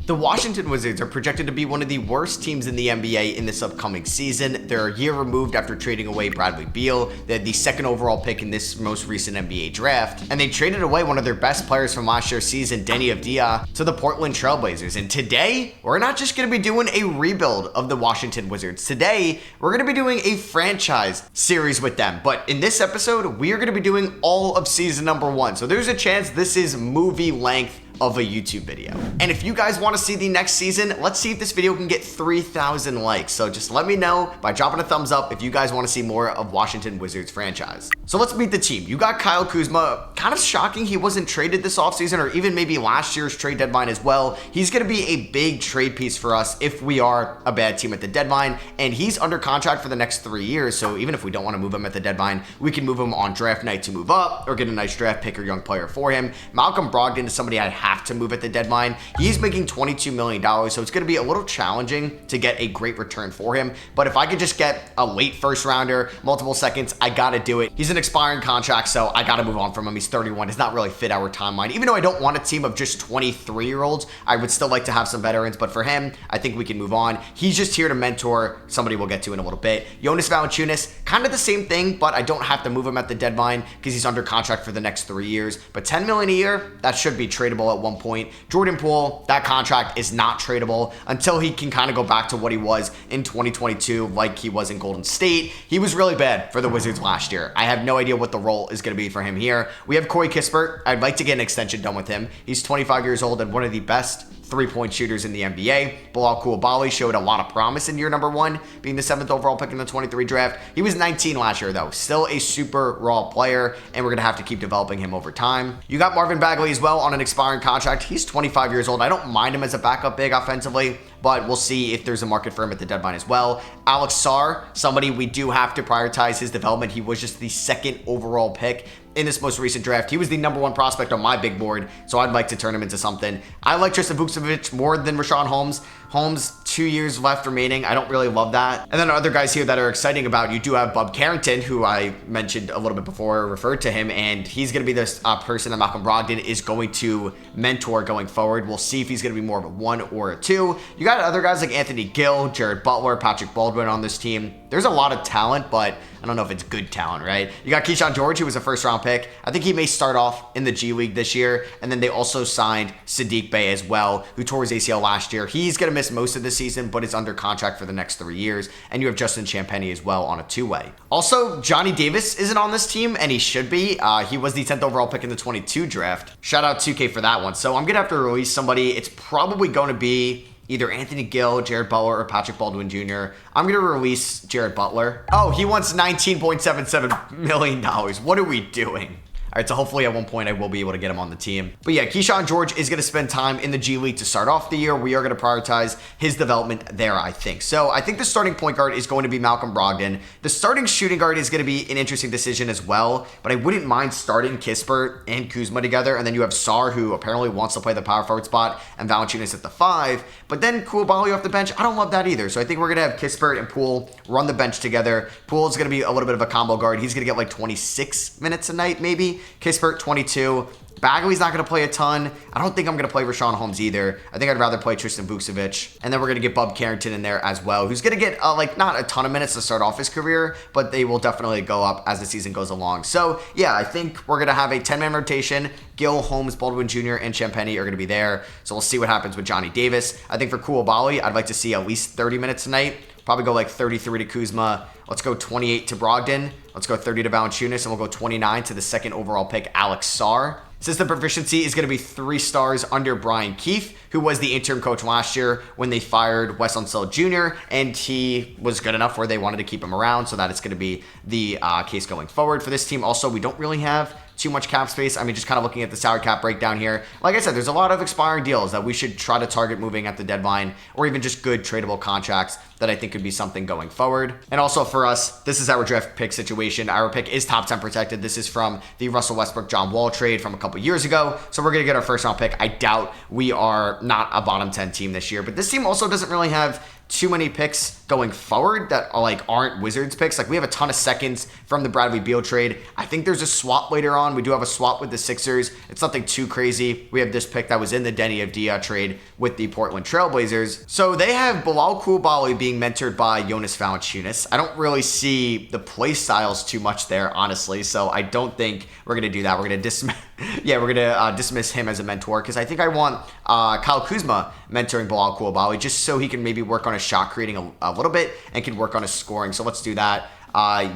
The Washington Wizards are projected to be one of the worst teams in the NBA in this upcoming season. They're a year removed after trading away Bradley Beal. They had the second overall pick in this most recent NBA draft, and they traded away one of their best players from last year's season, Deni Avdija, to the Portland Trailblazers. And today, we're not just going to be doing a rebuild of the Washington Wizards. Today, we're going to be doing a franchise series with them. But in this episode, we are going to be doing all of season number 1. So there's a chance this is movie length of a YouTube video. And if you guys want to see the next season, let's see if this video can get 3,000 likes. So just let me know by dropping a thumbs up if you guys want to see more of Washington Wizards franchise. So let's meet the team. You got Kyle Kuzma. Kind of shocking he wasn't traded this offseason, or even maybe last year's trade deadline as well. He's going to be a big trade piece for us if we are a bad team at the deadline, and he's under contract for the next 3 years. So even if we don't want to move him at the deadline, we can move him on draft night to move up or get a nice draft pick or young player for him. Malcolm Brogdon is somebody I have to move at the deadline. He's making $22 million, so it's going to be a little challenging to get a great return for him. But if I could just get a late first rounder, multiple seconds, I got to do it. He's an expiring contract, so I got to move on from him. He's 31. Does not really fit our timeline. Even though I don't want a team of just 23-year-olds, I would still like to have some veterans. But for him, I think we can move on. He's just here to mentor somebody we'll get to in a little bit. Jonas Valanciunas, kind of the same thing, but I don't have to move him at the deadline because he's under contract for the next 3 years. But $10 million a year, that should be tradable at one point. Jordan Poole, that contract is not tradable until he can kind of go back to what he was in 2022, like he was in Golden State. He was really bad for the Wizards last year. I have no idea what the role is going to be for him here. We have Corey Kispert. I'd like to get an extension done with him. He's 25 years old and one of the best three-point shooters in the NBA. Bilal Coulibaly showed a lot of promise in year number 1, being the 7th overall pick in the 23 draft. He was 19 last year, though. Still a super raw player, and we're going to have to keep developing him over time. You got Marvin Bagley as well on an expiring contract. He's 25 years old. I don't mind him as a backup big offensively, but we'll see if there's a market for him at the deadline as well. Alex Sarr, somebody we do have to prioritize his development. He was just the 2nd overall pick in this most recent draft. He was the number 1 prospect on my big board, so I'd like to turn him into something. I like Tristan Vukcevic more than Rashawn Holmes. Holmes, 2 years left remaining. I don't really love that. And then other guys here that are exciting about, you do have Bob Carrington, who I mentioned a little bit before, referred to him, and he's going to be this person that Malcolm Brogdon is going to mentor going forward. We'll see if he's going to be more of a 1 or a 2. You got other guys like Anthony Gill, Jared Butler, Patrick Baldwin on this team. There's a lot of talent, but I don't know if it's good talent, right? You got Keyshawn George, who was a first-round pick. I think he may start off in the G League this year. And then they also signed Saddiq Bey as well, who tore his ACL last year. He's going to miss most of the season, but is under contract for the next 3 years. And you have Justin Champagnie as well on a 2-way. Also, Johnny Davis isn't on this team, and he should be. He was the 10th overall pick in the 22 draft. Shout out 2K for that one. So I'm going to have to release somebody. It's probably going to be either Anthony Gill, Jared Butler, or Patrick Baldwin Jr. I'm going to release Jared Butler. Oh, he wants $19.77 million. What are we doing? All right, so hopefully at one point I will be able to get him on the team. But yeah, Keyshawn George is going to spend time in the G League to start off the year. We are going to prioritize his development there, I think. So I think the starting point guard is going to be Malcolm Brogdon. The starting shooting guard is going to be an interesting decision as well, but I wouldn't mind starting Kispert and Kuzma together. And then you have Sarr, who apparently wants to play the power forward spot, and Valanciunas at the 5. But then Coulibaly off the bench, I don't love that either. So I think we're going to have Kispert and Poole run the bench together. Poole is going to be a little bit of a combo guard. He's going to get like 26 minutes a night, maybe. Kispert, 22. Bagley's not going to play a ton. I don't think I'm going to play Rashawn Holmes either. I think I'd rather play Tristan Vukcevic. And then we're going to get Bob Carrington in there as well, who's going to get like not a ton of minutes to start off his career, but they will definitely go up as the season goes along. So yeah, I think we're going to have a 10-man rotation. Gill, Holmes, Baldwin Jr., and Champagnie are going to be there. So we'll see what happens with Johnny Davis. I think for Coulibaly, I'd like to see at least 30 minutes tonight. Probably go like 33 to Kuzma. Let's go 28 to Brogdon. Let's go 30 to Valanciunas, and we'll go 29 to the 2nd overall pick, Alex Sarr. System proficiency is going to be 3 stars under Brian Keefe, who was the interim coach last year when they fired Wes Unseld Jr., and he was good enough where they wanted to keep him around, so that is going to be the case going forward for this team. Also, we don't really have too much cap space. I mean, just kind of looking at the salary cap breakdown here. Like I said, there's a lot of expiring deals that we should try to target moving at the deadline, or even just good tradable contracts that I think could be something going forward. And also for us, this is our draft pick situation. Our pick is top 10 protected. This is from the Russell Westbrook John Wall trade from a couple years ago. So we're going to get our first round pick. I doubt we are not a bottom 10 team this year, but this team also doesn't really have too many picks going forward that are like aren't Wizards picks. Like we have a ton of seconds from the Bradley Beal trade. I think there's a swap later on. We do have a swap with the Sixers. It's nothing too crazy. We have this pick that was in the Denny Avdia trade with the Portland Trailblazers. So they have Bilal Coulibaly being mentored by Jonas Valanciunas. I don't really see the play styles too much there, honestly. So I don't think we're gonna do that. We're gonna dismiss him as a mentor because I think I want Kyle Kuzma mentoring Bilal Coulibaly just so he can maybe work on his shot creating a little bit and can work on his scoring. So let's do that. I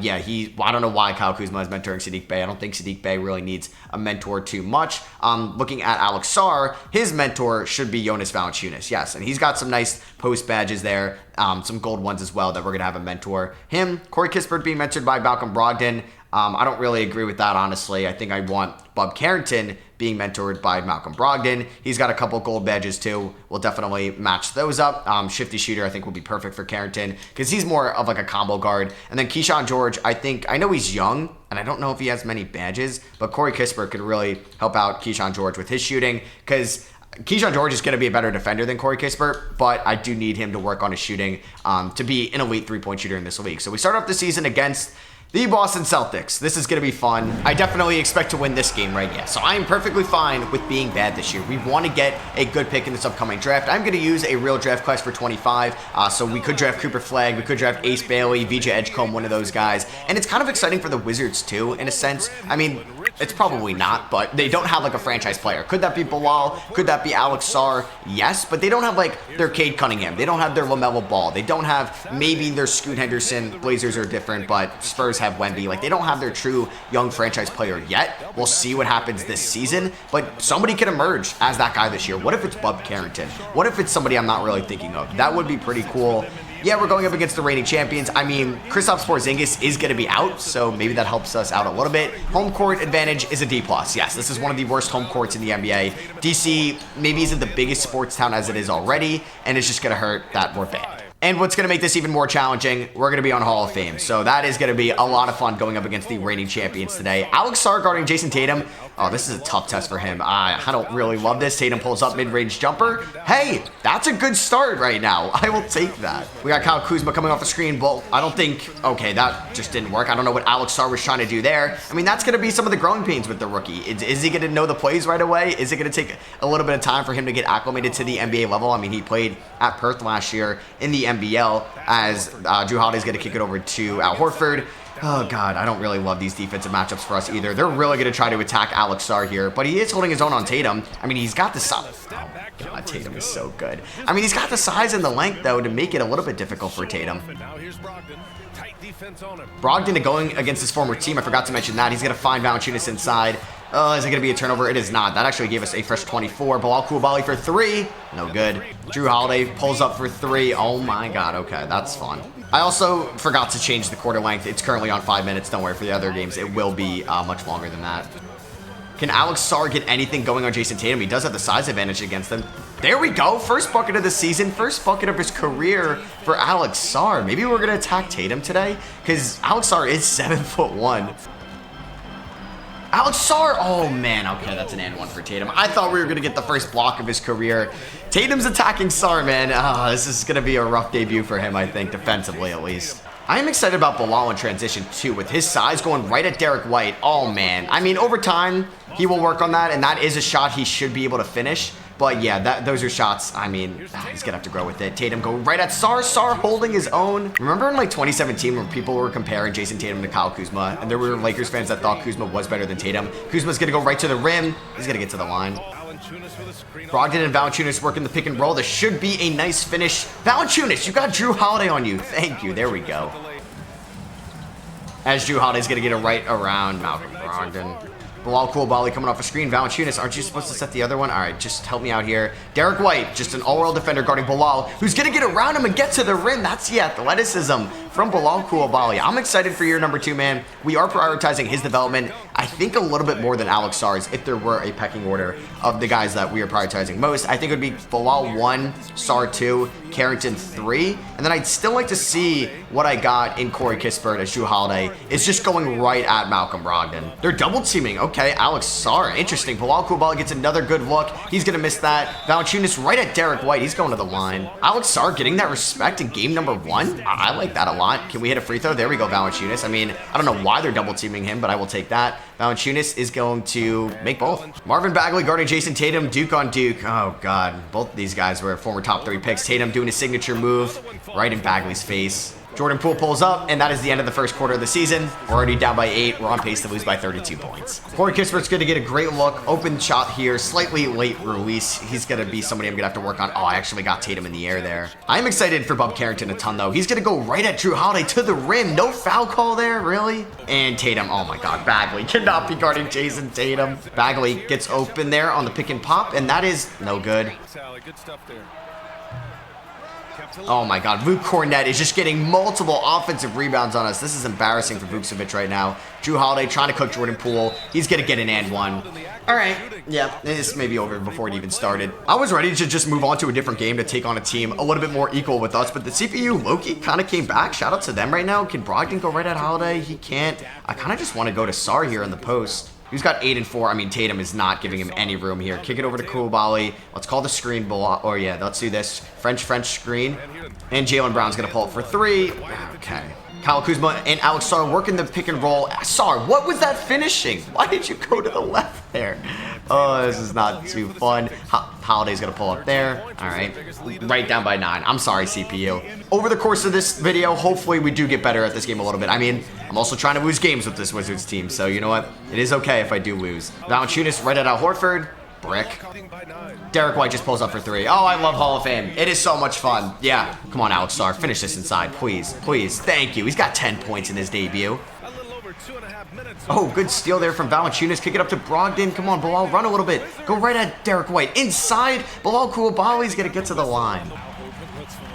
don't know why Kyle Kuzma is mentoring Saddiq Bey. I don't think Saddiq Bey really needs a mentor too much. Looking at Alex Sarr, his mentor should be Jonas Valanciunas. Yes, and he's got some nice post badges there, some gold ones as well that we're going to have a mentor. Him, Corey Kispert being mentored by Malcolm Brogdon. I don't really agree with that, honestly. I think I want Bob Carrington being mentored by Malcolm Brogdon. He's got a couple gold badges too. We'll definitely match those up. Shifty shooter, I think, will be perfect for Carrington because he's more of like a combo guard. And then Keyshawn George, I know he's young, and I don't know if he has many badges, but Corey Kispert could really help out Keyshawn George with his shooting because Keyshawn George is going to be a better defender than Corey Kispert, but I do need him to work on his shooting to be an elite three-point shooter in this league. So we start off the season against the Boston Celtics. This is going to be fun. I definitely expect to win this game right now. So I am perfectly fine with being bad this year. We want to get a good pick in this upcoming draft. I'm going to use a real draft class for 25. So we could draft Cooper Flagg. We could draft Ace Bailey, VJ Edgecombe, one of those guys. And it's kind of exciting for the Wizards too, in a sense. I mean, it's probably not, but they don't have like a franchise player. Could that be Bilal? Could that be Alex Sarr? Yes, but they don't have like their Cade Cunningham. They don't have their LaMelo Ball. They don't have maybe their Scoot Henderson. Blazers are different, but Spurs have Wemby. Like, they don't have their true young franchise player yet. We'll see what happens this season, but somebody could emerge as that guy this year. What if it's Bub Carrington? What if it's somebody I'm not really thinking of? That would be pretty cool. Yeah, we're going up against the reigning champions. I mean, Kristaps Porzingis is going to be out, so maybe that helps us out a little bit. Home court advantage is a D+. Yes, this is one of the worst home courts in the NBA. DC maybe isn't the biggest sports town as it is already, and it's just going to hurt that we're bad. And what's going to make this even more challenging, we're going to be on Hall of Fame. So that is going to be a lot of fun going up against the reigning champions today. Alex Sarr guarding Jason Tatum. Oh, this is a tough test for him. I don't really love this. Tatum pulls up mid-range jumper. Hey, that's a good start right now. I will take that. We got Kyle Kuzma coming off the screen. Well, I don't think... Okay, that just didn't work. I don't know what Alex Sarr was trying to do there. I mean, that's going to be some of the growing pains with the rookie. Is he going to know the plays right away? Is it going to take a little bit of time for him to get acclimated to the NBA level? I mean, he played at Perth last year in the NBL as Drew Holiday's going to kick it over to Al Horford. Oh, God, I don't really love these defensive matchups for us either. They're really going to try to attack Alex Sarr here, but he is holding his own on Tatum. I mean, he's got the size. Oh, God, Tatum is so good. I mean, he's got the size and the length, though, to make it a little bit difficult for Tatum. Brogdon going against his former team. I forgot to mention that. He's going to find Valanciunas inside. Is it going to be a turnover? It is not. That actually gave us a fresh 24. Bilal Coulibaly for 3. No good. Drew Holiday pulls up for 3. Oh, my God. Okay, that's fun. I also forgot to change the quarter length. It's currently on 5 minutes. Don't worry, for the other games, it will be much longer than that. Can Alex Sarr get anything going on Jason Tatum? He does have the size advantage against them. There we go. First bucket of the season. First bucket of his career for Alex Sarr. Maybe we're going to attack Tatum today because Alex Sarr is 7'1". Alex Sarr. Oh, man. Okay, that's an and one for Tatum. I thought we were going to get the first block of his career. Tatum's attacking Sarr, man. This is going to be a rough debut for him, I think, defensively at least. I am excited about Bilal in transition, too, with his size going right at Derek White. Oh, man. I mean, over time, he will work on that, and that is a shot he should be able to finish. But, yeah, those are shots, I mean, he's going to have to grow with it. Tatum going right at Sarr. Sarr holding his own. Remember in, like, 2017 when people were comparing Jason Tatum to Kyle Kuzma, and there were Lakers fans that thought Kuzma was better than Tatum. Kuzma's going to go right to the rim. He's going to get to the line. Brogdon and Valanciunas working the pick and roll. This should be a nice finish. Valanciunas, you got Drew Holiday on you. Thank you. There we go. As Drew Holiday's going to get it right around Malcolm Brogdon. Bilal Coulibaly coming off a screen. Valanciunas, aren't you supposed to set the other one? All right, just help me out here. Derek White, just an all-world defender guarding Bilal, who's going to get around him and get to the rim. That's the athleticism from Bilal Coulibaly. I'm excited for year number 2, man. We are prioritizing his development, I think, a little bit more than Alex Sarr's. If there were a pecking order of the guys that we are prioritizing most, I think it would be Bilal 1, Sarr 2, Carrington 3, and then I'd still like to see what I got in Corey Kispert as Jrue Holiday is just going right at Malcolm Brogdon. They're double teaming. Okay, Alex Sarr, interesting. Bilal Coulibaly gets another good look. He's gonna miss that. Valanciunas right at Derek White. He's going to the line. Alex Sarr getting that respect in game number 1. I like that a lot. Can we hit a free throw? There we go, Valanciunas. I mean, I don't know why they're double teaming him, but I will take that. Valanciunas is going to make both. Marvin Bagley guarding Jason Tatum, Duke on Duke. Oh, God. Both of these guys were former top 3 picks. Tatum doing his signature move right in Bagley's face. Jordan Poole pulls up, and that is the end of the first quarter of the season. We're already down by 8. We're on pace to lose by 32 points. Corey Kispert's going to get a great look. Open shot here. Slightly late release. He's going to be somebody I'm going to have to work on. Oh, I actually got Tatum in the air there. I'm excited for Bub Carrington a ton, though. He's going to go right at Jrue Holiday to the rim. No foul call there, really? And Tatum, oh my God, Bagley cannot be guarding Jason Tatum. Bagley gets open there on the pick and pop, and that is no good. Good stuff there. Oh my God, Vuk Cornett is just getting multiple offensive rebounds on us. This is embarrassing for Vucevic right now. Jrue Holiday trying to cook Jordan Poole. He's going to get an and 1. All right, yeah, this may be over before it even started. I was ready to just move on to a different game to take on a team a little bit more equal with us, but the CPU Loki kind of came back. Shout out to them right now. Can Brogdon go right at Holiday? He can't. I kind of just want to go to Sarr here in the post. He's got 8 and 4. I mean, Tatum is not giving him any room here. Kick it over to Coulibaly. Let's call the screen below. Oh, yeah, let's do this. French screen. And Jaylen Brown's going to pull it for 3. Okay. Kyle Kuzma and Alex Sarr working the pick and roll. Sarr, what was that finishing? Why did you go to the left there? Oh, this is not too fun. Holiday's going to pull up there. All right. Right down by 9. I'm sorry, CPU. Over the course of this video, hopefully we do get better at this game a little bit. I mean, I'm also trying to lose games with this Wizards team, so you know what? It is okay if I do lose. Valanciunas right at Al Horford. Brick. Derek White just pulls up for 3. Oh, I love Hall of Fame. It is so much fun. Yeah. Come on, Alex Sarr. Finish this inside, please. Please. Thank you. He's got 10 points in his debut. Oh, good steal there from Valanciunas. Kick it up to Brogdon. Come on, Bilal, run a little bit. Go right at Derek White. Inside. Bilal Coulibaly's going to get to the line.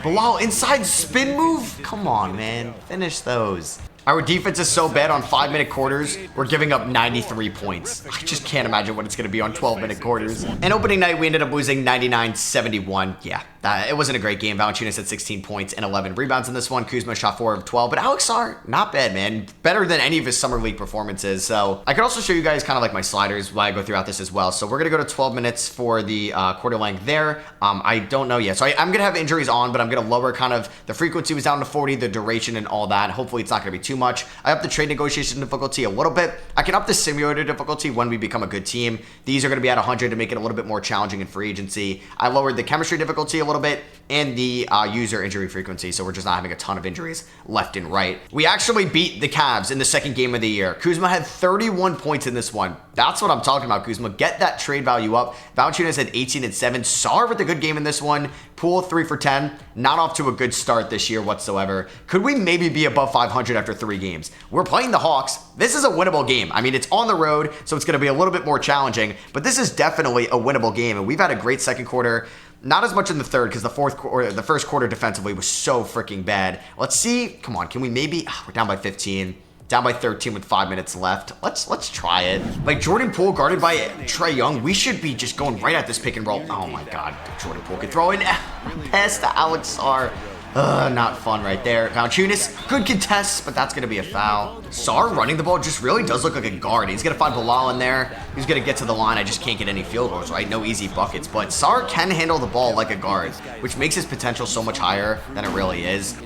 Bilal, inside spin move? Come on, man. Finish those. Our defense is so bad on 5-minute quarters, we're giving up 93 points. I just can't imagine what it's going to be on 12-minute quarters. And opening night, we ended up losing 99-71. Yeah, it wasn't a great game. Valanciunas had 16 points and 11 rebounds in this one. Kuzma shot 4 of 12. But Alex Sarr, not bad, man. Better than any of his summer league performances. So I could also show you guys kind of like my sliders while I go throughout this as well. So we're going to go to 12 minutes for the quarter length there. I don't know yet. So I'm going to have injuries on, but I'm going to lower kind of the frequency was down to 40, the duration and all that. Hopefully it's not going to be too much. I up the trade negotiation difficulty a little bit. I can up the simulator difficulty when we become a good team. These are going to be at 100 to make it a little bit more challenging in free agency. I lowered the chemistry difficulty a little bit and the user injury frequency, so we're just not having a ton of injuries left and right. We actually beat the Cavs in the second game of the year. Kuzma had 31 points in this one. That's what I'm talking about, Kuzma. Get that trade value up. Valanciunas had 18 and 7. Sarr with a good game in this one. Poole 3 for 10. Not off to a good start this year whatsoever. Could we maybe be above 500 after 3 games? We're playing the Hawks. This is a winnable game. I mean, it's on the road, so it's going to be a little bit more challenging, but this is definitely a winnable game, and we've had a great second quarter. Not as much in the third because the first quarter defensively was so freaking bad. Let's see. Come on, can we maybe? We're down by 15. Down by 13 with 5 minutes left. Let's try it. Like Jordan Poole guarded by Trae Young, we should be just going right at this pick and roll. Oh my God, Jordan Poole can throw in pass to Alex Sarr. Not fun right there. Valanciunas, good contest, but that's going to be a foul. Sarr running the ball just really does look like a guard. He's going to find Bilal in there. He's going to get to the line. I just can't get any field goals, right? No easy buckets, but Sarr can handle the ball like a guard, which makes his potential so much higher than it really is.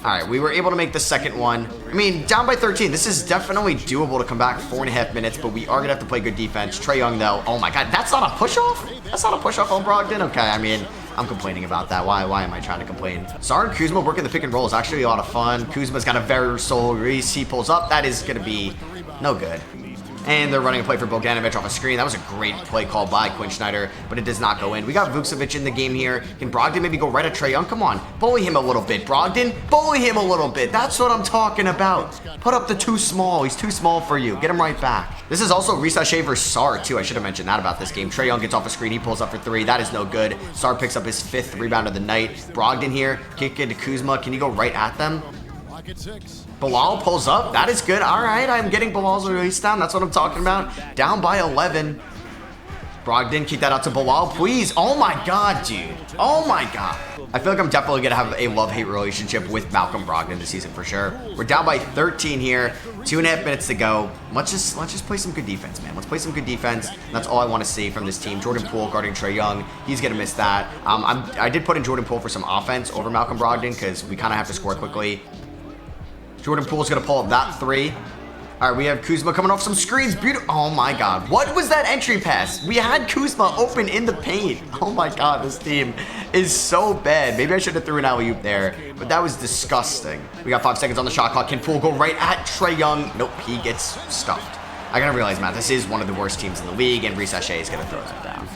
All right, we were able to make the second one. I mean, down by 13. This is definitely doable to come back 4.5 minutes, but we are going to have to play good defense. Trae Young, though. Oh, my God. That's not a push-off? That's not a push-off on Brogdon? Okay, I mean, I'm complaining about that. Why am I trying to complain? Sarr and Kuzma working the pick and roll is actually a lot of fun. Kuzma's got a very solo release. He pulls up. That is going to be no good. And they're running a play for Bogdanovic off a screen. That was a great play called by Quinn Snyder, but it does not go in. We got Vucevic in the game here. Can Brogdon maybe go right at Trae Young? Come on, bully him a little bit, Brogdon. Bully him a little bit. That's what I'm talking about. Put up the too small. He's too small for you. Get him right back. This is also Risashe versus Sarr, too. I should have mentioned that about this game. Trae Young gets off a screen. He pulls up for three. That is no good. Sarr picks up his 5th rebound of the night. Brogdon here. Kick it to Kuzma. Can he go right at them? Bilal pulls up. That is good. All right, I'm getting Bilal's release down. That's what I'm talking about. Down by 11. Brogdon, kick that out to Bilal, please. Oh my God, dude. Oh my God. I feel like I'm definitely going to have a love-hate relationship with Malcolm Brogdon this season for sure. We're down by 13 here. 2.5 minutes to go. Let's just play some good defense, man. Let's play some good defense. That's all I want to see from this team. Jordan Poole guarding Trae Young. He's going to miss that. I did put in Jordan Poole for some offense over Malcolm Brogdon because we kind of have to score quickly. Jordan Poole's going to pull up that 3. All right, we have Kuzma coming off some screens. Beautiful. Oh, my God. What was that entry pass? We had Kuzma open in the paint. Oh, my God. This team is so bad. Maybe I should have threw an alley-oop there, but that was disgusting. We got 5 seconds on the shot clock. Can Poole go right at Trae Young? Nope, he gets stuffed. I got to realize, Matt, this is one of the worst teams in the league, and Risashe is going to throw that down.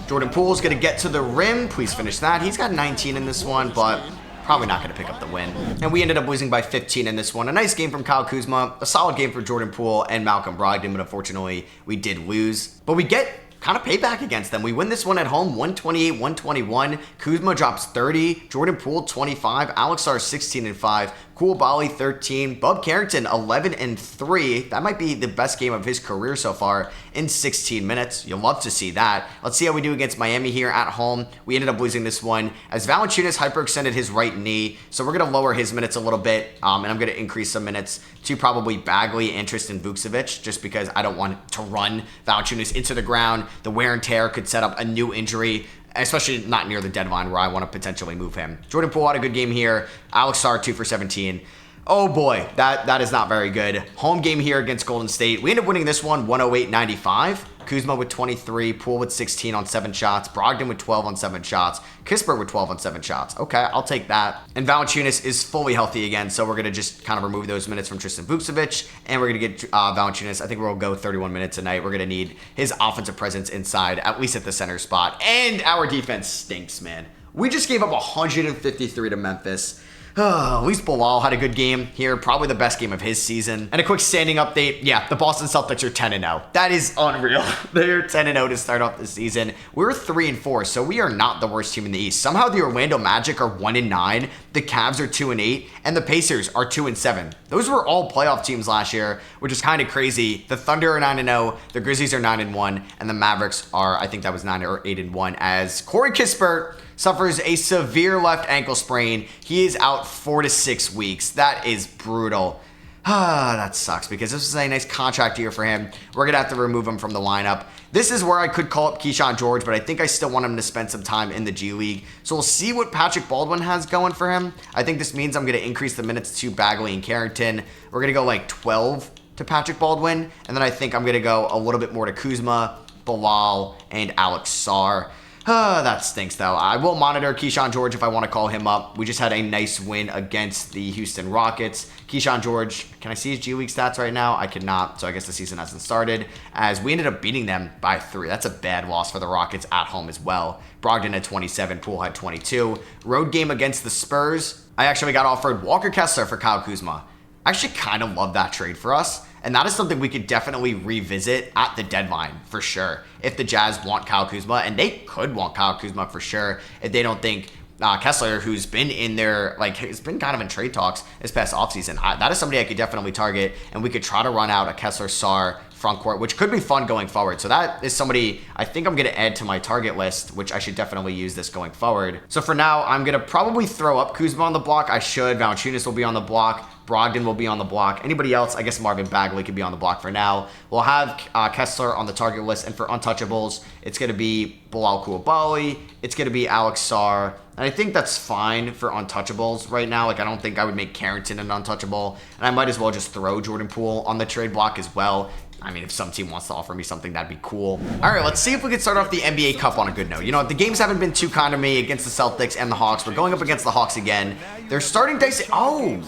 Jordan Poole's going to get to the rim. Please finish that. He's got 19 in this one, but probably not going to pick up the win. And we ended up losing by 15 in this one. A nice game from Kyle Kuzma, a solid game for Jordan Poole and Malcolm Brogdon, but unfortunately, we did lose. But we get kind of payback against them. We win this one at home, 128-121. Kuzma drops 30. Jordan Poole, 25. Alex Sarr, 16-5. Koulibaly, 13. Bub Carrington, 11-3. That might be the best game of his career so far in 16 minutes. You'll love to see that. Let's see how we do against Miami here at home. We ended up losing this one as Valanciunas hyperextended his right knee. So we're going to lower his minutes a little bit, and I'm going to increase some minutes to probably Bagley and Tristan Vucevic, just because I don't want to run Valanciunas into the ground. The wear and tear could set up a new injury, especially not near the deadline where I want to potentially move him. Jordan Poole had a good game here. Alex Sarr, 2 for 17. Oh boy, that is not very good. Home game here against Golden State. We ended up winning this one 108-95. Kuzma with 23, Poole with 16 on 7 shots, Brogdon with 12 on 7 shots, Kispert with 12 on 7 shots. Okay, I'll take that. And Valanciunas is fully healthy again, so we're going to just kind of remove those minutes from Tristan Vucevic, and we're going to get Valanciunas. I think we'll go 31 minutes tonight. We're going to need his offensive presence inside, at least at the center spot. And our defense stinks, man. We just gave up 153 to Memphis. At least Bilal had a good game here, probably the best game of his season. And a quick standing update, yeah, the Boston Celtics are 10-0. That is unreal. They're 10-0 to start off the season. We're 3-4, so we are not the worst team in the East. Somehow the Orlando Magic are 1-9, the Cavs are 2-8, and the Pacers are 2-7. Those were all playoff teams last year, which is kind of crazy. The Thunder are 9-0, the Grizzlies are 9-1, and the Mavericks are, I think that was 9 or 8-1, as Corey Kispert suffers a severe left ankle sprain. He is out 4 to 6 weeks. That is brutal. That sucks because this was a nice contract year for him. We're going to have to remove him from the lineup. This is where I could call up Keyshawn George, but I think I still want him to spend some time in the G League. So we'll see what Patrick Baldwin has going for him. I think this means I'm going to increase the minutes to Bagley and Carrington. We're going to go like 12 to Patrick Baldwin, and then I think I'm going to go a little bit more to Kuzma, Bilal, and Alex Sarr. That stinks, though. I will monitor Keyshawn George if I want to call him up. We just had a nice win against the Houston Rockets. Keyshawn George, can I see his G League stats right now? I cannot, so I guess the season hasn't started, as we ended up beating them by 3. That's a bad loss for the Rockets at home as well. Brogdon had 27, Poole had 22. Road game against the Spurs, I actually got offered Walker Kessler for Kyle Kuzma. I actually kind of love that trade for us. And that is something we could definitely revisit at the deadline, for sure. If the Jazz want Kyle Kuzma, and they could want Kyle Kuzma for sure, if they don't think Kessler, who's been in there, like, has been kind of in trade talks this past offseason. That is somebody I could definitely target, and we could try to run out a Kessler-Sarr front court, which could be fun going forward. So that is somebody I think I'm going to add to my target list, which I should definitely use this going forward. So for now, I'm going to probably throw up Kuzma on the block. I should. Valanciunas will be on the block. Brogdon will be on the block. Anybody else, I guess Marvin Bagley could be on the block for now. We'll have Kessler on the target list. And for untouchables, it's going to be Bilal Koulibaly. It's going to be Alex Sarr. And I think that's fine for untouchables right now. Like, I don't think I would make Carrington an untouchable. And I might as well just throw Jordan Poole on the trade block as well. I mean, if some team wants to offer me something, that'd be cool. All right, let's see if we can start off the NBA Cup on a good note. You know, the games haven't been too kind to me against the Celtics and the Hawks. We're going up against the Hawks again. They're starting Dyson. Oh,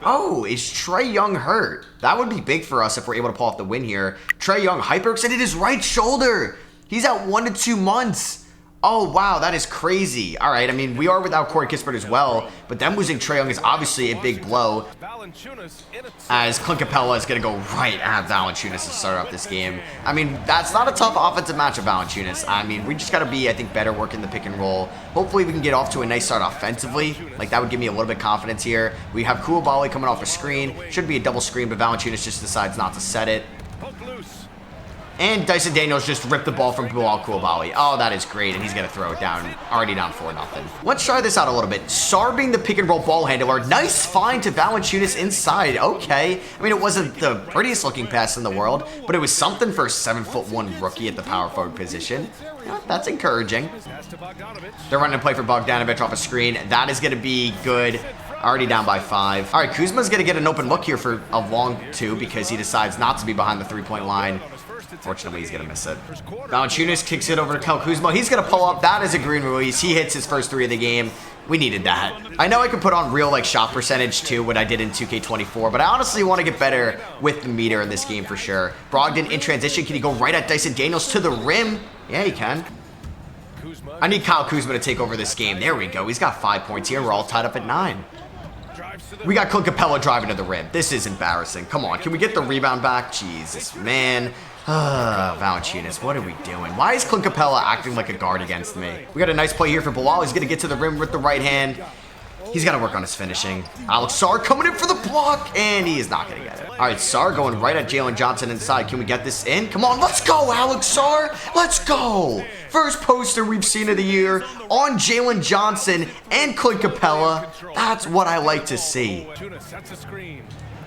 Oh, is Trae Young hurt? That would be big for us if we're able to pull off the win here. Trae Young hyperextended his right shoulder. He's out 1 to 2 months. Oh, wow, that is crazy. All right, I mean, we are without Corey Kispert as well, but them losing Trae Young is obviously a big blow, as Clint Capella is going to go right at Valanciunas to start off this game. I mean, that's not a tough offensive matchup, Valanciunas. I mean, we just got to be, I think, better working the pick and roll. Hopefully, we can get off to a nice start offensively. Like, that would give me a little bit of confidence here. We have Koulibaly coming off a screen. Should be a double screen, but Valanciunas just decides not to set it. And Dyson Daniels just ripped the ball from Bilal Koulibaly. Oh, that is great, and he's going to throw it down. Already down 4-0. Let's try this out a little bit. Sarr being the pick and roll ball handler. Nice find to Valanciunas inside. Okay. I mean, it wasn't the prettiest looking pass in the world, but it was something for a 7'1" rookie at the power forward position. Yeah, that's encouraging. They're running a play for Bogdanovic off a screen. That is going to be good. Already down by 5. All right, Kuzma's going to get an open look here for a long 2 because he decides not to be behind the three-point line. Fortunately, he's going to miss it. Valanciunas kicks it over to Kyle Kuzma. He's going to pull up. That is a green release. He hits his first 3 of the game. We needed that. I know I could put on real like shot percentage too, what I did in 2K24, but I honestly want to get better with the meter in this game for sure. Brogdon in transition. Can he go right at Dyson Daniels to the rim? Yeah, he can. I need Kyle Kuzma to take over this game. There we go. He's got 5 points here. We're all tied up at 9. We got Clint Capella driving to the rim. This is embarrassing. Come on. Can we get the rebound back? Jesus, man. Valanciunas, what are we doing? Why is Clint Capella acting like a guard against me? We got a nice play here for Bilal. He's going to get to the rim with the right hand. He's got to work on his finishing. Alex Sarr coming in for the block, and he is not going to get it. All right, Sarr going right at Jalen Johnson inside. Can we get this in? Come on, let's go, Alex Sarr. Let's go. First poster we've seen of the year on Jalen Johnson and Clint Capella. That's what I like to see.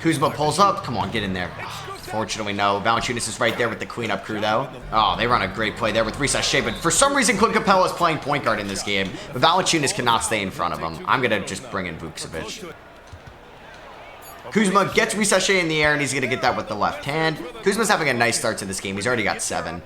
Kuzma pulls up. Come on, get in there. Fortunately, no. Valanciunas is right there with the cleanup crew, though. Oh, they run a great play there with Reese Shea, but for some reason, Clint Capella is playing point guard in this game, but Valanciunas cannot stay in front of him. I'm going to just bring in Vucevic. Kuzma gets Reese Shea in the air, and he's going to get that with the left hand. Kuzma's having a nice start to this game. He's already got 7.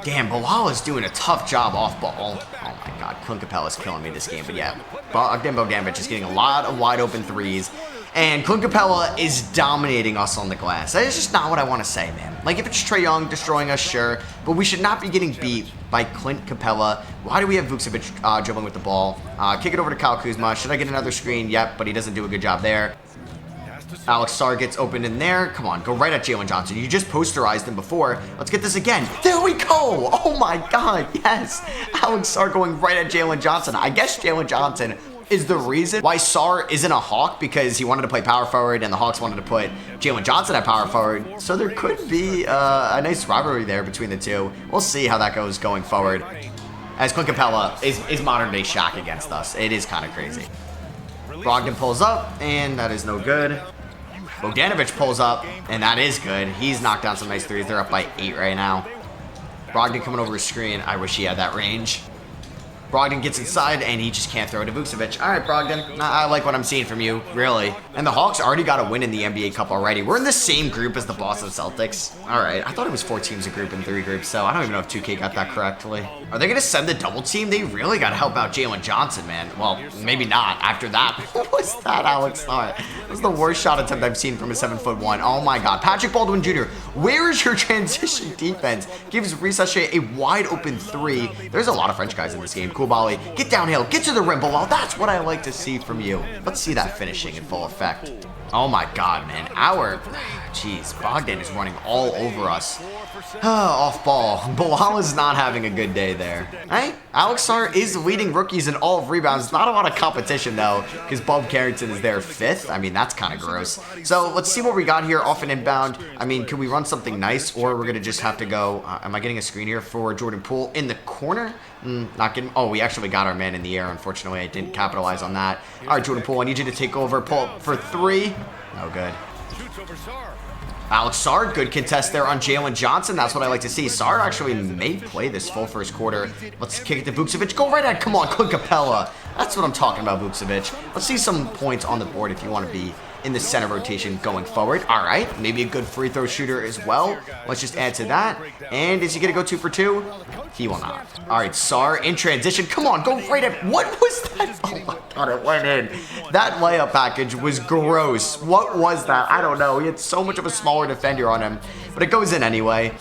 Damn, Bilal is doing a tough job off ball. Oh my god, Clint Capella is killing me this game. But yeah, Bogdanovic is getting a lot of wide open threes. And Clint Capella is dominating us on the glass. That is just not what I want to say, man. Like, if it's Trae Young destroying us, sure. But we should not be getting beat by Clint Capella. Why do we have Vucevic dribbling with the ball? Kick it over to Kyle Kuzma. Should I get another screen? Yep, but he doesn't do a good job there. Alex Sarr gets open in there. Come on, go right at Jalen Johnson. You just posterized him before. Let's get this again. There we go. Oh my god, yes. Alex Sarr going right at Jalen Johnson. I guess Jalen Johnson is the reason why Sarr isn't a Hawk, because he wanted to play power forward and the Hawks wanted to put Jalen Johnson at power forward. So there could be a nice rivalry there between the two. We'll see how that goes going forward, as Clint Capella is modern day Shaq against us. It is kind of crazy. Brogdon pulls up, and that is no good. Bogdanovic pulls up, and that is good. He's knocked down some nice threes. They're up by 8 right now. Brogdon coming over his screen. I wish he had that range. Brogdon gets inside, and he just can't throw it to Vucevic. All right, Brogdon. I like what I'm seeing from you, really. And the Hawks already got a win in the NBA Cup already. We're in the same group as the Boston Celtics. All right. I thought it was 4 teams a group and 3 groups, so I don't even know if 2K got that correctly. Are they going to send the double team? They really got to help out Jalen Johnson, man. Well, maybe not after that. What was that, Alex? All right. That was the worst shot attempt I've seen from a 7'1". Oh, my God. Patrick Baldwin Jr., where is your transition defense? Gives Reese Shea a wide open 3. There's a lot of French guys in this game. Koulibaly, get downhill, get to the rim, Bilal. That's what I like to see from you. Let's see that finishing in full effect. Oh my god, man. Jeez, Bogdan is running all over us. Off ball. Bilal is not having a good day there. Hey, Alex Sarr is leading rookies in all of rebounds. Not a lot of competition, though, because Bob Carrington is there 5th. I mean, that's kind of gross. So let's see what we got here off an inbound. I mean, can we run something nice, or we're going to just have to go... am I getting a screen here for Jordan Poole in the corner? Not getting... Oh, we actually got our man in the air. Unfortunately, I didn't capitalize on that. All right, Jordan Poole, I need you to take over. Pull up for 3. No good. Alex Sarr, good contest there on Jalen Johnson. That's what I like to see. Sarr actually may play this full first quarter. Let's kick it to Vucevic. Go right at, come on, Clint Capella. That's what I'm talking about, Vucevic. Let's see some points on the board if you want to be in the center rotation going forward. All right, maybe a good free throw shooter as well. Let's just add to that. And is he going to go 2 for 2? He will not. All right, Sar in transition. Come on, go right at... What was that? Oh my God, it went in. That layup package was gross. What was that? I don't know. He had so much of a smaller defender on him, but it goes in anyway.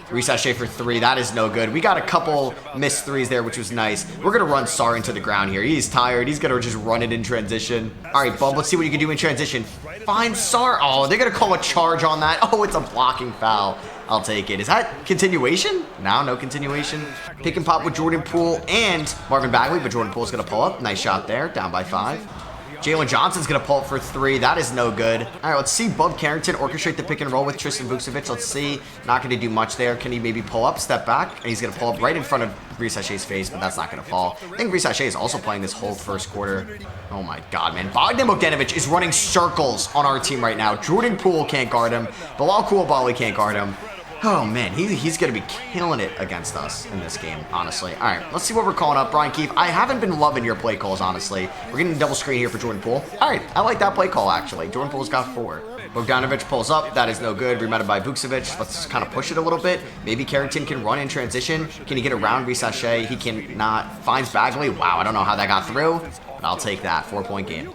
Risachet for 3. That is no good. We got a couple missed threes there, which was nice. We're going to run Sar into the ground here. He's tired. He's going to just run it in transition. All right, Bub, let's see what you can do in transition. Find Sar. Oh, they're going to call a charge on that. Oh, it's a blocking foul. I'll take it. Is that continuation? No continuation. Pick and pop with Jordan Poole and Marvin Bagley, but Jordan Poole's going to pull up. Nice shot there. Down by 5. Jalen Johnson's going to pull up for 3. That is no good. All right, let's see Bub Carrington orchestrate the pick and roll with Tristan Vukcevic. Let's see. Not going to do much there. Can he maybe pull up, step back? And he's going to pull up right in front of Risachet's face, but that's not going to fall. I think Risachet is also playing this whole first quarter. Oh my God, man. Bogdan Bogdanovic is running circles on our team right now. Jordan Poole can't guard him. Bilal Coulibaly can't guard him. Oh, man, he's going to be killing it against us in this game, honestly. All right, let's see what we're calling up. Brian Keefe, I haven't been loving your play calls, honestly. We're getting a double screen here for Jordan Poole. All right, I like that play call, actually. Jordan Poole's got 4. Bogdanovic pulls up. That is no good. Remitted by Vukcevic. Let's kind of push it a little bit. Maybe Carrington can run in transition. Can he get around Risachet? He cannot. Finds Bagley. Wow, I don't know how that got through, but I'll take that. 4-point game.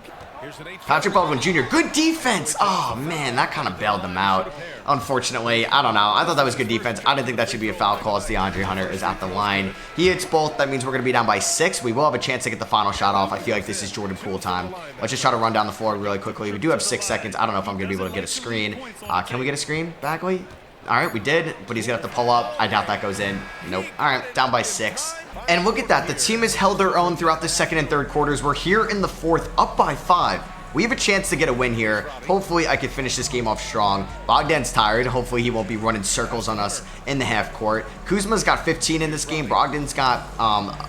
Patrick Baldwin Jr., good defense. Oh, man, that kind of bailed them out. Unfortunately, I don't know. I thought that was good defense. I didn't think that should be a foul call as DeAndre Hunter is at the line. He hits both. That means we're going to be down by 6. We will have a chance to get the final shot off. I feel like this is Jordan Poole time. Let's just try to run down the floor really quickly. We do have 6 seconds. I don't know if I'm going to be able to get a screen. Can we get a screen, Bagley? All right, we did, but he's going to have to pull up. I doubt that goes in. Nope. All right, down by 6. And look at that. The team has held their own throughout the second and third quarters. We're here in the fourth, up by 5. We have a chance to get a win here. Hopefully, I can finish this game off strong. Bogdan's tired. Hopefully, he won't be running circles on us in the half court. Kuzma's got 15 in this game. Brogdon's got,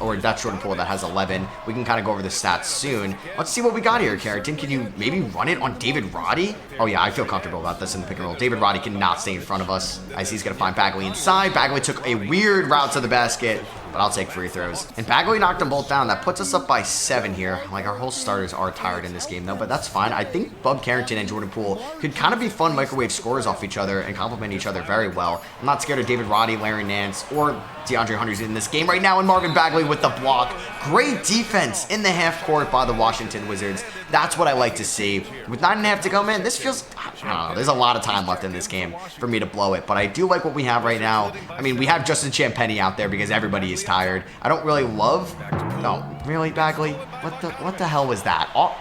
or that's Jordan Poole that has 11. We can kind of go over the stats soon. Let's see what we got here, Carrington. Can you maybe run it on David Roddy? Oh, yeah, I feel comfortable about this in the pick and roll. David Roddy cannot stay in front of us as he's going to find Bagley inside. Bagley took a weird route to the basket, but I'll take free throws. And Bagley knocked them both down. That puts us up by 7 here. Like, our whole starters are tired in this game, though, but that's fine. I think Bub Carrington and Jordan Poole could kind of be fun microwave scorers off each other and complement each other very well. I'm not scared of David Roddy, Larry Nance, or DeAndre Hunter's in this game right now, and Marvin Bagley with the block. Great defense in the half court by the Washington Wizards. That's what I like to see. With 9.5 to go, man, this feels, I don't know, there's a lot of time left in this game for me to blow it, but I do like what we have right now. I mean, we have Justin Champagnie out there because everybody is tired. I don't really love, no, really, Bagley? What the hell was that? Oh,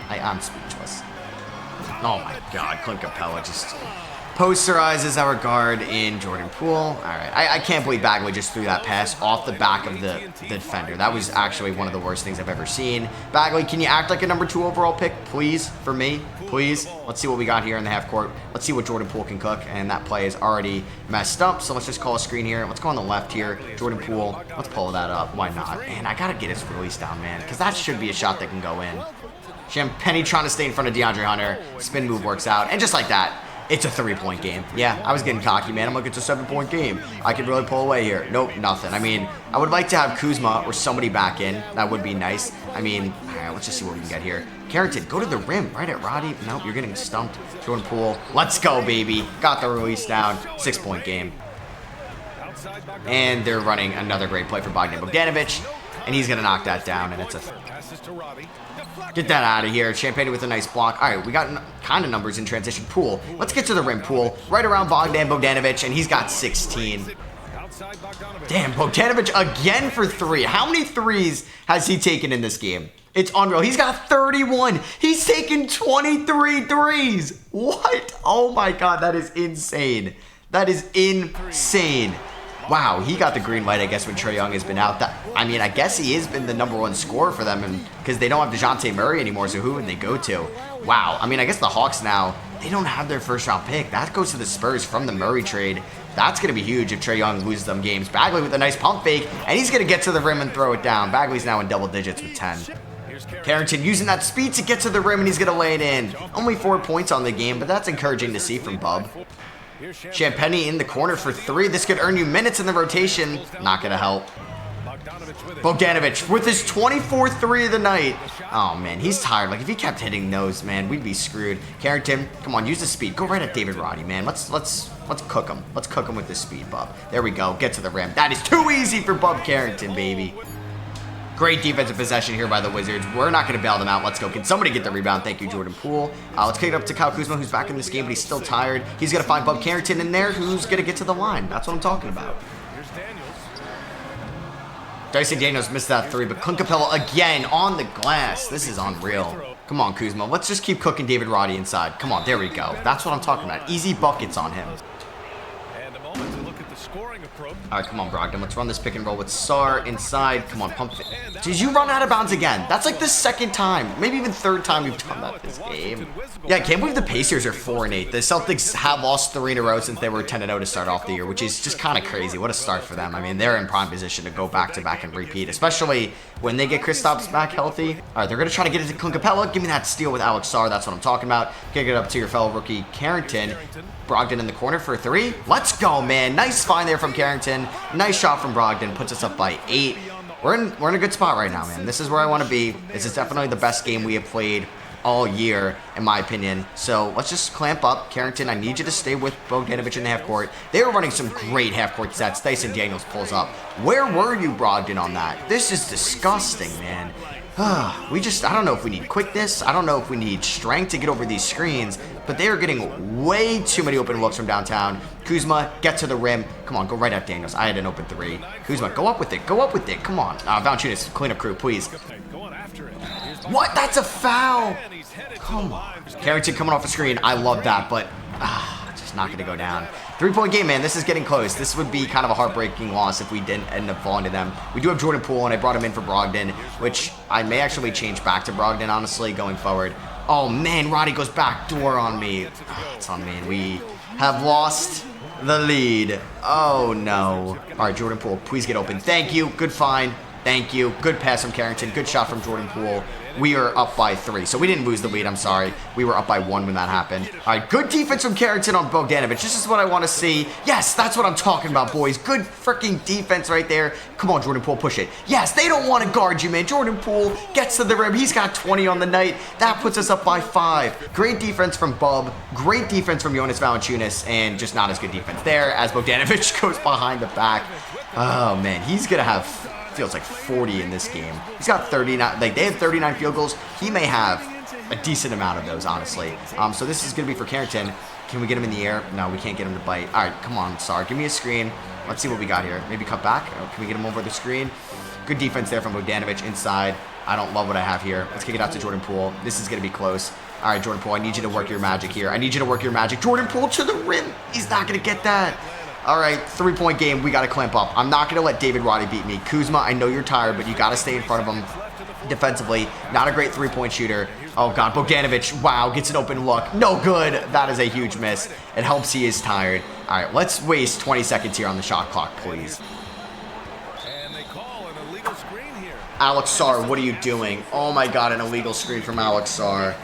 I'm speechless. Oh my God, Clint Capella just posterizes our guard in Jordan Poole. All right, I can't believe Bagley just threw that pass off the back of the defender. That was actually one of the worst things I've ever seen. Bagley, can you act like a number 2 overall pick, please, for me? Please. Let's see what we got here in the half court. Let's see what Jordan Poole can cook, and that play is already messed up, so let's just call a screen here. Let's go on the left here. Jordan Poole, let's pull that up. Why not? And I got to get his release down, man, because that should be a shot that can go in. Champagnie trying to stay in front of DeAndre Hunter. Spin move works out, and just like that, it's a 3-point game. Yeah, I was getting cocky, man. I'm like, it's a 7-point game. I could really pull away here. Nope, nothing. I mean, I would like to have Kuzma or somebody back in. That would be nice. I mean, all right, let's just see what we can get here. Carrington, go to the rim, right at Roddy. Nope, you're getting stumped. Jordan Poole, let's go, baby. Got the release down. 6-point game. And they're running another great play for Bogdan Bogdanovic. And he's going to knock that down, and it's a... Get that out of here. Champagnie with a nice block. All right, we got kind of numbers in transition. Poole. Let's get to the rim. Poole right around Bogdan Bogdanovic, and he's got 16. Damn, Bogdanovic again for 3. How many threes has he taken in this game? It's unreal. He's got 31. He's taken 23 threes. What? Oh, my God. That is insane. That is insane. Wow, he got the green light, I guess, when Trae Young has been out. I mean, I guess he has been the number 1 scorer for them, and because they don't have DeJounte Murray anymore, so who would they go to? Wow, I mean, I guess the Hawks now, they don't have their first-round pick. That goes to the Spurs from the Murray trade. That's going to be huge if Trae Young loses them games. Bagley with a nice pump fake, and he's going to get to the rim and throw it down. Bagley's now in double digits with 10. Carrington using that speed to get to the rim, and he's going to lay it in. Only 4 points on the game, but that's encouraging to see from Bub. Champagnie in the corner for 3. This could earn you minutes in the rotation. Not going to help. Bogdanovic with his 24th three of the night. Oh, man, he's tired. Like, if he kept hitting those, man, we'd be screwed. Carrington, come on, use the speed. Go right at David Roddy, man. Let's cook him. Let's cook him with this speed, Bub. There we go. Get to the rim. That is too easy for Bub Carrington, baby. Great defensive possession here by the Wizards. We're not going to bail them out. Let's go. Can somebody get the rebound? Thank you, Jordan Poole. Let's kick it up to Kyle Kuzma, who's back in this game, but he's still tired. He's going to find Bub Carrington in there, who's going to get to the line. That's what I'm talking about. Dyson Daniels missed that three, but Clint Capella again on the glass. This is unreal. Come on, Kuzma. Let's just keep cooking David Roddy inside. Come on, there we go. That's what I'm talking about. Easy buckets on him. All right, come on, Brogdon. Let's run this pick and roll with Sarr inside. Come on, pump it. Did you run out of bounds again? That's like the second time, maybe even third time we've done that this game. Yeah, I can't believe the Pacers are 4-8. The Celtics have lost 3 in a row since they were 10-0 to start off the year, which is just kind of crazy. What a start for them. I mean, they're in prime position to go back-to-back and repeat, especially when they get Kristaps back healthy. All right, they're going to try to get it to Clint Capella. Give me that steal with Alex Sarr. That's what I'm talking about. Kick it up to your fellow rookie, Carrington. Brogdon in the corner for a 3. Let's go, man. Nice find there from Carrington. Nice shot from Brogdon. Puts us up by 8. We're in a good spot right now, man. This is where I want to be. This is definitely the best game we have played all year, in my opinion. So let's just clamp up. Carrington, I need you to stay with Bogdanovic in the half court. They were running some great half court sets. Dyson Daniels pulls up. Where were you, Brogdon, on that? This is disgusting, man. I don't know if we need quickness. I don't know if we need strength to get over these screens, but they are getting way too many open looks from downtown. Kuzma, get to the rim. Come on, go right at Daniels. I had an open 3. Kuzma, go up with it. Go up with it. Come on. Valanciunas, clean up crew, please. What? That's a foul. Come on. Carrington coming off the screen. I love that, but just not going to go down. 3-point game, man. This is getting close. This would be kind of a heartbreaking loss if we didn't end up falling to them. We do have Jordan Poole, and I brought him in for Brogdon, which I may actually change back to Brogdon, honestly, going forward. Oh, man. Roddy goes back door on me. It's on me. We have lost the lead. Oh, no. All right, Jordan Poole, please get open. Thank you. Good find. Thank you. Good pass from Carrington. Good shot from Jordan Poole. We are up by 3. So we didn't lose the lead. I'm sorry. We were up by 1 when that happened. All right, good defense from Carrington on Bogdanovic. This is what I want to see. Yes, that's what I'm talking about, boys. Good freaking defense right there. Come on, Jordan Poole, push it. Yes, they don't want to guard you, man. Jordan Poole gets to the rim. He's got 20 on the night. That puts us up by 5. Great defense from Bub. Great defense from Jonas Valanciunas. And just not as good defense there as Bogdanovic goes behind the back. Oh, man. He's going to have... feels like 40 in this game. He's got 39, like they have 39 field goals. He may have a decent amount of those, honestly. So this is going to be for Carrington. Can we get him in the air? No, we can't get him to bite. All right, come on, Sarr. Give me a screen. Let's see what we got here. Maybe cut back. Can we get him over the screen? Good defense there from Bogdanovic inside. I don't love what I have here. Let's kick it out to Jordan Poole. This is going to be close. All right, Jordan Poole, I need you to work your magic here. I need you to work your magic. Jordan Poole to the rim. He's not going to get that. All right, 3-point game. We got to clamp up. I'm not going to let David Roddy beat me. Kuzma, I know you're tired, but you got to stay in front of him defensively. Not a great 3-point shooter. Oh, God. Bogdanovic, wow, gets an open look. No good. That is a huge miss. It helps he is tired. All right, let's waste 20 seconds here on the shot clock, please. And they call an illegal screen here. Alex Sarr, what are you doing? Oh, my God, an illegal screen from Alex Sarr.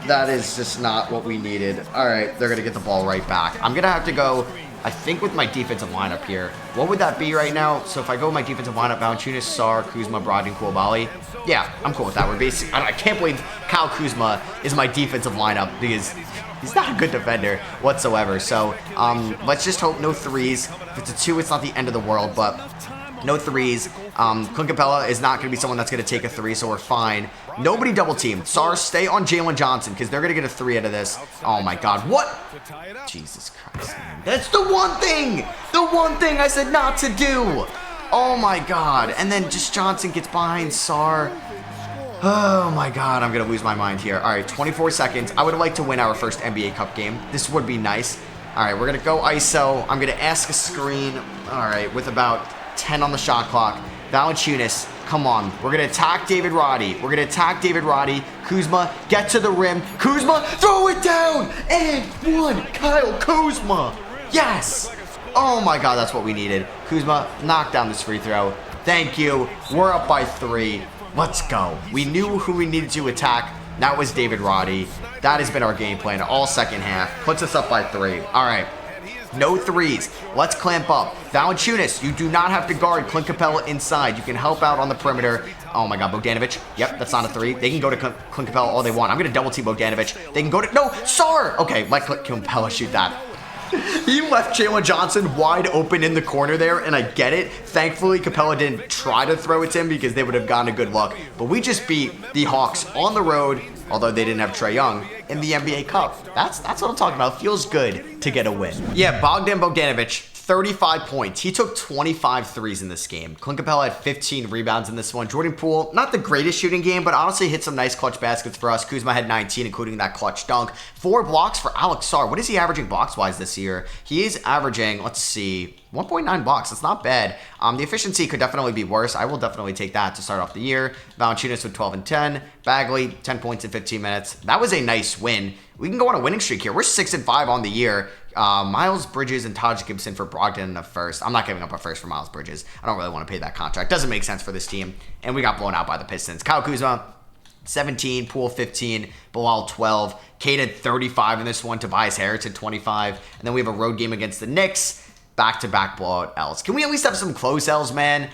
That is just not what we needed. All right, they're going to get the ball right back. I'm going to have to go... I think with my defensive lineup here, what would that be right now? So if I go with my defensive lineup, Valanciunas, Sarr, Kuzma, Brogdon, Coulibaly, yeah, I'm cool with that. We're basically, I can't believe Kyle Kuzma is my defensive lineup because he's not a good defender whatsoever. So let's just hope no threes. If it's a 2, it's not the end of the world, but no threes. Clint Capella is not going to be someone that's going to take a 3, so we're fine. Nobody double team. Sarr, stay on Jalen Johnson because they're going to get a 3 out of this. Oh, my God. What? Jesus Christ, man. That's the one thing. The one thing I said not to do. Oh, my God. And then just Johnson gets behind Sarr. Oh, my God. I'm going to lose my mind here. All right, 24 seconds. I would like to win our first NBA Cup game. This would be nice. All right, we're going to go ISO. I'm going to ask a screen. All right, with about 10 on the shot clock. Valanciunas, come on. We're going to attack David Roddy. We're going to attack David Roddy. Kuzma, get to the rim. Kuzma, throw it down. And 1. Kyle Kuzma. Yes. Oh, my God, that's what we needed. Kuzma, knock down this free throw. Thank you. We're up by 3. Let's go. We knew who we needed to attack. That was David Roddy. That has been our game plan all second half. Puts us up by 3. All right. No threes. Let's clamp up. Valanciunas, you do not have to guard Clint Capella inside. You can help out on the perimeter. Oh my God, Bogdanovic. Yep, that's not a three. They can go to Clint Capella all they want. I'm going to double team Bogdanovic. They can go to... No, Sar! Okay, let Clint Capella shoot that. He left Jalen Johnson wide open in the corner there, and I get it. Thankfully, Capella didn't try to throw it to him because they would have gotten a good look. But we just beat the Hawks on the road, although they didn't have Trae Young, in the NBA Cup. That's what I'm talking about. It feels good to get a win. Yeah, Bogdanovic, 35 points. He took 25 threes in this game. Clint Capella had 15 rebounds in this one. Jordan Poole, not the greatest shooting game, but honestly hit some nice clutch baskets for us. Kuzma had 19, including that clutch dunk. 4 blocks for Alex Sarr. What is he averaging blocks-wise this year? He is averaging, let's see, 1.9 blocks. That's not bad. The efficiency could definitely be worse. I will definitely take that to start off the year. Valanciunas with 12 and 10. Bagley, 10 points in 15 minutes. That was a nice win. We can go on a winning streak here. We're 6 and 5 on the year. Miles Bridges and Taj Gibson for Brogdon in the first. I'm not giving up a first for Miles Bridges. I don't really want to pay that contract. Doesn't make sense for this team. And we got blown out by the Pistons. Kyle Kuzma, 17, Poole 15, Bilal 12. Cade had 35 in this one. Tobias Harris had 25. And then we have a road game against the Knicks. Back-to-back blowout L's. Can we at least have some close L's, man?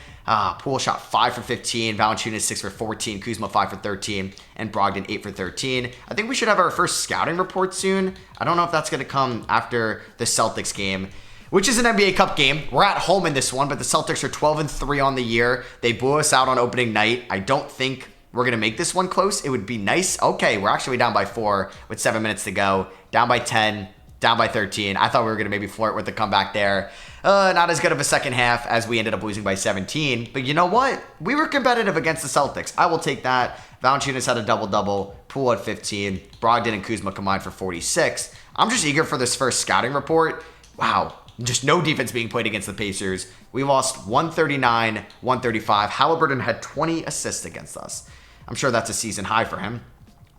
Poole shot 5 for 15, Valanciunas 6 for 14, Kuzma 5 for 13, and Brogdon 8 for 13. I think we should have our first scouting report soon. I don't know if that's going to come after the Celtics game, which is an NBA Cup game. We're at home in this one, but the Celtics are 12 and 3 on the year. They blew us out on opening night. I don't think we're going to make this one close. It would be nice. Okay, we're actually down by 4 with 7 minutes to go. Down by 10. Down by 13. I thought we were going to maybe flirt with the comeback there. Not as good of a second half as we ended up losing by 17. But you know what? We were competitive against the Celtics. I will take that. Valanciunas had a double-double. Poole had 15. Brogdon and Kuzma combined for 46. I'm just eager for this first scouting report. Wow. Just no defense being played against the Pacers. We lost 139-135. Halliburton had 20 assists against us. I'm sure that's a season high for him.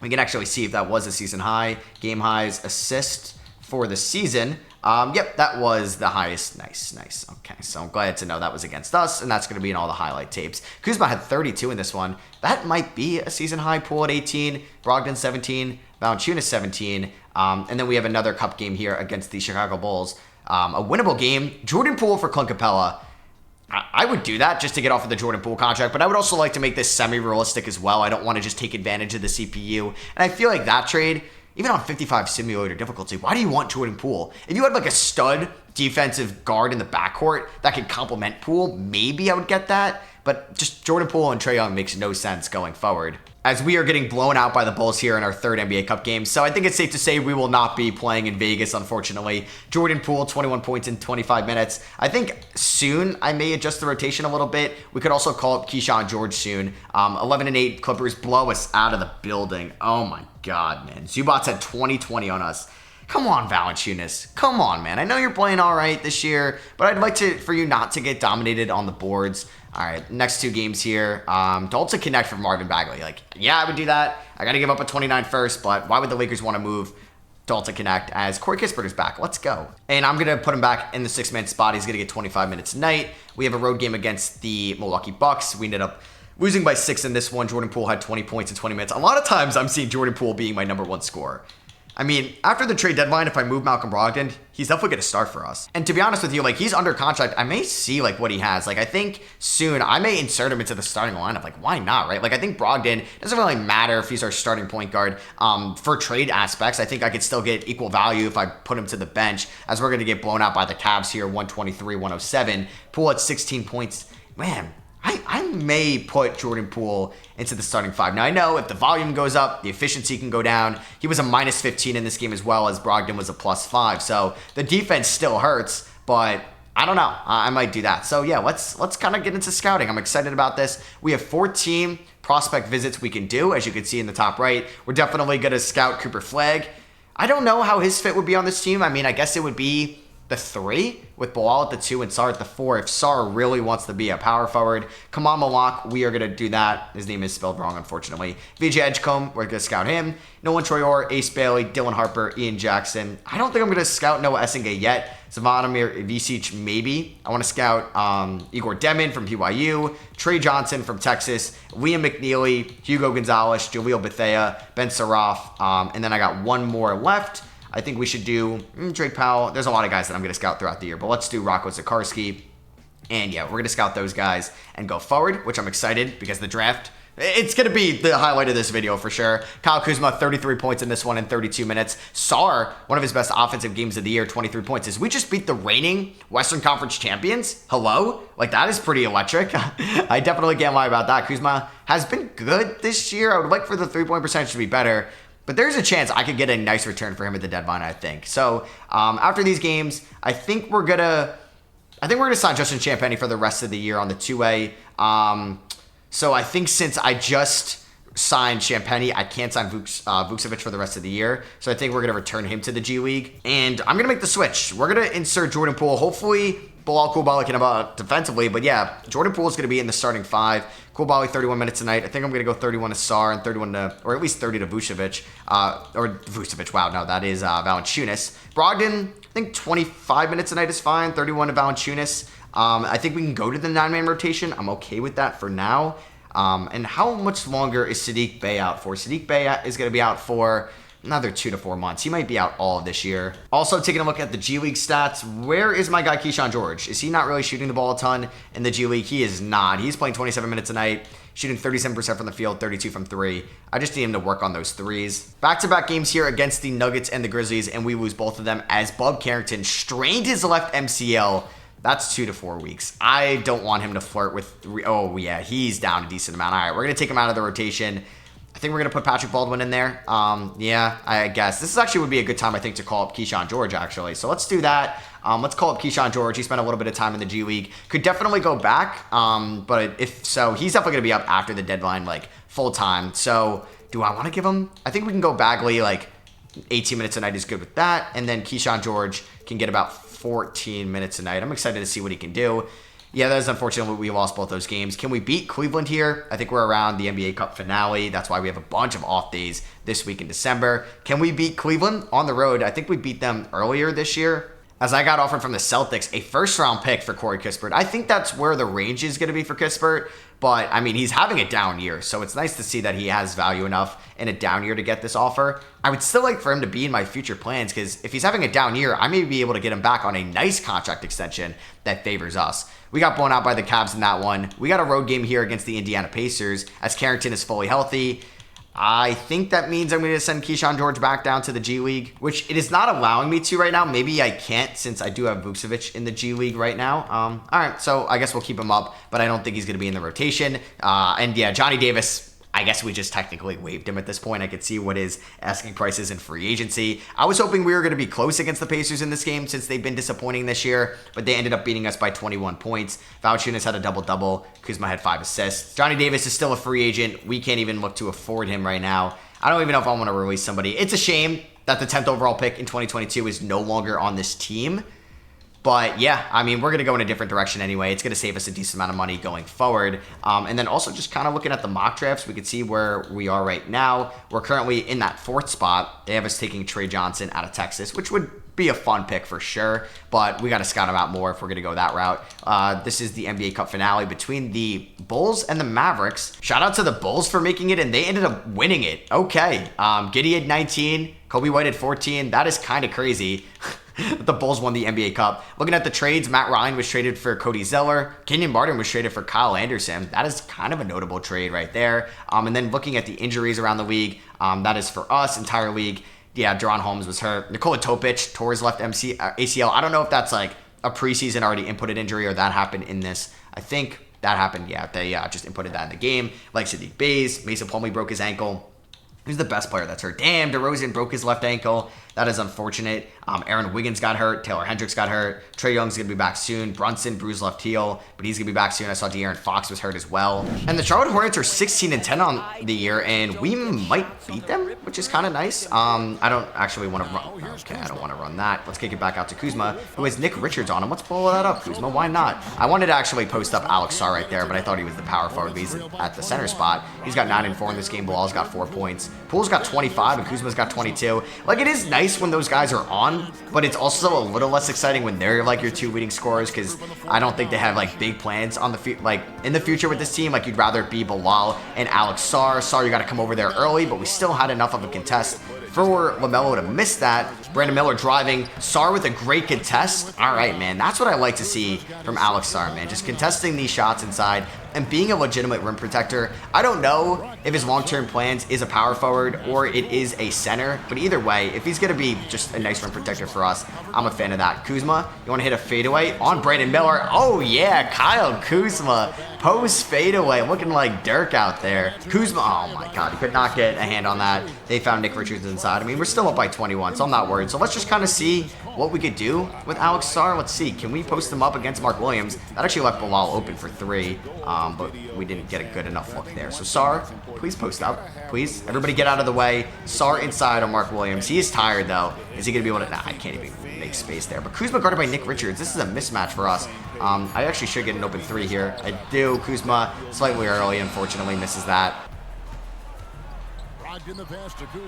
We can actually see if that was a season high. Game highs, assists for the season. Yep, that was the highest. Nice. Okay, so I'm glad to know that was against us, and that's going to be in all the highlight tapes. Kuzma had 32 in this one. That might be a season high. Poole at 18, Brogdon 17, Valanciunas 17, and then we have another cup game here against the Chicago Bulls. A winnable game. Jordan Poole for Clint Capella. I would do that just to get off of the Jordan Poole contract, but I would also like to make this semi-realistic as well. I don't want to just take advantage of the CPU, and I feel like that trade, even on 55 simulator difficulty, why do you want Jordan Poole? If you had like a stud defensive guard in the backcourt that could complement Poole, maybe I would get that. But just Jordan Poole and Trae Young makes no sense going forward, as we are getting blown out by the Bulls here in our third NBA Cup game. So I think it's safe to say we will not be playing in Vegas, unfortunately. Jordan Poole, 21 points in 25 minutes. I think soon I may adjust the rotation a little bit. We could also call up Keyshawn George soon. 11 and 8 Clippers blow us out of the building. Oh my God, man. Zubats had 20-20 on us. Come on, Valanciunas. Come on, man. I know you're playing all right this year, but I'd like for you not to get dominated on the boards. All right, next 2 games here. Dalton Connect for Marvin Bagley. Like, yeah, I would do that. I got to give up a 29 first, but why would the Lakers want to move Dalton Connect as Corey Kispert is back? Let's go. And I'm going to put him back in the 6-man spot. He's going to get 25 minutes tonight. We have a road game against the Milwaukee Bucks. We ended up losing by 6 in this one. Jordan Poole had 20 points in 20 minutes. A lot of times I'm seeing Jordan Poole being my number 1 scorer. I mean, after the trade deadline, if I move Malcolm Brogdon, he's definitely going to start for us. And to be honest with you, like, he's under contract. I may see, like, what he has. Like, I think soon I may insert him into the starting lineup. Like, why not, right? Like, I think Brogdon doesn't really matter if he's our starting point guard. For trade aspects, I think I could still get equal value if I put him to the bench, as we're going to get blown out by the Cavs here, 123-107. Poole at 16 points. Man, I may put Jordan Poole into the starting 5. Now, I know if the volume goes up, the efficiency can go down. He was a minus 15 in this game as well, as Brogdon was a plus 5. So the defense still hurts, but I don't know. I might do that. So yeah, let's kind of get into scouting. I'm excited about this. We have 14 prospect visits we can do, as you can see in the top right. We're definitely going to scout Cooper Flagg. I don't know how his fit would be on this team. I mean, I guess it would be the 3 with Bilal at the 2 and Sarr at the 4 if Sarr really wants to be a power forward. Kamal Malak, we are going to do that. His name is spelled wrong, unfortunately. VJ Edgecombe, we're going to scout him. Nolan Troyor, Ace Bailey, Dylan Harper, Ian Jackson. I don't think I'm going to scout Noah Essingay yet. Zvonimir Ivicic, maybe. I want to scout Igor Demin from BYU, Trey Johnson from Texas, Liam McNeely, Hugo Gonzalez, Jaleel Bethea, Ben Saraf, and then I got one more left. I think we should do Drake Powell. There's a lot of guys that I'm going to scout throughout the year, but let's do Rocco Zikarsky. And yeah, we're going to scout those guys and go forward, which I'm excited because the draft, it's going to be the highlight of this video for sure. Kyle Kuzma, 33 points in this one in 32 minutes. Sar, one of his best offensive games of the year, 23 points. As we just beat the reigning Western Conference champions. Hello? Like, that is pretty electric. I definitely can't lie about that. Kuzma has been good this year. I would like for the three-point percentage to be better. But there's a chance I could get a nice return for him at the deadline, I think. So, after these games, I think we're going to sign Justin Champagnie for the rest of the year on the two-way. So I think since I just signed Champagnie, I can't sign Vucevic for the rest of the year. So I think we're going to return him to the G League. And I'm going to make the switch. We're going to insert Jordan Poole. Hopefully, Bilal Coulibaly can help out defensively. But yeah, Jordan Poole is going to be in the starting five. Coulibaly, 31 minutes tonight. I think I'm going to go 31 to Sar and 31 to, or at least 30 to Vucevic. Wow, no, that is Valanciunas. Brogdon, I think 25 minutes tonight is fine. 31 to Valanciunas. I think we can go to the 9-man rotation. I'm okay with that for now. And how much longer is Saddiq Bey out for? Saddiq Bey is going to be out for another 2 to 4 months. He might be out all of this year. Also, taking a look at the G League stats, where is my guy Keyshawn George? Is he not really shooting the ball a ton in the G League? He is not. He's playing 27 minutes a night, shooting 37% from the field, 32 from three. I just need him to work on those threes. Back-to-back games here against the Nuggets and the Grizzlies, and we lose both of them as Bub Carrington strained his left MCL. That's 2 to 4 weeks. I don't want him to flirt with three. Oh, yeah, he's down a decent amount. All right, we're going to take him out of the rotation. I think we're going to put Patrick Baldwin in there. Yeah, I guess. This actually would be a good time, I think, to call up Keyshawn George, actually. So let's do that. Let's call up Keyshawn George. He spent a little bit of time in the G League. Could definitely go back. But if so, he's definitely going to be up after the deadline, like, full-time. So do I want to give him? I think we can go Bagley, like, 18 minutes a night is good with that. And then Keyshawn George can get about 14 minutes a night. I'm excited to see what he can do. Yeah, that is unfortunate we lost both those games. Can we beat Cleveland here? I think we're around the NBA Cup finale. That's why we have a bunch of off days this week in December. Can we beat Cleveland on the road? I think we beat them earlier this year. As I got offered from the Celtics, a first-round pick for Corey Kispert. I think that's where the range is going to be for Kispert. But, I mean, he's having a down year, so it's nice to see that he has value enough in a down year to get this offer. I would still like for him to be in my future plans, because if he's having a down year, I may be able to get him back on a nice contract extension that favors us. We got blown out by the Cavs in that one. We got a road game here against the Indiana Pacers, as Carrington is fully healthy. I think that means I'm going to send Keyshawn George back down to the G League, which it is not allowing me to right now. Maybe I can't, since I do have Vucevic in the G League right now. All right, so I guess we'll keep him up, but I don't think he's going to be in the rotation. And yeah, Johnny Davis, I guess we just technically waived him at this point. I could see what his asking price is in free agency. I was hoping we were going to be close against the Pacers in this game, since they've been disappointing this year, but they ended up beating us by 21 points. Valanciunas had a double-double. Kuzma had 5 assists. Johnny Davis is still a free agent. We can't even look to afford him right now. I don't even know if I want to release somebody. It's a shame that the 10th overall pick in 2022 is no longer on this team. But yeah, I mean, we're going to go in a different direction anyway. It's going to save us a decent amount of money going forward. And then also just kind of looking at the mock drafts, we can see where we are right now. We're currently in that 4th spot. They have us taking Trey Johnson out of Texas, which would be a fun pick for sure. But we got to scout him out more if we're going to go that route. This is the NBA Cup finale between the Bulls and the Mavericks. Shout out to the Bulls for making it, and they ended up winning it. Okay. Giddey had 19. Kobe White had 14. That is kind of crazy. The Bulls won the NBA Cup. Looking at the trades, Matt Ryan was traded for Cody Zeller. Kenyon Martin was traded for Kyle Anderson. That is kind of a notable trade right there. And then looking at the injuries around the league, that is for us, entire league. Yeah, Deron Holmes was hurt. Nikola Topic tore his left ACL. I don't know if that's like a preseason already inputted injury or that happened in this. I think that happened. Yeah, they just inputted that in the game. Like Saddiq Bey, Mason Plumlee broke his ankle. Who's the best player that's hurt? Damn, DeRozan broke his left ankle. That is unfortunate. Aaron Wiggins got hurt. Taylor Hendricks got hurt. Trae Young's going to be back soon. Brunson bruised left heel, but he's going to be back soon. I saw De'Aaron Fox was hurt as well. And the Charlotte Hornets are 16-10 on the year, and we might beat them, which is kind of nice. I don't actually want to run. Okay, I don't want to run that. Let's kick it back out to Kuzma, who has Nick Richards on him. Let's blow that up, Kuzma. Why not? I wanted to actually post up Alex Sarr right there, but I thought he was the power forward. He's at the center spot. He's got 9 and 4 in this game. Bilal's got 4 points. Poole's got 25, and Kuzma's got 22. Like, it is nice when those guys are on, but it's also a little less exciting when they're like your 2 leading scorers, because I don't think they have like big plans on the in the future with this team. Like, you'd rather it be Bilal and Alex Sarr. Sarr, you got to come over there early, but we still had enough of a contest for LaMelo to miss that. Brandon Miller driving. Sarr with a great contest. All right, man. That's what I like to see from Alex Sarr, man. Just contesting these shots inside and being a legitimate rim protector. I don't know if his long-term plans is a power forward or it is a center, but either way, if he's going to be just a nice rim protector for us, I'm a fan of that. Kuzma, you want to hit a fadeaway on Brandon Miller? Oh, yeah, Kyle Kuzma. Post fadeaway, looking like Dirk out there. Kuzma, oh my God, he could not get a hand on that. They found Nick Richards inside. I mean, we're still up by 21, so I'm not worried. So let's just kind of see what we could do with Alex Sarr. Let's see, can we post him up against Mark Williams? That actually left Bilal open for 3, but we didn't get a good enough look there. So Sarr, please post up. Please, everybody get out of the way. Sarr inside on Mark Williams. He is tired, though. Is he going to be able to? Nah, I can't even make space there. But Kuzma guarded by Nick Richards. This is a mismatch for us. I actually should get an open 3 here. I do. Kuzma slightly early, unfortunately, misses that.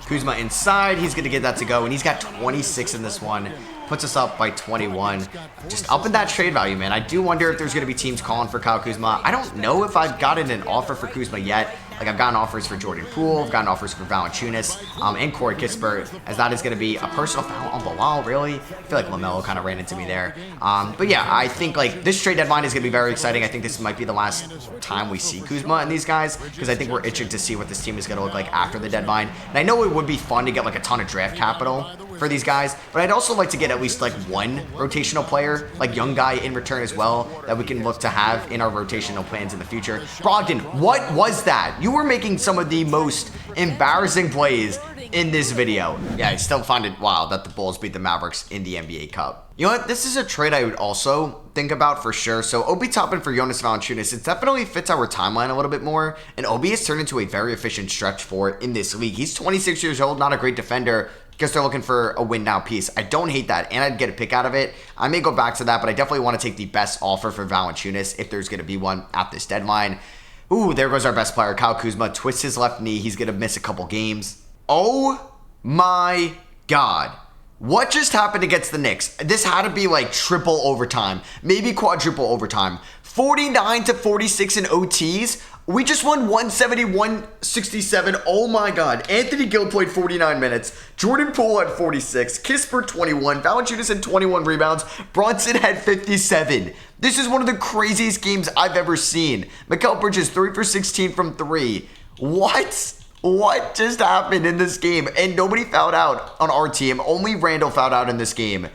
Kuzma inside. He's going to get that to go, and he's got 26 in this one. Puts us up by 21. Just up in that trade value, man. I do wonder if there's going to be teams calling for Kyle Kuzma. I don't know if I've gotten an offer for Kuzma yet. Like, I've gotten offers for Jordan Poole, I've gotten offers for Valanciunas, and Corey Kispert, as that is going to be a personal foul on Bilal, really. I feel like LaMelo kind of ran into me there. But yeah, I think, like, this trade deadline is going to be very exciting. I think this might be the last time we see Kuzma and these guys, because I think we're itching to see what this team is going to look like after the deadline. And I know it would be fun to get, like, a ton of draft capital for these guys, but I'd also like to get at least like one rotational player, like young guy in return as well, that we can look to have in our rotational plans in the future. Brogdon, what was that? You were making some of the most embarrassing plays in this video. Yeah, I still find it wild that the Bulls beat the Mavericks in the NBA Cup. You know what? This is a trade I would also think about for sure. So Obi Toppin for Jonas Valanciunas, it definitely fits our timeline a little bit more. And Obi has turned into a very efficient stretch four in this league. He's 26 years old, not a great defender. Guess they're looking for a win now piece. I don't hate that, and I'd get a pick out of it. I may go back to that, but I definitely want to take the best offer for Valanciunas if there's going to be one at this deadline. Ooh, there goes our best player, Kyle Kuzma. Twists his left knee. He's going to miss a couple games. Oh my God. What just happened against the Knicks? This had to be like triple overtime, maybe quadruple overtime. 49-46 in OTs. We just won 171-67. Oh my God. Anthony Gill played 49 minutes. Jordan Poole had 46. Kispert 21. Valanciunas had 21 rebounds. Bronson had 57. This is one of the craziest games I've ever seen. Mikal Bridges 3 for 16 from 3. What? What just happened in this game? And nobody fouled out on our team. Only Randall fouled out in this game.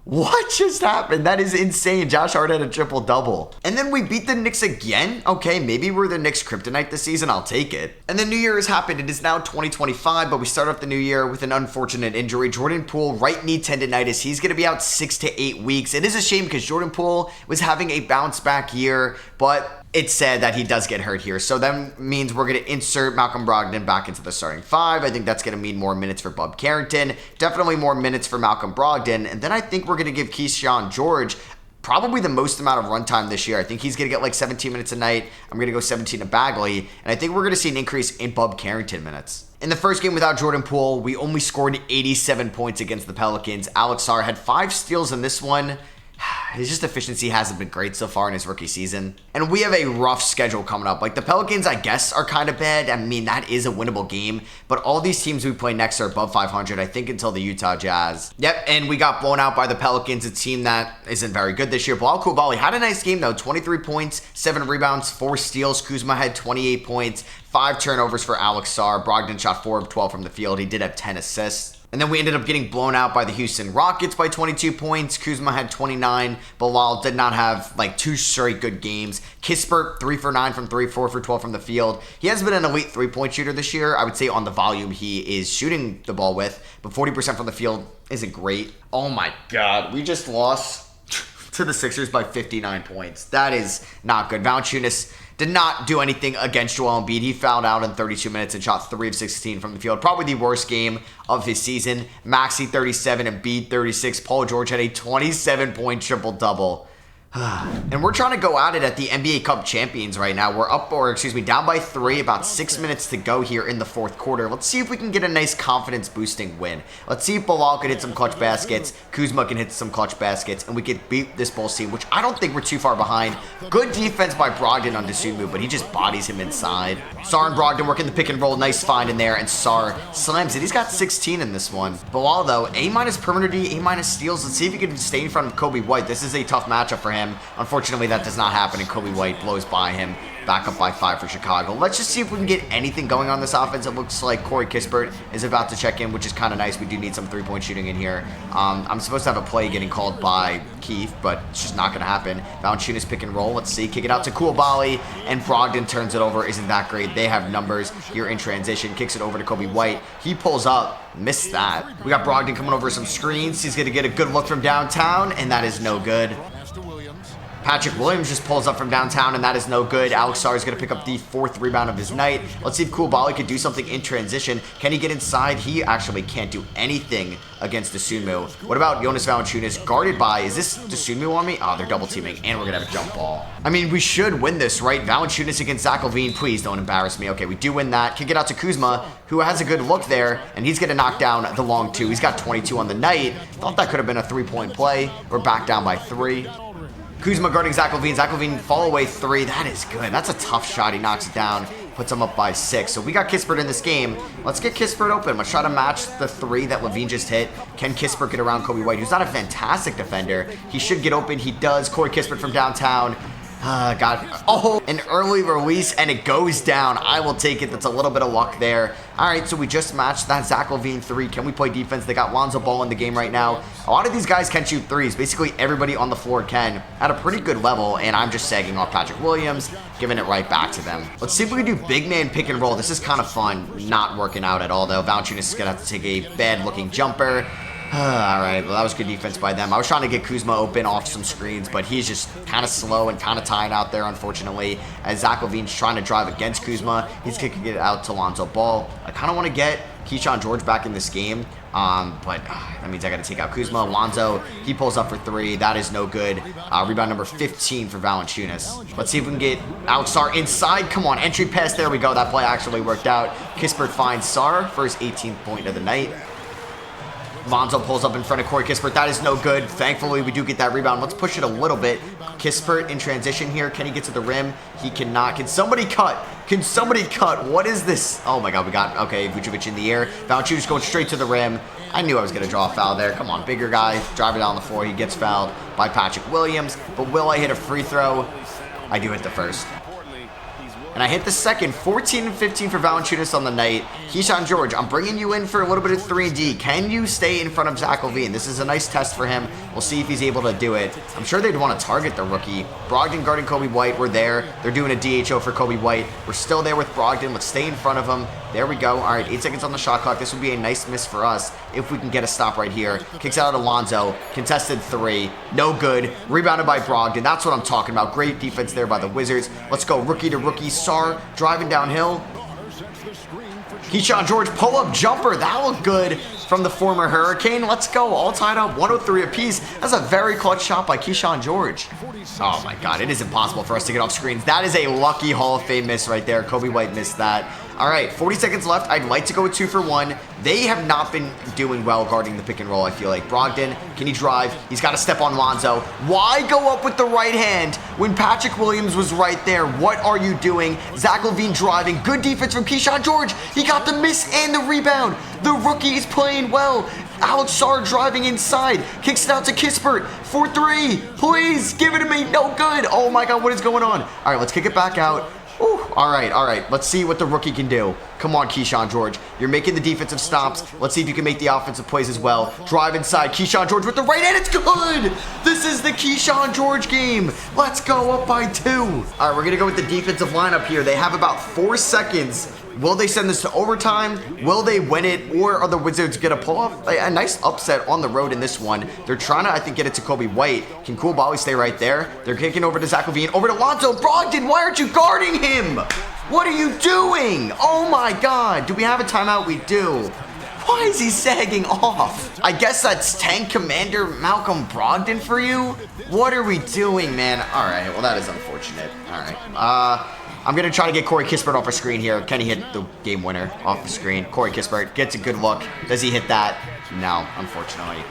What just happened? That is insane. Josh Hart had a triple-double. And then we beat the Knicks again? Okay, maybe we're the Knicks kryptonite this season. I'll take it. And then New Year has happened. It is now 2025, but we start off the new year with an unfortunate injury. Jordan Poole, right knee tendonitis. He's going to be out 6 to 8 weeks. It is a shame because Jordan Poole was having a bounce-back year, but it's said that he does get hurt here. So that means we're going to insert Malcolm Brogdon back into the starting 5. I think that's going to mean more minutes for Bub Carrington. Definitely more minutes for Malcolm Brogdon. And then I think we're going to give Keyshawn George probably the most amount of runtime this year. I think he's going to get like 17 minutes a night. I'm going to go 17 to Bagley. And I think we're going to see an increase in Bub Carrington minutes. In the first game without Jordan Poole, we only scored 87 points against the Pelicans. Alex Sarr had 5 steals in this one. His just efficiency hasn't been great so far in his rookie season. And we have a rough schedule coming up. Like the Pelicans, I guess, are kind of bad. I mean, that is a winnable game. But all these teams we play next are above 500, I think, until the Utah Jazz. Yep, and we got blown out by the Pelicans, a team that isn't very good this year. Bilal Coulibaly had a nice game, though. 23 points, 7 rebounds, 4 steals. Kuzma had 28 points, 5 turnovers for Alex Sarr. Brogdon shot 4 of 12 from the field. He did have 10 assists. And then we ended up getting blown out by the Houston Rockets by 22 points. Kuzma had 29. Bilal did not have like 2 straight good games. Kispert, 3 for 9 from 3, 4 for 12 from the field. He has been an elite 3-point shooter this year. I would say on the volume he is shooting the ball with, but 40% from the field isn't great. Oh my God, we just lost to the Sixers by 59 points. That is not good. Valanciunas did not do anything against Joel Embiid. He fouled out in 32 minutes and shot 3 of 16 from the field. Probably the worst game of his season. Maxey 37, Embiid 36. Paul George had a 27-point triple-double. And we're trying to go at it at the NBA Cup champions right now. We're up, or excuse me, down by 3, about 6 minutes to go here in the fourth quarter. Let's see if we can get a nice confidence-boosting win. Let's see if Bilal can hit some clutch baskets, Kuzma can hit some clutch baskets, and we can beat this Bulls team, which I don't think we're too far behind. Good defense by Brogdon on Dosunmu, but he just bodies him inside. Sar and Brogdon working the pick and roll. Nice find in there, and Sar slams it. He's got 16 in this one. Bilal, though, A- perimeter D, A- steals. Let's see if he can stay in front of Kobe White. This is a tough matchup for him. Unfortunately, that does not happen, and Kobe White blows by him. Back up by 5 for Chicago. Let's just see if we can get anything going on this offense. It looks like Corey Kispert is about to check in, which is kind of nice. We do need some three-point shooting in here. I'm supposed to have a play getting called by Keith, but it's just not going to happen. Valanciunas pick and roll. Let's see. Kick it out to Koulibaly, and Brogdon turns it over. Isn't that great? They have numbers here in transition. Kicks it over to Kobe White. He pulls up. Missed that. We got Brogdon coming over some screens. He's going to get a good look from downtown, and that is no good. Patrick Williams just pulls up from downtown, and that is no good. Alex Sarr is going to pick up the 4th rebound of his night. Let's see if Koulibaly could do something in transition. Can he get inside? He actually can't do anything against Dosunmu. What about Jonas Valanciunas guarded by, is this Dosunmu on me? Oh, they're double teaming, and we're going to have a jump ball. I mean, we should win this, right? Valanciunas against Zach LaVine. Please don't embarrass me. Okay, we do win that. Kick it out to Kuzma, who has a good look there, and he's going to knock down the long 2. He's got 22 on the night. Thought that could have been a 3-point play. We're back down by 3. Kuzma guarding Zach LaVine. Zach LaVine fall away 3. That is good. That's a tough shot. He knocks it down. Puts him up by 6. So we got Kispert in this game. Let's get Kispert open. Let's try to match the 3 that LaVine just hit. Can Kispert get around Kobe White, who's not a fantastic defender? He should get open. He does. Corey Kispert from downtown. An early release, and it goes down. I will take it. That's a little bit of luck there. All right, so we just matched that Zach LaVine 3. Can we play defense? They got Lonzo Ball in the game right now. A lot of these guys can shoot 3s. Basically, everybody on the floor can at a pretty good level, and I'm just sagging off Patrick Williams, giving it right back to them. Let's see if we can do big man pick and roll. This is kind of fun. Not working out at all, though. Valanciunas is going to have to take a bad-looking jumper. Alright, well, that was good defense by them. I was trying to get Kuzma open off some screens, but he's just kind of slow and kind of tired out there, unfortunately, as Zach LaVine's trying to drive against Kuzma. He's kicking it out to Lonzo Ball. I kind of want to get Keyshawn George back in this game, but that means I got to take out Kuzma. Lonzo, he pulls up for 3. That is no good. Rebound number 15 for Valanciunas. Let's see if we can get Alex Sarr inside. Come on, entry pass. There we go. That play actually worked out. Kispert finds Sarr for his 18th point of the night. Lonzo pulls up in front of Corey Kispert. That is no good. Thankfully, we do get that rebound. Let's push it a little bit. Kispert in transition here. Can he get to the rim? He cannot. Can somebody cut? Can somebody cut? What is this? Oh my god, we got, okay, Vucevic in the air. Valanciunas going straight to the rim. I knew I was going to draw a foul there. Come on, bigger guy. Driving down the floor. He gets fouled by Patrick Williams. But will I hit a free throw? I do hit the first. And I hit the second. 14 and 15 for Valanciunas on the night. Keyshawn George, I'm bringing you in for a little bit of 3D. Can you stay in front of Zach LaVine? This is a nice test for him. We'll see if he's able to do it. I'm sure they'd want to target the rookie. Brogdon guarding Kobe White. We're there. They're doing a DHO for Kobe White. We're still there with Brogdon. Let's stay in front of him. There we go. All right, 8 seconds on the shot clock. This would be a nice miss for us if we can get a stop right here. Kicks out of Alonzo. Contested 3. No good. Rebounded by Brogdon. That's what I'm talking about. Great defense there by the Wizards. Let's go rookie to rookie. Sarr driving downhill. Keyshawn George pull-up jumper. That looked good from the former Hurricane. Let's go. All tied up. 103 apiece. That's a very clutch shot by Keyshawn George. Oh my god. It is impossible for us to get off screens. That is a lucky Hall of Fame miss right there. Kobe White missed that. All right, 40 seconds left. I'd like to go with 2 for 1. They have not been doing well guarding the pick and roll, I feel like. Brogdon, can he drive? He's got to step on Lonzo. Why go up with the right hand when Patrick Williams was right there? What are you doing? Zach LaVine driving. Good defense from Keyshawn George. He got the miss and the rebound. The rookie is playing well. Alex Sarr driving inside. Kicks it out to Kispert for 3. Please, give it to me. No good. Oh my god, what is going on? All right, let's kick it back out. Ooh, all right. Let's see what the rookie can do. Come on, Keyshawn George. You're making the defensive stops. Let's see if you can make the offensive plays as well. Drive inside. Keyshawn George with the right hand. It's good. This is the Keyshawn George game. Let's go up by 2. All right, we're going to go with the defensive lineup here. They have about 4 seconds. Will they send this to overtime? Will they win it? Or are the Wizards going to pull off a nice upset on the road in this one? They're trying to, I think, get it to Kobe White. Can Koulibaly stay right there? They're kicking over to Zach LaVine. Over to Lonzo Brogdon. Why aren't you guarding him? What are you doing? Oh my god. Do we have a timeout? We do. Why is he sagging off? I guess that's Tank Commander Malcolm Brogdon for you? What are we doing, man? All right, well, that is unfortunate. All right. I'm going to try to get Corey Kispert off the screen here. Can he hit the game winner off the screen? Corey Kispert gets a good look. Does he hit that? No, unfortunately.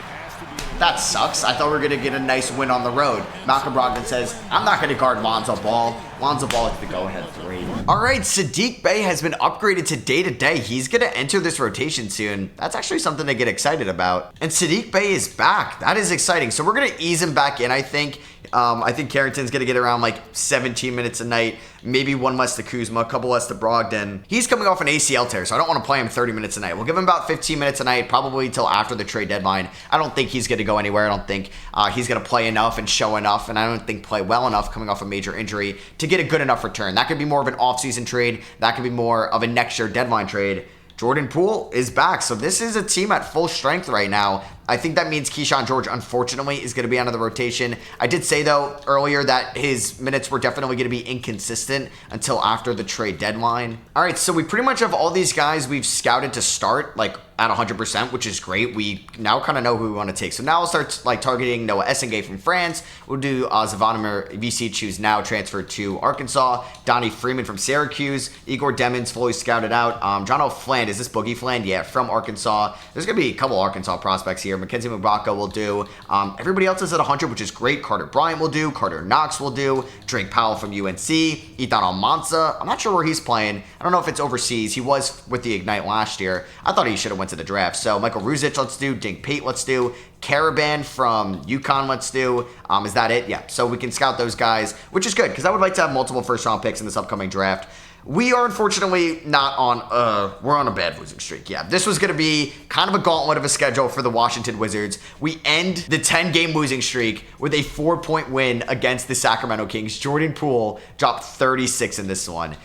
That sucks. I thought we were going to get a nice win on the road. Malcolm Brogdon says, I'm not going to guard Lonzo Ball. Lonzo Ball is the go-ahead 3. All right, Saddiq Bey has been upgraded to day-to-day. He's going to enter this rotation soon. That's actually something to get excited about. And Saddiq Bey is back. That is exciting. So we're going to ease him back in, I think. I think Carrington's going to get around like 17 minutes a night, maybe one less to Kuzma, a couple less to Brogdon. He's coming off an ACL tear, so I don't want to play him 30 minutes a night. We'll give him about 15 minutes a night, probably until after the trade deadline. I don't think he's going to go anywhere. I don't think he's going to play enough and show enough, and I don't think play well enough coming off a major injury to get a good enough return. That could be more of an offseason trade. That could be more of a next year deadline trade. Jordan Poole is back, so this is a team at full strength right now. I think that means Keyshawn George, unfortunately, is going to be out of the rotation. I did say, though, earlier that his minutes were definitely going to be inconsistent until after the trade deadline. All right, so we pretty much have all these guys we've scouted to start, like, at 100%, which is great. We now kind of know who we want to take. So now we'll start, like, targeting Noah Essengay from France. We'll do Zavonimir Vicic, who's now transferred to Arkansas. Donnie Freeman from Syracuse. Igor Demons, fully scouted out. John O'Fland, is this Boogie Fland? Yeah, from Arkansas. There's going to be a couple Arkansas prospects here. Mackenzie Mbaka will do. Everybody else is at 100, which is great. Carter Bryant will do. Carter Knox will do. Drake Powell from UNC. Ethan Almanza. I'm not sure where he's playing. I don't know if it's overseas. He was with the Ignite last year. I thought he should have went to the draft. So Michael Ruzic, let's do. Dink Pate, let's do. Caravan from UConn, let's do. Is that it? Yeah. So we can scout those guys, which is good because I would like to have multiple first-round picks in this upcoming draft. We are unfortunately not on, we're on a bad losing streak. Yeah, this was going to be kind of a gauntlet of a schedule for the Washington Wizards. We end the 10-game losing streak with a 4-point win against the Sacramento Kings. Jordan Poole dropped 36 in this one.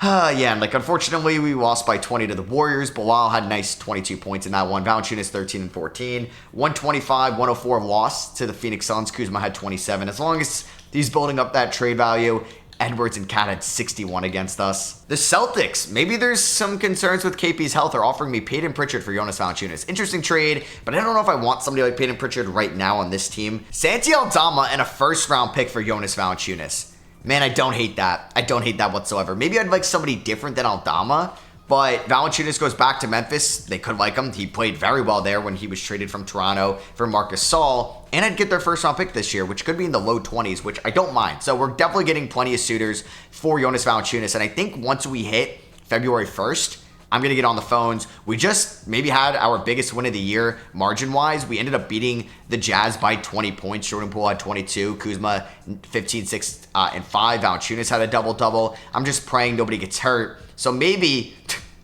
Yeah, and like unfortunately we lost by 20 to the Warriors. Bilal had nice 22 points in that one. Valanciunas 13 and 14. 125-104 loss to the Phoenix Suns. Kuzma had 27. As long as he's building up that trade value, Edwards and Cat had 61 against us. The Celtics, maybe there's some concerns with KP's health, are offering me Peyton Pritchard for Jonas Valanciunas. Interesting trade, but I don't know if I want somebody like Peyton Pritchard right now on this team. Santi Aldama and a first-round pick for Jonas Valanciunas. Man, I don't hate that. I don't hate that whatsoever. Maybe I'd like somebody different than Aldama, but Valanciunas goes back to Memphis. They could like him. He played very well there when he was traded from Toronto for Marcus Saul. And I'd get their first-round pick this year, which could be in the low 20s, which I don't mind. So we're definitely getting plenty of suitors for Jonas Valanciunas. And I think once we hit February 1st, I'm going to get on the phones. We just maybe had our biggest win of the year margin-wise. We ended up beating the Jazz by 20 points. Jordan Poole had 22. Kuzma 15, 6, and 5. Valanciunas had a double-double. I'm just praying nobody gets hurt. So maybe...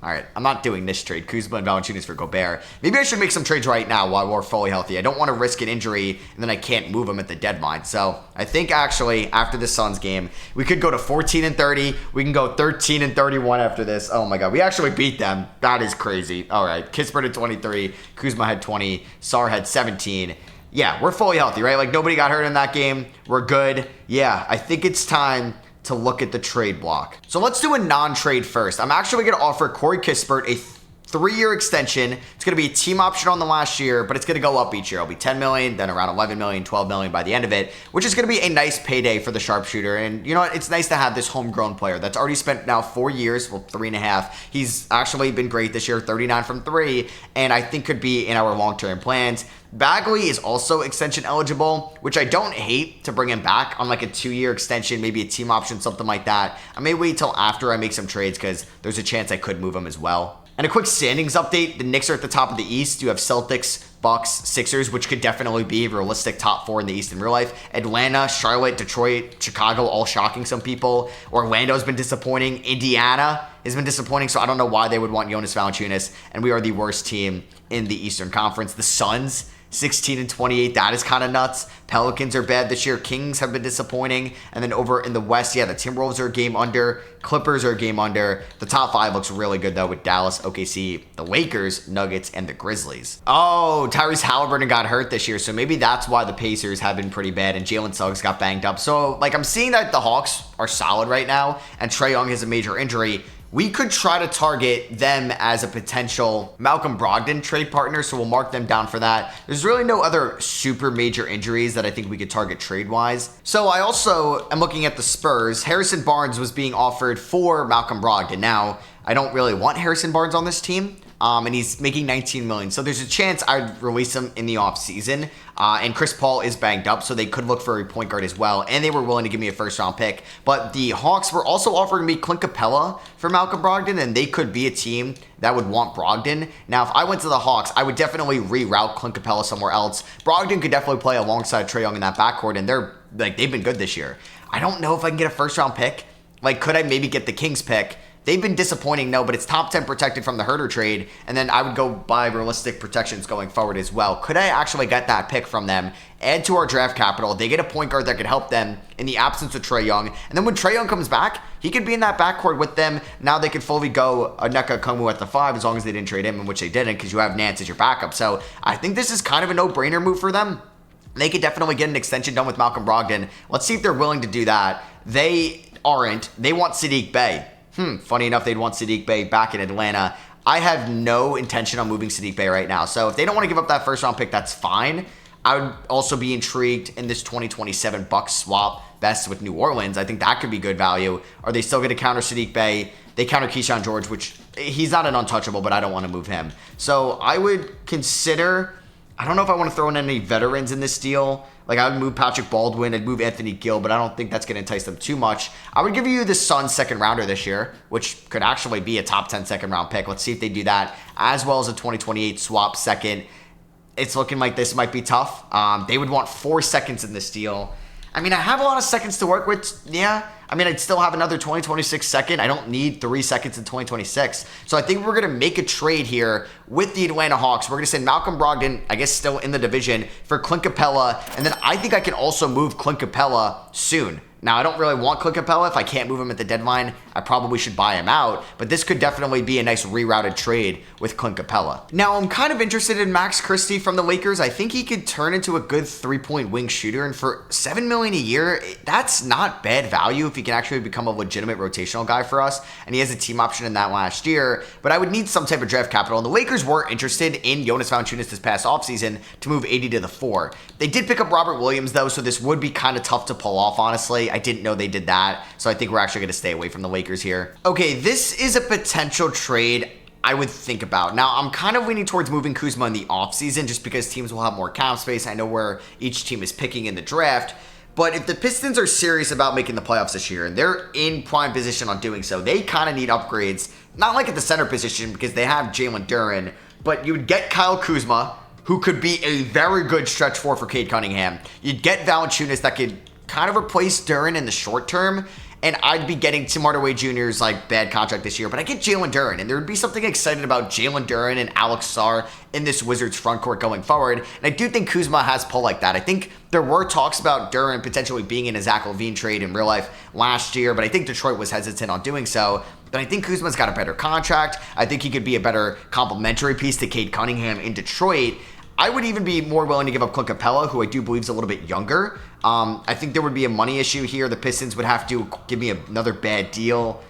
All right, I'm not doing this trade. Kuzma and Valanciunas for Gobert. Maybe I should make some trades right now while we're fully healthy. I don't want to risk an injury, and then I can't move them at the deadline. So I think actually after the Suns game, we could go to 14 and 30. We can go 13 and 31 after this. Oh my God, we actually beat them. That is crazy. All right, Kispert had 23. Kuzma had 20. Sar had 17. Yeah, we're fully healthy, right? Like nobody got hurt in that game. We're good. Yeah, I think it's time to look at the trade block. So let's do a non-trade first. I'm actually going to offer Corey Kispert a 3-year extension. It's going to be a team option on the last year, but it's going to go up each year. It'll be 10 million, then around 11 million, 12 million by the end of it, which is going to be a nice payday for the sharpshooter. And you know what? It's nice to have this homegrown player that's already spent now 4 years, well, 3.5. He's actually been great this year, 39 from 3, and I think could be in our long-term plans. Bagley is also extension eligible, which I don't hate to bring him back on like a 2-year extension, maybe a team option, something like that. I may wait till after I make some trades because there's a chance I could move him as well. And a quick standings update. The Knicks are at the top of the East. You have Celtics, Bucks, Sixers, which could definitely be a realistic top 4 in the East in real life. Atlanta, Charlotte, Detroit, Chicago, all shocking some people. Orlando's been disappointing. Indiana has been disappointing, so I don't know why they would want Jonas Valanciunas. And we are the worst team in the Eastern Conference. The Suns, 16 and 28. That is kind of nuts. Pelicans are bad this year. Kings have been disappointing. And then over in the West, yeah, the Timberwolves are a game under. Clippers are a game under. The top 5 looks really good, though, with Dallas, OKC, the Lakers, Nuggets, and the Grizzlies. Oh, Tyrese Halliburton got hurt this year, so maybe that's why the Pacers have been pretty bad, and Jalen Suggs got banged up. So, like, I'm seeing that the Hawks are solid right now, and Trae Young has a major injury. we could try to target them as a potential Malcolm Brogdon trade partner, so we'll mark them down for that. There's really no other super major injuries that I think we could target trade-wise. So I also am looking at the Spurs. Harrison Barnes was being offered for Malcolm Brogdon. Now, I don't really want Harrison Barnes on this team. And he's making $19 million. So there's a chance I'd release him in the offseason. And Chris Paul is banged up, so they could look for a point guard as well. And they were willing to give me a first-round pick. But the Hawks were also offering me Clint Capella for Malcolm Brogdon, and they could be a team that would want Brogdon. Now, if I went to the Hawks, I would definitely reroute Clint Capella somewhere else. Brogdon could definitely play alongside Trae Young in that backcourt, and they've been good this year. I don't know if I can get a first-round pick. Could I maybe get the Kings pick? They've been disappointing, no, but it's top 10 protected from the Herter trade, and then I would go buy realistic protections going forward as well. Could I actually get that pick from them, add to our draft capital? They get a point guard that could help them in the absence of Trae Young, and then when Trae Young comes back, he could be in that backcourt with them. Now they could fully go Onyeka Okongwu at the 5 as long as they didn't trade him, in which they didn't because you have Nance as your backup. So I think this is kind of a no-brainer move for them. They could definitely get an extension done with Malcolm Brogdon. Let's see if they're willing to do that. They aren't. They want Saddiq Bey. Funny enough, they'd want Saddiq Bey back in Atlanta. I have no intention on moving Saddiq Bey right now. So if they don't want to give up that first round pick, that's fine. I would also be intrigued in this 2027 Bucks swap best with New Orleans. I think that could be good value. Are they still going to counter Saddiq Bey? They counter Keyshawn George, which he's not an untouchable, but I don't want to move him. So I would consider, I don't know if I want to throw in any veterans in this deal. I would move Patrick Baldwin, I'd move Anthony Gill, but I don't think that's going to entice them too much. I would give you the Suns second rounder this year, which could actually be a top 10 second round pick. Let's see if they do that, as well as a 2028 swap second. It's looking like this might be tough. They would want 4 seconds in this deal. I mean, I have a lot of seconds to work with. Yeah. I mean, I'd still have another 2026 second. I don't need 3 seconds in 2026. So I think we're going to make a trade here with the Atlanta Hawks. We're going to send Malcolm Brogdon, I guess still in the division, for Clint Capella. And then I think I can also move Clint Capella soon. Now, I don't really want Clint Capella. If I can't move him at the deadline, I probably should buy him out. But this could definitely be a nice rerouted trade with Clint Capella. Now, I'm kind of interested in Max Christie from the Lakers. I think he could turn into a good 3-point wing shooter. And for $7 million a year, that's not bad value if he can actually become a legitimate rotational guy for us. And he has a team option in that last year. But I would need some type of draft capital. And the Lakers were interested in Jonas Valanciunas this past offseason to move 80 to the 4. They did pick up Robert Williams, though, so this would be kind of tough to pull off, honestly. I didn't know they did that, so I think we're actually going to stay away from the Lakers here. Okay, this is a potential trade I would think about. Now, I'm kind of leaning towards moving Kuzma in the offseason just because teams will have more cap space. I know where each team is picking in the draft, but if the Pistons are serious about making the playoffs this year, and they're in prime position on doing so, they kind of need upgrades, not like at the center position because they have Jalen Duren, but you would get Kyle Kuzma, who could be a very good stretch for Cade Cunningham. You'd get Valanciunas that could kind of replace Duren in the short term, and I'd be getting Tim Hardaway Jr.'s bad contract this year, but I get Jalen Duren, and there would be something excited about Jalen Duren and Alex Sarr in this Wizards front court going forward, and I do think Kuzma has pull like that. I think there were talks about Duren potentially being in a Zach LaVine trade in real life last year, but I think Detroit was hesitant on doing so. But I think Kuzma's got a better contract. I think he could be a better complementary piece to Cade Cunningham in Detroit. I would even be more willing to give up Clint Capella, who I do believe is a little bit younger. I think there would be a money issue here. The Pistons would have to give me another bad deal.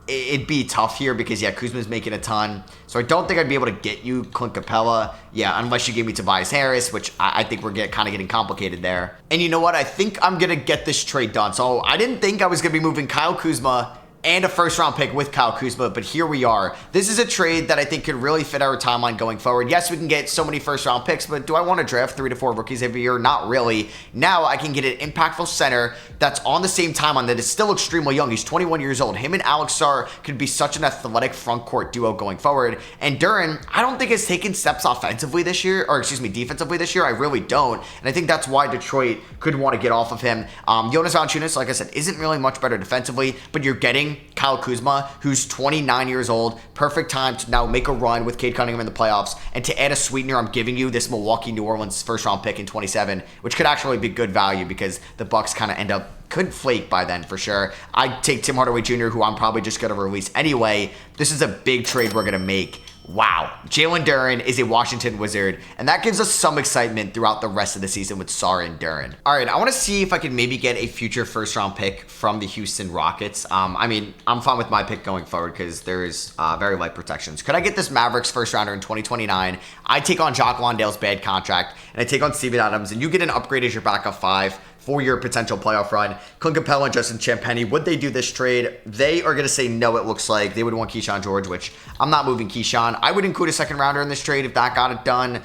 It'd be tough here because, yeah, Kuzma's making a ton. So I don't think I'd be able to get you Clint Capella. Yeah, unless you gave me Tobias Harris, which I think we're kind of getting complicated there. And you know what? I think I'm going to get this trade done. So I didn't think I was going to be moving Kyle Kuzma and a first-round pick with Kyle Kuzma, but here we are. This is a trade that I think could really fit our timeline going forward. Yes, we can get so many first-round picks, but do I want to draft 3 to 4 rookies every year? Not really. Now I can get an impactful center that's on the same timeline that is still extremely young. He's 21 years old. Him and Alex Sarr could be such an athletic front-court duo going forward. And Duren, I don't think has taken steps offensively this year, or defensively this year. I really don't. And I think that's why Detroit could want to get off of him. Jonas Valanciunas, like I said, isn't really much better defensively, but you're getting Kyle Kuzma, who's 29 years old. Perfect time to now make a run with Cade Cunningham in the playoffs. And to add a sweetener, I'm giving you this Milwaukee New Orleans first round pick in 27, which could actually be good value because the Bucks kind of end up could flake by then for sure. I'd take Tim Hardaway Jr., who I'm probably just going to release anyway. This is a big trade we're going to make. Wow, Jalen Duren is a Washington Wizard, and that gives us some excitement throughout the rest of the season with Sarr and Duren. All right, I want to see if I can maybe get a future first-round pick from the Houston Rockets. I mean, I'm fine with my pick going forward because there's very light protections. Could I get this Mavericks first-rounder in 2029? I take on Jock Landale's bad contract, and I take on Steven Adams, and you get an upgrade as your backup 5 for your potential playoff run. Clint Capella and Justin Champagnie, would they do this trade? They are going to say no, it looks like. They would want Keyshawn George, which I'm not moving Keyshawn. I would include a second rounder in this trade if that got it done.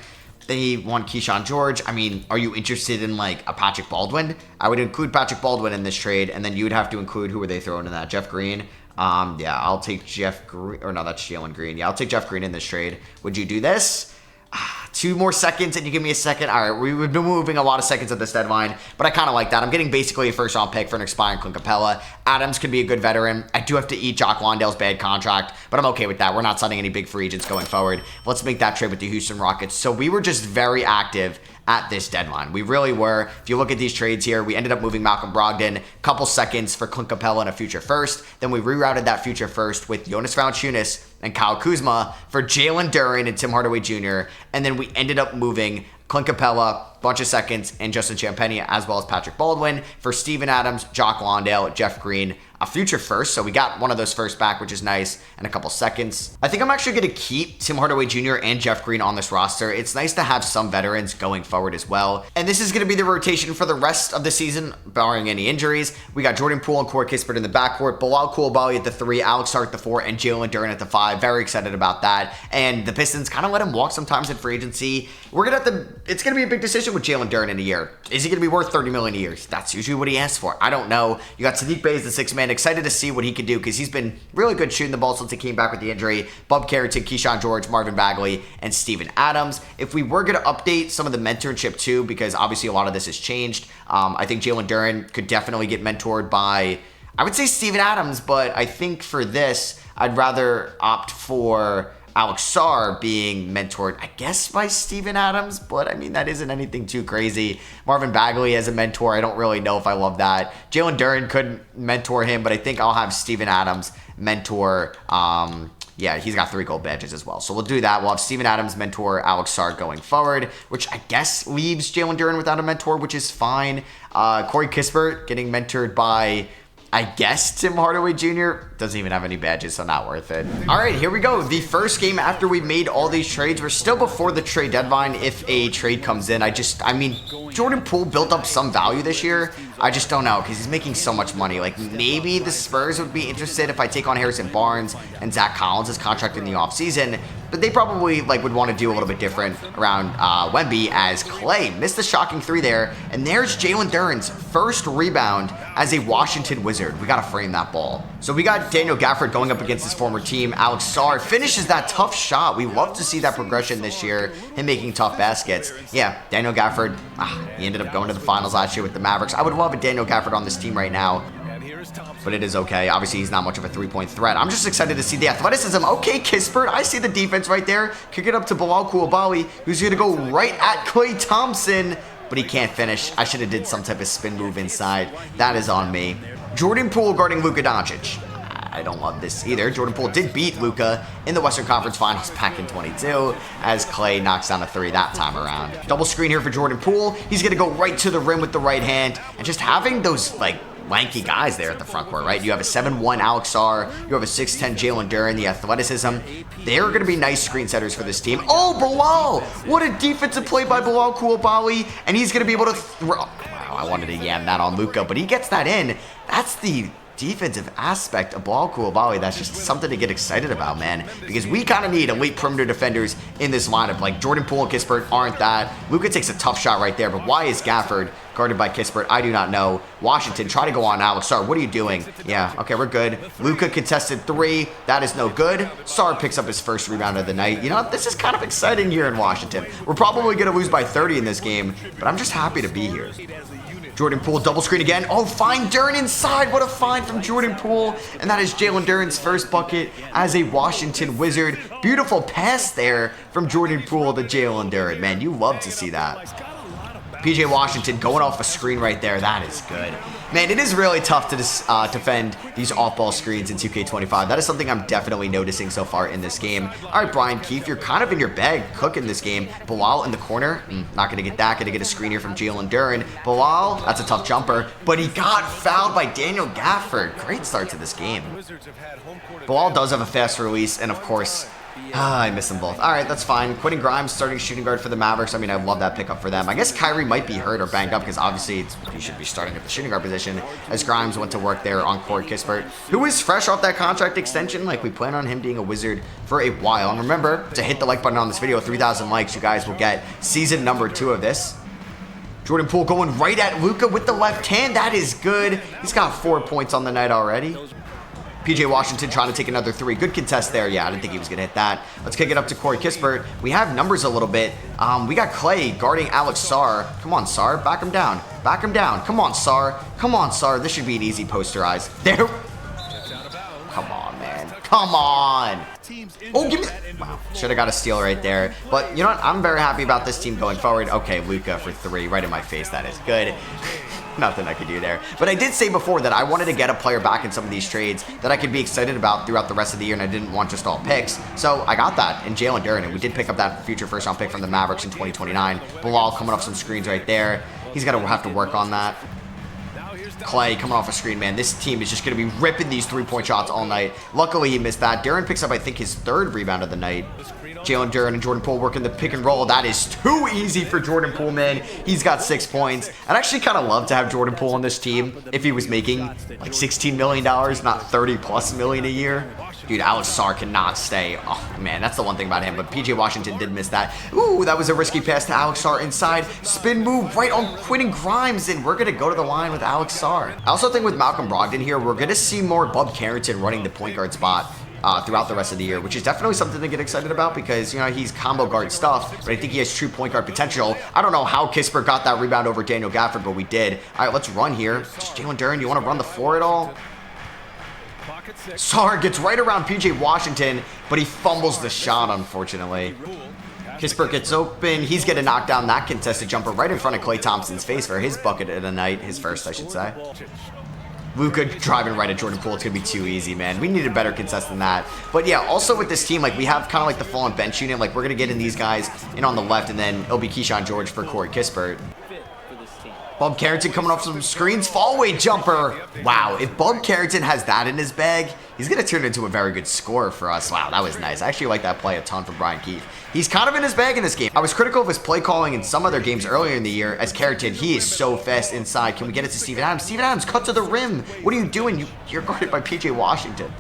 They want Keyshawn George. I mean, are you interested in like a Patrick Baldwin? I would include Patrick Baldwin in this trade, and then you would have to include, who are they throwing in that? Jeff Green? Yeah, I'll take Jeff Green, or no, that's Jalen Green. Yeah, I'll take Jeff Green in this trade. Would you do this? 2 more seconds and you give me a second. All right, we've been moving a lot of seconds at this deadline, but I kind of like that. I'm getting basically a first-round pick for an expiring Clint Capella. Adams could be a good veteran. I do have to eat Jock Landale's bad contract, but I'm okay with that. We're not signing any big free agents going forward. Let's make that trade with the Houston Rockets. So we were just very active at this deadline. We really were. If you look at these trades here, we ended up moving Malcolm Brogdon, couple seconds for Clint Capella and a future first. Then we rerouted that future first with Jonas Valanciunas and Kyle Kuzma for Jalen Duren and Tim Hardaway Jr. And then we ended up moving Clint Capella, bunch of seconds, and Justin Champagnie, as well as Patrick Baldwin for Steven Adams, Jock Landale, Jeff Green, a future first. So we got one of those first back, which is nice, and a couple seconds. I think I'm actually going to keep Tim Hardaway Jr. and Jeff Green on this roster. It's nice to have some veterans going forward as well. And this is going to be the rotation for the rest of the season, barring any injuries. We got Jordan Poole and Corey Kispert in the backcourt, Bilal Coulibaly at the 3, Alex Sarr at the 4, and Jalen Duren at the 5. Very excited about that. And the Pistons kind of let him walk sometimes in free agency. We're going to have to, it's going to be a big decision with Jalen Duren in a year. Is he going to be worth $30 million a year? That's usually what he asks for. I don't know. You got Sadiq Bey as the 6th man. Excited to see what he can do because he's been really good shooting the ball since he came back with the injury. Bub Carrington, Keyshawn George, Marvin Bagley, and Steven Adams. If we were going to update some of the mentorship too, because obviously a lot of this has changed, I think Jalen Duren could definitely get mentored by, I would say Steven Adams, but I think for this, I'd rather opt for Alex Sarr being mentored, I guess, by Steven Adams, but I mean, that isn't anything too crazy. Marvin Bagley as a mentor, I don't really know if I love that. Jalen Duren could mentor him, but I think I'll have Steven Adams mentor. Yeah, he's got 3 gold badges as well. So we'll do that. We'll have Steven Adams mentor Alex Sarr going forward, which I guess leaves Jalen Duren without a mentor, which is fine. Corey Kispert getting mentored by, I guess, Tim Hardaway Jr. Doesn't even have any badges, so not worth it. All right, here we go. The first game after we made all these trades. We're still before the trade deadline if a trade comes in. I mean, Jordan Poole built up some value this year. I just don't know because he's making so much money. Like, maybe the Spurs would be interested if I take on Harrison Barnes and Zach Collins' contract in the offseason. But they probably would want to do a little bit different around Wemby, as Clay missed the shocking 3 there. And there's Jalen Duren's first rebound as a Washington Wizard. We got to frame that ball. So we got Daniel Gafford going up against his former team. Alex Sarr finishes that tough shot. We love to see that progression this year, him making tough baskets. Yeah, Daniel Gafford, he ended up going to the finals last year with the Mavericks. I would love a Daniel Gafford on this team right now, but it is okay. Obviously, he's not much of a 3-point threat. I'm just excited to see the athleticism. Okay, Kispert, I see the defense right there. Kick it up to Bilal Coulibaly, who's going to go right at Klay Thompson, but he can't finish. I should have did some type of spin move inside. That is on me. Jordan Poole guarding Luka Doncic. I don't love this either. Jordan Poole did beat Luka in the Western Conference Finals back in 22 as Klay knocks down a 3 that time around. Double screen here for Jordan Poole. He's going to go right to the rim with the right hand, and just having those, lanky guys there at the front court, right? You have a 7'1" Alex Sarr, you have a 6'10" Jalen Duren, the athleticism. They're going to be nice screen setters for this team. Oh, Bilal! What a defensive play by Bilal Coulibaly, and he's going to be able to throw. Wow, I wanted to yam that on Luka, but he gets that in. That's the defensive aspect of Bilal Coulibaly. That's just something to get excited about, man, because we kind of need elite perimeter defenders in this lineup. Like, Jordan Poole and Kispert aren't that. Luka takes a tough shot right there, but why is Gafford guarded by Kispert? I do not know. Washington, try to go on Alex Sarr. What are you doing? Yeah, okay, we're good. Luka contested 3. That is no good. Sarr picks up his first rebound of the night. You know, this is kind of exciting here in Washington. We're probably going to lose by 30 in this game, but I'm just happy to be here. Jordan Poole double screen again. Oh, find Duren inside. What a find from Jordan Poole. And that is Jalen Duren's first bucket as a Washington Wizard. Beautiful pass there from Jordan Poole to Jalen Duren. Man, you love to see that. PJ Washington going off a screen right there. That is good. Man, it is really tough to defend these off-ball screens in 2K25. That is something I'm definitely noticing so far in this game. All right, Brian Keefe, you're kind of in your bag cooking this game. Bilal in the corner. Not going to get that. Going to get a screen here from Jalen Duren. Bilal, that's a tough jumper, but he got fouled by Daniel Gafford. Great start to this game. Bilal does have a fast release, and of course, I miss them both. All right, that's fine. Quentin Grimes starting shooting guard for the Mavericks. I mean, I love that pickup for them. I guess Kyrie might be hurt or banged up because obviously he should be starting at the shooting guard position as Grimes went to work there on Corey Kispert, who is fresh off that contract extension. Like, we plan on him being a Wizard for a while. And remember to hit the like button on this video. 3,000 likes, you guys will get season number 2 of this. Jordan Poole going right at Luka with the left hand. That is good. He's got 4 points on the night already. PJ Washington trying to take another 3. Good contest there. Yeah, I didn't think he was going to hit that. Let's kick it up to Corey Kispert. We have numbers a little bit. We got Clay guarding Alex Sarr. Come on, Sarr. Back him down. Back him down. Come on, Sarr. Come on, Sarr. This should be an easy posterize. There. Come on, man. Come on. Oh, give me. Wow. Should have got a steal right there. But you know what? I'm very happy about this team going forward. Okay, Luka for 3. Right in my face. That is good. Nothing I could do there. But I did say before that I wanted to get a player back in some of these trades that I could be excited about throughout the rest of the year, and I didn't want just all picks. So I got that in Jalen Duren, and we did pick up that future first-round pick from the Mavericks in 2029. Bilal coming off some screens right there. He's going to have to work on that. Clay coming off a screen, man. This team is just going to be ripping these 3-point shots all night. Luckily, he missed that. Duren picks up, I think, his 3rd rebound of the night. Jalen Duren and Jordan Poole working the pick and roll. That is too easy for Jordan Poole, man. He's got 6 points. I'd actually kind of love to have Jordan Poole on this team if he was making like $16 million, not $30+ million a year. Dude, Alex Sarr cannot stay. Oh, man, that's the one thing about him. But PJ Washington did miss that. Ooh, that was a risky pass to Alex Sarr inside. Spin move right on Quentin Grimes, and we're going to go to the line with Alex Sarr. I also think with Malcolm Brogdon here, we're going to see more Bub Carrington running the point guard spot throughout the rest of the year, which is definitely something to get excited about because, you know, he's combo guard stuff, but I think he has true point guard potential. I don't know how Kispert got that rebound over Daniel Gafford, but we did. All right, let's run here. Just Jalen Duren, you want to run the floor at all? Sarr gets right around PJ Washington, but he fumbles the shot, unfortunately. Kispert gets open. He's going to knock down that contested jumper right in front of Klay Thompson's face for his bucket of the night, his first, I should say. Luka driving right at Jordan Poole. It's going to be too easy, man. We need a better contest than that. But yeah, also with this team, like, we have kind of like the full-on bench unit. Like, we're going to get in these guys in on the left, and then it'll be Keyshawn George for Corey Kispert. Bub Carrington coming off some screens. Fall-away jumper. Wow, if Bub Carrington has that in his bag, he's going to turn into a very good scorer for us. Wow, that was nice. I actually like that play a ton from Brian Keefe. He's kind of in his bag in this game. I was critical of his play calling in some other games earlier in the year as Carrington. He is so fast inside. Can we get it to Steven Adams? Steven Adams, cut to the rim. What are you doing? You're guarded by PJ Washington.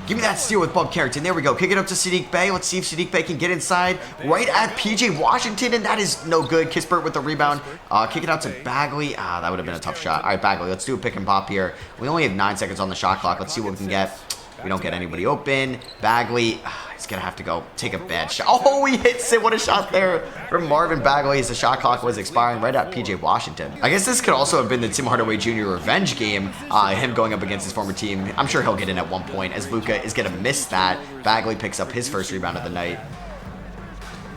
Give me that steal with Bub Carrington. There we go. Kick it up to Saddiq Bey. Let's see if Saddiq Bey can get inside right at PJ Washington, and that is no good. Kispert with the rebound. Kick it out to Bagley. That would have been a tough shot. All right, Bagley, let's do a pick and pop here. We only have 9 seconds on the shot clock. Let's see what we can get. We don't get anybody open. Bagley, he's going to have to go take a bad shot. Oh, he hits it. What a shot there from Marvin Bagley as the shot clock was expiring right at PJ Washington. I guess this could also have been the Tim Hardaway Jr. revenge game, him going up against his former team. I'm sure he'll get in at one point as Luka is going to miss that. Bagley picks up his first rebound of the night.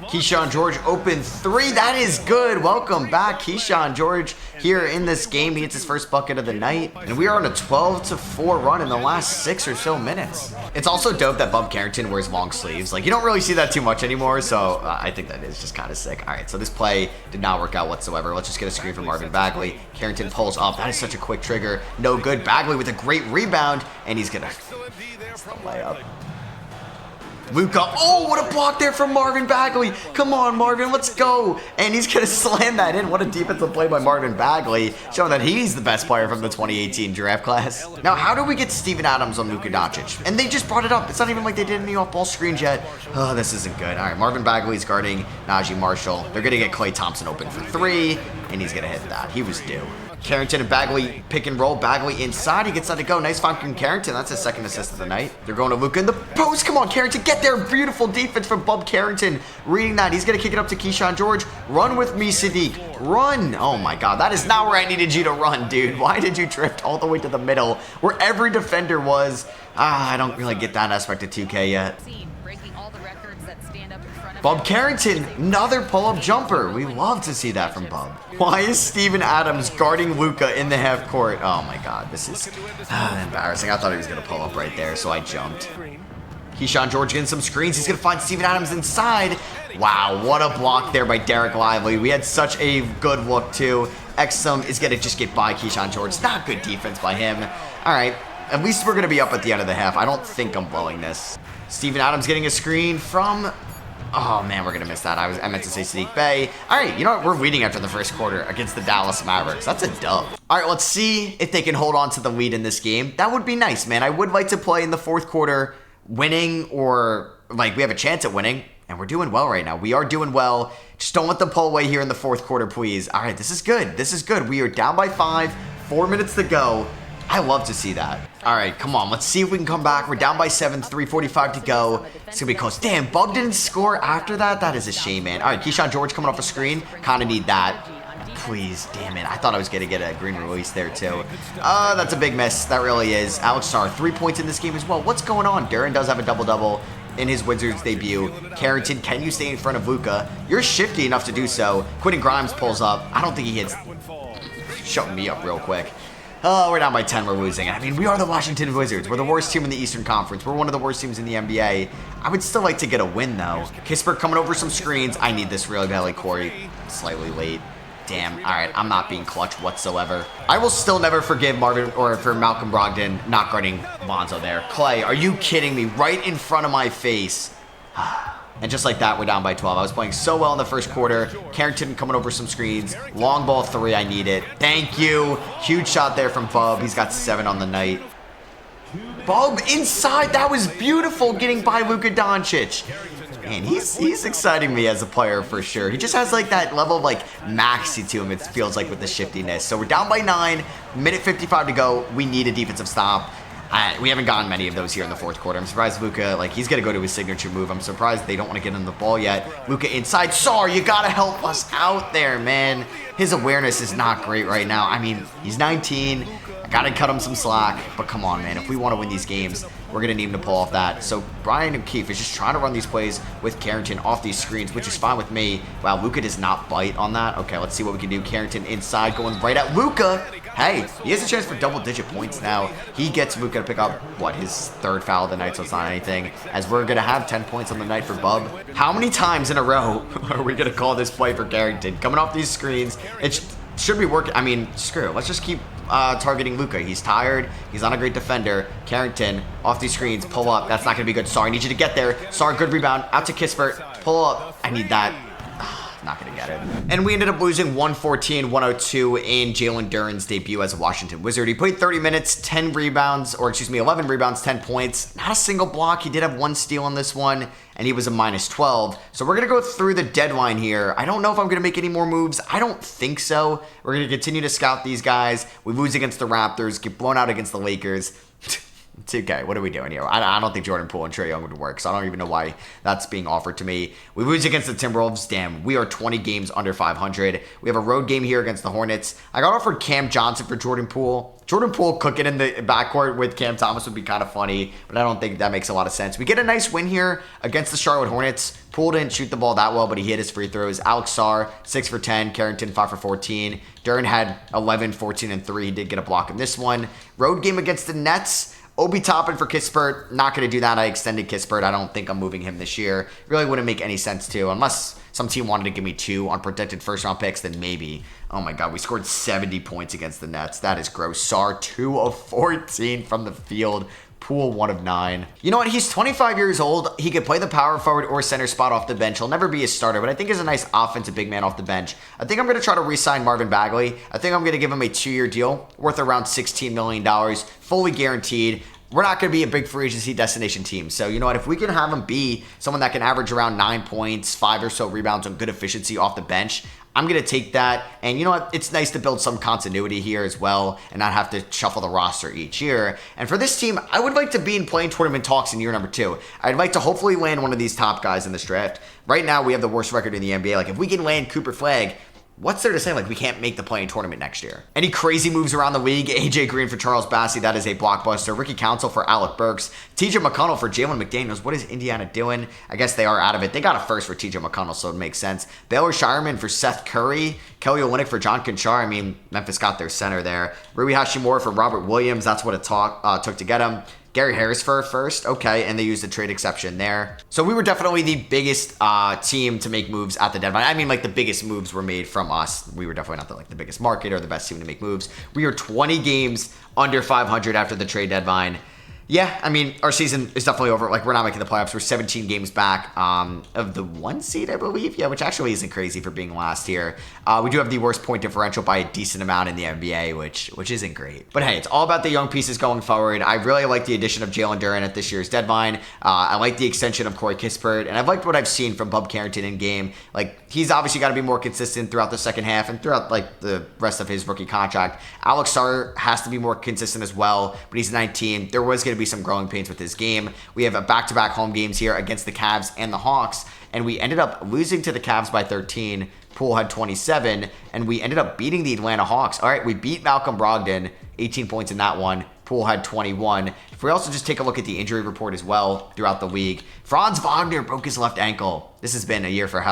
Keyshawn George open 3. That is good. Welcome back, Keyshawn George here in this game. He hits his first bucket of the night. And we are on a 12-4 run in the last 6 or so minutes. It's also dope that Bub Carrington wears long sleeves. Like, you don't really see that too much anymore, so I think that is just kind of sick. All right, so this play did not work out whatsoever. Let's just get a screen from Marvin Bagley. Carrington pulls up. That is such a quick trigger. No good. Bagley with a great rebound, and he's going to layup. Luka, oh, what a block there from Marvin Bagley. Come on, Marvin, let's go. And he's going to slam that in. What a defensive play by Marvin Bagley, showing that he's the best player from the 2018 draft class. Now, how do we get Steven Adams on Luka Doncic? And they just brought it up. It's not even like they did any off-ball screens yet. Oh, this isn't good. All right, Marvin Bagley's guarding Najee Marshall. They're going to get Klay Thompson open for 3, and he's going to hit that. He was due. Carrington and Bagley pick and roll. Bagley inside. He gets that to go. Nice find from Carrington. That's his second assist of the night. They're going to Luka in the post. Come on, Carrington. Get there. Beautiful defense from Bub Carrington. Reading that. He's going to kick it up to Keyshawn George. Run with me, Saddiq. Run. Oh, my God. That is not where I needed you to run, dude. Why did you drift all the way to the middle where every defender was? I don't really get that aspect of 2K yet. Bub Carrington, another pull-up jumper. We love to see that from Bub. Why is Steven Adams guarding Luka in the half court? Oh my God, this is embarrassing. I thought he was going to pull up right there, so I jumped. Keyshawn George getting some screens. He's going to find Steven Adams inside. Wow, what a block there by Derek Lively. We had such a good look, too. Exum is going to just get by Keyshawn George. Not good defense by him. All right, at least we're going to be up at the end of the half. I don't think I'm blowing this. Steven Adams getting a screen from... Oh, man, we're going to miss that. I meant to say Sadiq Bey. All right, you know what? We're leading after the first quarter against the Dallas Mavericks. That's a dub. All right, let's see if they can hold on to the lead in this game. That would be nice, man. I would like to play in the fourth quarter winning, or like we have a chance at winning, and we're doing well right now. We are doing well. Just don't let them pull away here in the fourth quarter, please. All right, this is good. This is good. We are down by 5, 4 minutes to go. I love to see that. All right, come on. Let's see if we can come back. We're down by 7, 3:45 to go. It's going to be close. Damn, Bub didn't score after that? That is a shame, man. All right, Keyshawn George coming off a screen. Kind of need that. Please, damn it. I thought I was going to get a green release there, too. That's a big miss. That really is. Alex Sarr, 3 points in this game as well. What's going on? Duran does have a double-double in his Wizards debut. Carrington, can you stay in front of Luka? You're shifty enough to do so. Quentin Grimes pulls up. I don't think he hits. Shutting me up real quick. Oh, we're down by 10. We're losing. I mean, we are the Washington Wizards. We're the worst team in the Eastern Conference. We're one of the worst teams in the NBA. I would still like to get a win, though. Kispert coming over some screens. I need this real badly. Corey, slightly late. Damn. All right, I'm not being clutch whatsoever. I will still never forgive Marvin or for Malcolm Brogdon not guarding Lonzo there. Clay, are you kidding me? Right in front of my face. And just like that, we're down by 12. I was playing so well in the first quarter. Carrington coming over some screens. Long ball 3, I need it. Thank you. Huge shot there from Bub. He's got 7 on the night. Bub inside. That was beautiful, getting by Luka Doncic. Man, he's exciting me as a player for sure. He just has like that level of like maxi to him, it feels like, with the shiftiness. So we're down by 9. Minute 55 to go. We need a defensive stop. We haven't gotten many of those here in the fourth quarter. I'm surprised Luka, like, he's going to go to his signature move. I'm surprised they don't want to get him the ball yet. Luka inside. Sarr, you got to help us out there, man. His awareness is not great right now. I mean, he's 19. I got to cut him some slack. But come on, man. If we want to win these games, we're going to need him to pull off that. So Brian O'Keefe is just trying to run these plays with Carrington off these screens, which is fine with me. Wow, Luka does not bite on that. Okay, let's see what we can do. Carrington inside, going right at Luka. Hey, he has a chance for double-digit points now. He gets Luka to pick up, what, his 3rd foul of the night, so it's not anything, as we're going to have 10 points on the night for Bub. How many times in a row are we going to call this play for Carrington? Coming off these screens, it should be working. I mean, screw it. Let's just keep targeting Luka. He's tired. He's not a great defender. Carrington, off these screens, pull up. That's not going to be good. Sorry, I need you to get there. Sorry, good rebound. Out to Kispert. Pull up. I need that. Not going to get it. And we ended up losing 114-102 in Jalen Duren's debut as a Washington Wizard. He played 30 minutes, 11 rebounds, 10 points. Not a single block. He did have 1 steal in this one, and he was a -12. So we're going to go through the deadline here. I don't know if I'm going to make any more moves. I don't think so. We're going to continue to scout these guys. We lose against the Raptors, get blown out against the Lakers. It's okay. What are we doing here? I don't think Jordan Poole and Trae Young would work, so I don't even know why that's being offered to me. We lose against the Timberwolves. Damn, we are 20 games under 500. We have a road game here against the Hornets. I got offered Cam Johnson for Jordan Poole. Jordan Poole cooking in the backcourt with Cam Thomas would be kind of funny, but I don't think that makes a lot of sense. We get a nice win here against the Charlotte Hornets. Poole didn't shoot the ball that well, but he hit his free throws. Alex Sarr, 6 for 10. Carrington, 5 for 14. Duren had 11, 14, and 3. He did get a block in this one. Road game against the Nets. Obi Toppin for Kispert. Not going to do that. I extended Kispert. I don't think I'm moving him this year. Really wouldn't make any sense to, unless some team wanted to give me 2 unprotected first-round picks, then maybe. Oh my God, we scored 70 points against the Nets. That is gross. Sarr, 2 of 14 from the field. Poole, 1 of 9. You know what? He's 25 years old. He could play the power forward or center spot off the bench. He'll never be a starter, but I think he's a nice offensive big man off the bench. I think I'm going to try to re-sign Marvin Bagley. I think I'm going to give him a 2-year deal worth around $16 million, fully guaranteed. We're not going to be a big free agency destination team. So, you know what? If we can have him be someone that can average around 9 points, 5 or so rebounds on good efficiency off the bench, I'm going to take that. And you know what? It's nice to build some continuity here as well and not have to shuffle the roster each year. And for this team, I would like to be in playing tournament talks in year number 2. I'd like to hopefully land one of these top guys in this draft. Right now, we have the worst record in the NBA. Like, if we can land Cooper Flagg, what's there to say? Like, we can't make the play-in tournament next year. Any crazy moves around the league? AJ Green for Charles Bassey. That is a blockbuster. Ricky Council for Alec Burks. TJ McConnell for Jalen McDaniels. What is Indiana doing? I guess they are out of it. They got a first for TJ McConnell, so it makes sense. Baylor Shireman for Seth Curry. Kelly Olynyk for John Conchar. I mean, Memphis got their center there. Rui Hashimura for Robert Williams. That's what it took to get him. Gary Harris for a first, okay, and they used the trade exception there. So we were definitely the biggest team to make moves at the deadline. I mean, like, the biggest moves were made from us. We were definitely not the biggest market or the best team to make moves. We are 20 games under 500 after the trade deadline. Yeah, I mean, our season is definitely over. Like, we're not making the playoffs. We're 17 games back of the 1 seed, I believe. Yeah, which actually isn't crazy for being last here. We do have the worst point differential by a decent amount in the NBA, which isn't great. But hey, it's all about the young pieces going forward. I really like the addition of Jalen Duren at this year's deadline. I like the extension of Corey Kispert, and I've liked what I've seen from Bub Carrington in game. Like, he's obviously got to be more consistent throughout the second half and throughout, like, the rest of his rookie contract. Alex Sarr has to be more consistent as well, but he's 19. There was going to be some growing pains with his game. We have a back-to-back home games here against the Cavs and the Hawks, and we ended up losing to the Cavs by 13. Poole had 27, and we ended up beating the Atlanta Hawks. All right, we beat Malcolm Brogdon, 18 points in that one. Poole had 21. If we also just take a look at the injury report as well throughout the week, Franz Wagner broke his left ankle. This has been a year from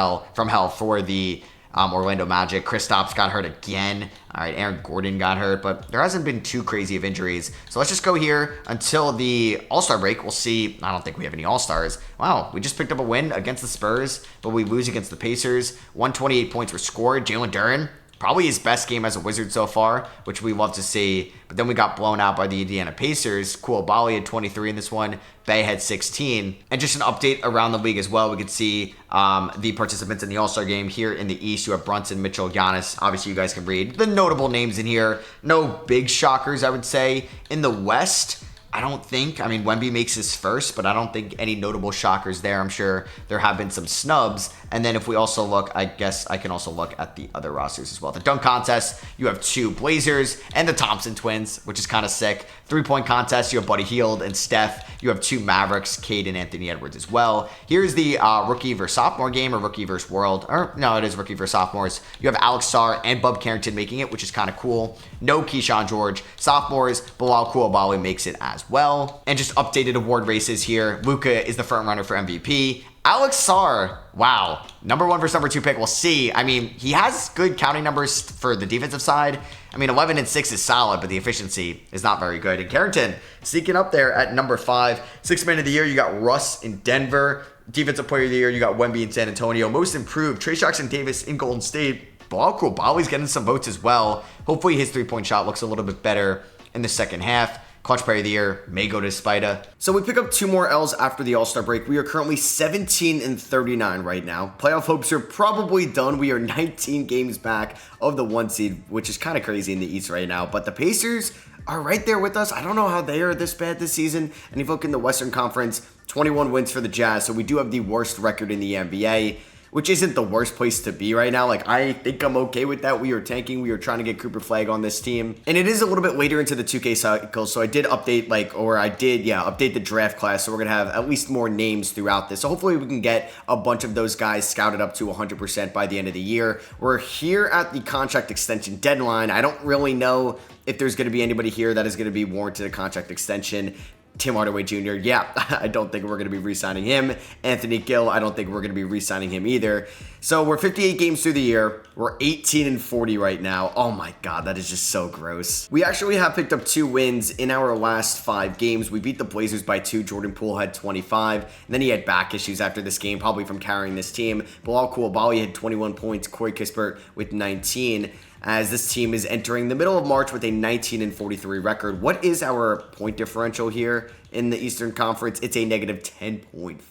hell for the Orlando Magic. Kristaps got hurt again. All right, Aaron Gordon got hurt, but there hasn't been too crazy of injuries. So let's just go here until the All-Star break. We'll see. I don't think we have any All-Stars. Wow, we just picked up a win against the Spurs, but we lose against the Pacers. 128 points were scored. Jalen Duren, probably his best game as a Wizard so far, which we love to see. But then we got blown out by the Indiana Pacers. Koulibaly had 23 in this one. Bay had 16. And just an update around the league as well. We could see the participants in the All-Star game here in the East. You have Brunson, Mitchell, Giannis. Obviously, you guys can read the notable names in here. No big shockers, I would say. In the West, I don't think, I mean, Wemby makes his first, but I don't think any notable shockers there. I'm sure there have been some snubs. And then if we also look, I guess I can also look at the other rosters as well. The dunk contest, you have 2 Blazers and the Thompson twins, which is kind of sick. 3-point contest, you have Buddy Hield and Steph. You have 2 Mavericks, Cade and Anthony Edwards as well. Here's the rookie versus sophomore game, or rookie versus world. Or no, it is rookie versus sophomores. You have Alex Sarr and Bub Carrington making it, which is kind of cool. No Keyshawn George. Sophomores, Bilal Koulibaly makes it as well. And just updated award races here. Luka is the front runner for MVP. Alex Sarr, wow, number 1 versus number 2 pick. We'll see. I mean, he has good counting numbers for the defensive side. I mean, 11 and 6 is solid, but the efficiency is not very good. And Carrington sneaking up there at number 5. 6th man of the year, you got Russ in Denver. Defensive player of the year, you got Wemby in San Antonio. Most improved, Trey Jackson-Davis in Golden State. Bilal Koulibaly's getting some votes as well. Hopefully his 3-point shot looks a little bit better in the second half. Clutch player of the year may go to Spida. So we pick up 2 more L's after the All-Star break. We are currently 17 and 39 right now. Playoff hopes are probably done. We are 19 games back of the 1 seed, which is kind of crazy in the East right now. But the Pacers are right there with us. I don't know how they are this bad this season. And if you look in the Western Conference, 21 wins for the Jazz. So we do have the worst record in the NBA, which isn't the worst place to be right now. Like, I think I'm okay with that. We are tanking. We are trying to get Cooper Flag on this team. And it is a little bit later into the 2K cycle, so I did update, update the draft class, so we're going to have at least more names throughout this. So hopefully we can get a bunch of those guys scouted up to 100% by the end of the year. We're here at the contract extension deadline. I don't really know if there's going to be anybody here that is going to be warranted a contract extension. Tim Hardaway Jr., yeah, I don't think we're going to be re-signing him. Anthony Gill, I don't think we're going to be re-signing him either. So we're 58 games through the year. We're 18 and 40 right now. Oh my God, that is just so gross. We actually have picked up 2 wins in our last 5 games. We beat the Blazers by 2. Jordan Poole had 25. And then he had back issues after this game, probably from carrying this team. Bilal Koulibaly had 21 points. Corey Kispert with 19. As this team is entering the middle of March with a 19 and 43 record. What is our point differential here in the Eastern Conference? It's a negative 10.4.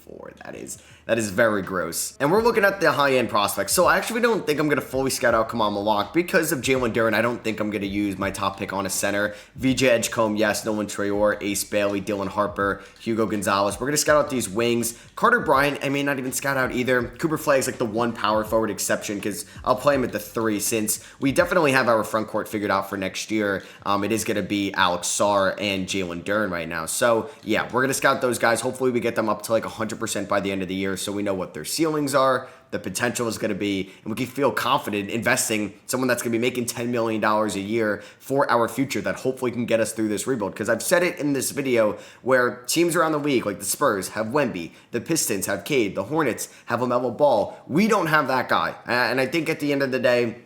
That is very gross. And we're looking at the high-end prospects. So I actually don't think I'm going to fully scout out Kamal Malak because of Jalen Duren. I don't think I'm going to use my top pick on a center. VJ Edgecombe, yes. Nolan Traore, Ace Bailey, Dylan Harper, Hugo Gonzalez. We're going to scout out these wings. Carter Bryant, I may not even scout out either. Cooper Flag's like the one power forward exception because I'll play him at the 3 since we definitely have our front court figured out for next year. It is going to be Alex Sarr and Jalen Duren right now. So yeah, we're going to scout those guys. Hopefully we get them up to like 100% by the end of the year so we know what their ceilings are, the potential is going to be, and we can feel confident investing someone that's going to be making $10 million a year for our future that hopefully can get us through this rebuild. Because I've said it in this video where teams around the league, like the Spurs, have Wemby, the Pistons have Cade, the Hornets have LaMelo Ball. We don't have that guy. And I think at the end of the day,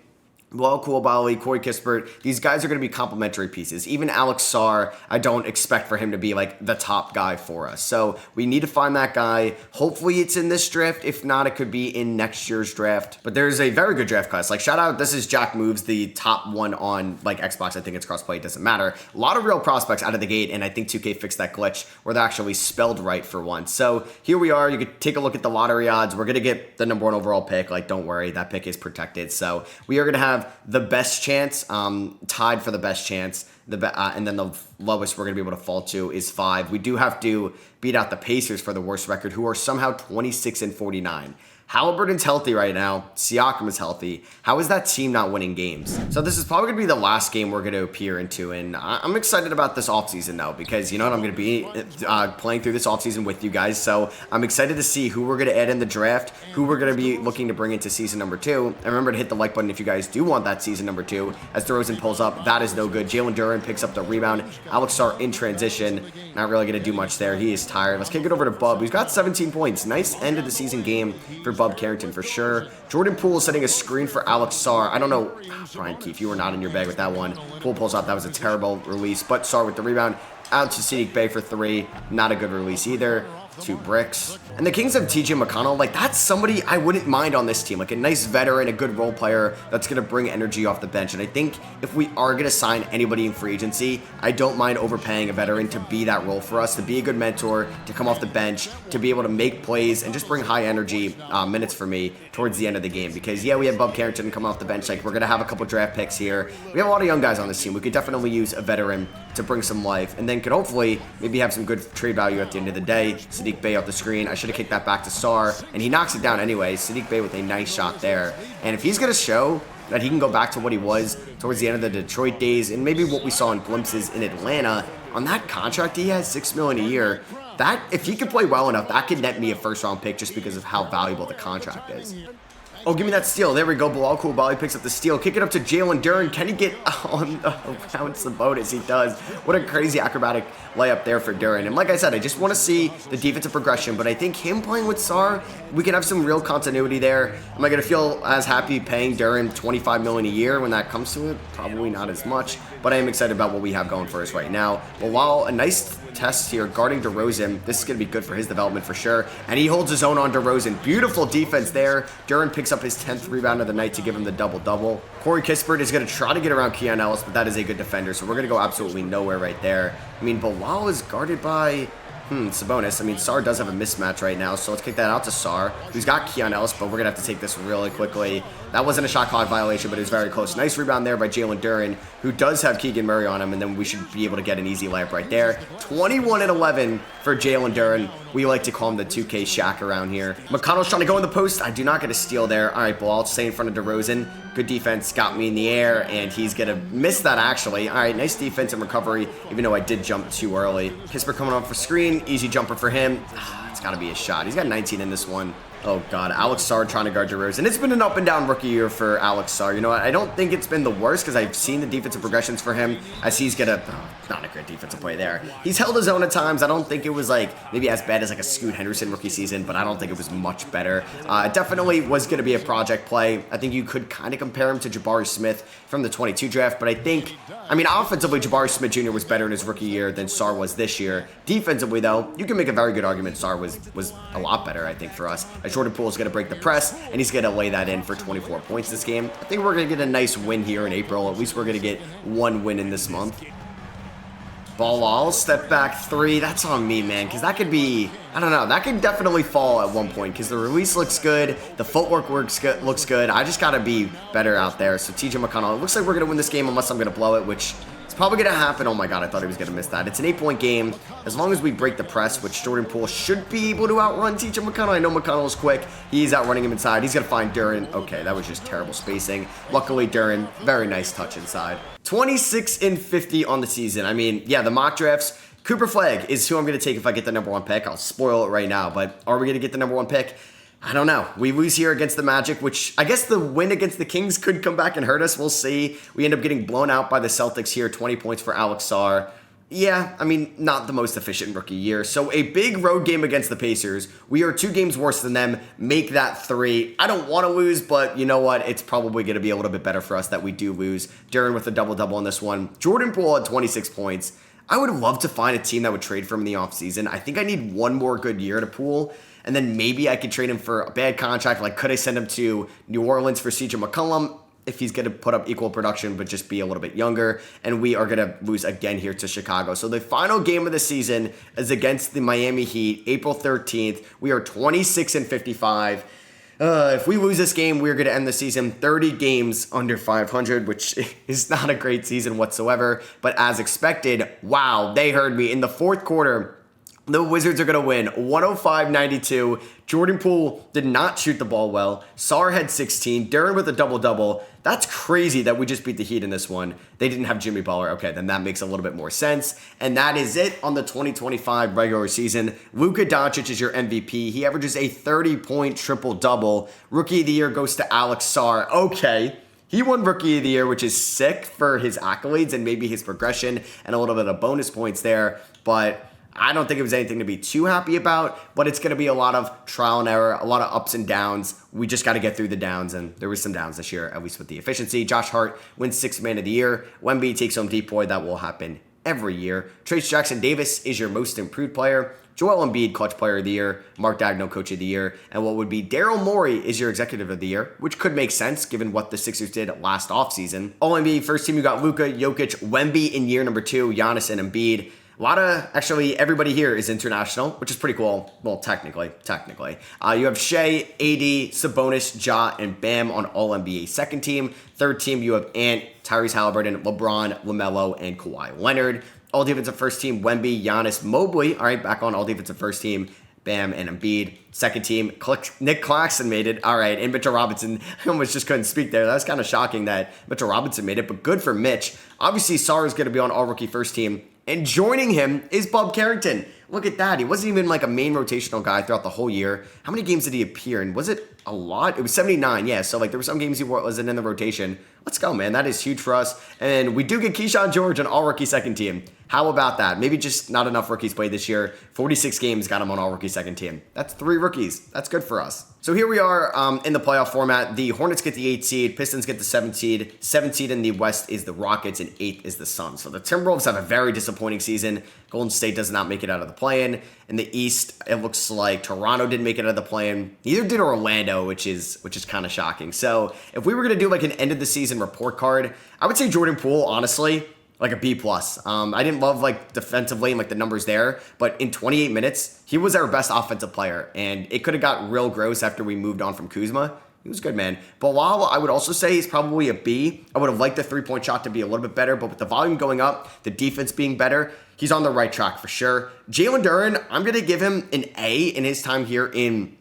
Bilal Coulibaly, Corey Kispert, these guys are going to be complementary pieces. Even Alex Sarr, I don't expect for him to be like the top guy for us. So we need to find that guy. Hopefully it's in this draft. If not, it could be in next year's draft. But there's a very good draft class. Like shout out, this is Jack Moves, the top one on like Xbox. I think it's crossplay. It doesn't matter. A lot of real prospects out of the gate. And I think 2K fixed that glitch where they're actually spelled right for once. So here we are. You could take a look at the lottery odds. We're going to get the #1 overall pick. Like don't worry, that pick is protected. So we are going to have the best chance, tied for the best chance, and then the lowest we're going to be able to fall to is 5. We do have to beat out the Pacers for the worst record, who are somehow 26-49. Halliburton's healthy right now. Siakam is healthy. How is that team not winning games? So this is probably going to be the last game we're going to appear into, and I'm excited about this offseason, though, because, you know what, I'm going to be playing through this offseason with you guys, so I'm excited to see who we're going to add in the draft, who we're going to be looking to bring into season number 2. And remember to hit the like button if you guys do want that season number 2. As DeRozan pulls up, that is no good. Jalen Duren picks up the rebound. Alex Sarr in transition. Not really going to do much there. He is tired. Let's kick it over to Bub, who's got 17 points. Nice end of the season game for Bub Carrington for sure. Jordan Poole setting a screen for Alex Sarr. I don't know. Brian Keefe, you were not in your bag with that one. Poole pulls out. That was a terrible release, but Sarr with the rebound. Out to Saddiq Bey for 3. Not a good release either. 2 bricks. And the Kings have TJ McConnell. Like, that's somebody I wouldn't mind on this team. Like, a nice veteran, a good role player that's going to bring energy off the bench. And I think if we are going to sign anybody in free agency, I don't mind overpaying a veteran to be that role for us, to be a good mentor, to come off the bench, to be able to make plays and just bring high energy minutes for me towards the end of the game. Because, yeah, we have Bub Carrington coming off the bench. Like, we're going to have a couple draft picks here. We have a lot of young guys on this team. We could definitely use a veteran to bring some life, and then could hopefully maybe have some good trade value at the end of the day. Saddiq Bey off the screen. I should have kicked that back to Sarr, and he knocks it down anyway. Saddiq Bey with a nice shot there. And if he's going to show that he can go back to what he was towards the end of the Detroit days, and maybe what we saw in glimpses in Atlanta, on that contract he has, $6 million a year, that, if he could play well enough, that could net me a first-round pick just because of how valuable the contract is. Oh, give me that steal. There we go. Bilal Coulibaly picks up the steal. Kick it up to Jalen Duren. Can he get on around Sabonis? He does. What a crazy acrobatic layup there for Duren. And like I said, I just want to see the defensive progression, but I think him playing with Sarr, we can have some real continuity there. Am I going to feel as happy paying Duren $25 million a year when that comes to it? Probably not as much, but I am excited about what we have going for us right now. Bilal, a nice test here guarding DeRozan. This is going to be good for his development for sure. And he holds his own on DeRozan. Beautiful defense there. Duren picks up his 10th rebound of the night to give him the double-double. Corey Kispert is going to try to get around Keon Ellis, but that is a good defender, so we're going to go absolutely nowhere right there. I mean, Bilal is guarded by Sabonis. I mean, Sarr does have a mismatch right now, so let's kick that out to Sarr, who's got Keon Ellis, but we're going to have to take this really quickly. That wasn't a shot clock violation, but it was very close. Nice rebound there by Jalen Duren, who does have Keegan Murray on him, and then we should be able to get an easy layup right there. 21-11 for Jalen Duren. We like to call him the 2K Shaq around here. McConnell's trying to go in the post. I do not get a steal there. All right, Bilal, stay in front of DeRozan. Good defense, got me in the air, and he's going to miss that, actually. All right, nice defense and recovery, even though I did jump too early. Kispert coming off for screen. Easy jumper for him. It's got to be a shot. He's got 19 in this one. Oh, God. Alex Sarr trying to guard DeRozan. It's been an up-and-down rookie year for Alex Sarr. You know what? I don't think it's been the worst because I've seen the defensive progressions for him as he's going to... not a great defensive play there. He's held his own at times. I don't think it was, like, maybe as bad as, like, a Scoot Henderson rookie season, but I don't think it was much better. It definitely was going to be a project play. I think you could kind of compare him to Jabari Smith from the 22 draft, but I think... I mean, offensively, Jabari Smith Jr. was better in his rookie year than Sarr was this year. Defensively, though, you can make a very good argument Sarr was a lot better, I think, for us. As Jordan Poole is going to break the press, and he's going to lay that in for 24 points this game. I think we're going to get a nice win here in April. At least we're going to get one win in this month. Bilal, step back 3. That's on me, man, because that could be, I don't know, that could definitely fall at one point because the release looks good, the footwork looks good. I just got to be better out there. So TJ McConnell, it looks like we're going to win this game unless I'm going to blow it, which is probably going to happen. Oh my God, I thought he was going to miss that. It's an 8-point game. As long as we break the press, which Jordan Poole should be able to outrun TJ McConnell. I know McConnell is quick. He's outrunning him inside. He's going to find Duren. Okay, that was just terrible spacing. Luckily, Duren, very nice touch inside. 26-50 on the season. I mean, yeah, the mock drafts Cooper Flagg is who I'm going to take if I get the number 1 pick. I'll spoil it right now, but are we going to get the number 1 pick? I don't know. We lose here against the Magic, which I guess the win against the Kings could come back and hurt us. We'll see. We end up getting blown out by the Celtics here. 20 points for Alex Sarr. Yeah, I mean, not the most efficient rookie year. So a big road game against the Pacers. We are 2 games worse than them. Make that 3. I don't want to lose, but you know what? It's probably going to be a little bit better for us that we do lose. Duren with a double-double on this one. Jordan Poole had 26 points. I would love to find a team that would trade for him in the offseason. I think I need one more good year to Poole, and then maybe I could trade him for a bad contract. Like, could I send him to New Orleans for CJ McCollum? If he's going to put up equal production, but just be a little bit younger. And we are going to lose again here to Chicago. So the final game of the season is against the Miami Heat, April 13th. We are 26-55. If we lose this game, we're going to end the season 30 games under 500, which is not a great season whatsoever. But as expected, wow, they heard me. In the fourth quarter, the Wizards are going to win 105-92. Jordan Poole did not shoot the ball well. Sarr had 16. Duren with a double-double. That's crazy that we just beat the Heat in this one. They didn't have Jimmy Butler. Okay, then that makes a little bit more sense. And that is it on the 2025 regular season. Luka Doncic is your MVP. He averages a 30-point triple-double. Rookie of the Year goes to Alex Sarr. Okay. He won Rookie of the Year, which is sick for his accolades and maybe his progression and a little bit of bonus points there. But I don't think it was anything to be too happy about, but it's going to be a lot of trial and error, a lot of ups and downs. We just got to get through the downs, and there was some downs this year, at least with the efficiency. Josh Hart wins 6th Man of the Year. Wemby takes home Depoy. That will happen every year. Trace Jackson Davis is your most improved player. Joel Embiid, Clutch Player of the Year. Mark Daigneault, Coach of the Year. And what would be Daryl Morey is your Executive of the Year, which could make sense given what the Sixers did last offseason. All-NBA first team, you got Luka, Jokic, Wemby in year number 2, Giannis and Embiid. A lot of, actually, everybody here is international, which is pretty cool. Well, technically. You have Shea, AD, Sabonis, Ja, and Bam on All-NBA second team. Third team, you have Ant, Tyrese Halliburton, LeBron, LaMelo, and Kawhi Leonard. All-defensive first team, Wemby, Giannis, Mobley. All right, back on all-defensive first team, Bam and Embiid. Second team, Nick Claxton made it. All right, and Mitchell Robinson. I almost just couldn't speak there. That was kind of shocking that Mitchell Robinson made it, but good for Mitch. Obviously, Sarr is going to be on all-rookie first team. And joining him is Bob Carrington. Look at that. He wasn't even like a main rotational guy throughout the whole year. How many games did he appear in? Was it a lot? It was 79, yeah. So like there were some games he wasn't in the rotation. Let's go, man. That is huge for us. And we do get Keyshawn George on all-rookie second team. How about that? Maybe just not enough rookies played this year. 46 games got him on all-rookie second team. That's 3 rookies. That's good for us. So here we are in the playoff format. The Hornets get the 8th seed. Pistons get the 7th seed. 7th seed in the West is the Rockets, and 8th is the Suns. So the Timberwolves have a very disappointing season. Golden State does not make it out of the play-in. In the East, it looks like Toronto didn't make it out of the play-in. Neither did Orlando, which is kind of shocking. So if we were going to do like an end-of-the-season report card, I would say Jordan Poole, honestly, like a B+. I didn't love like defensively and like the numbers there, but in 28 minutes, he was our best offensive player, and it could have got real gross after we moved on from Kuzma. He was good, man. Bilal, I would also say he's probably a B. I would have liked the three-point shot to be a little bit better, but with the volume going up, the defense being better, he's on the right track for sure. Jalen Duren, I'm going to give him an A in his time here in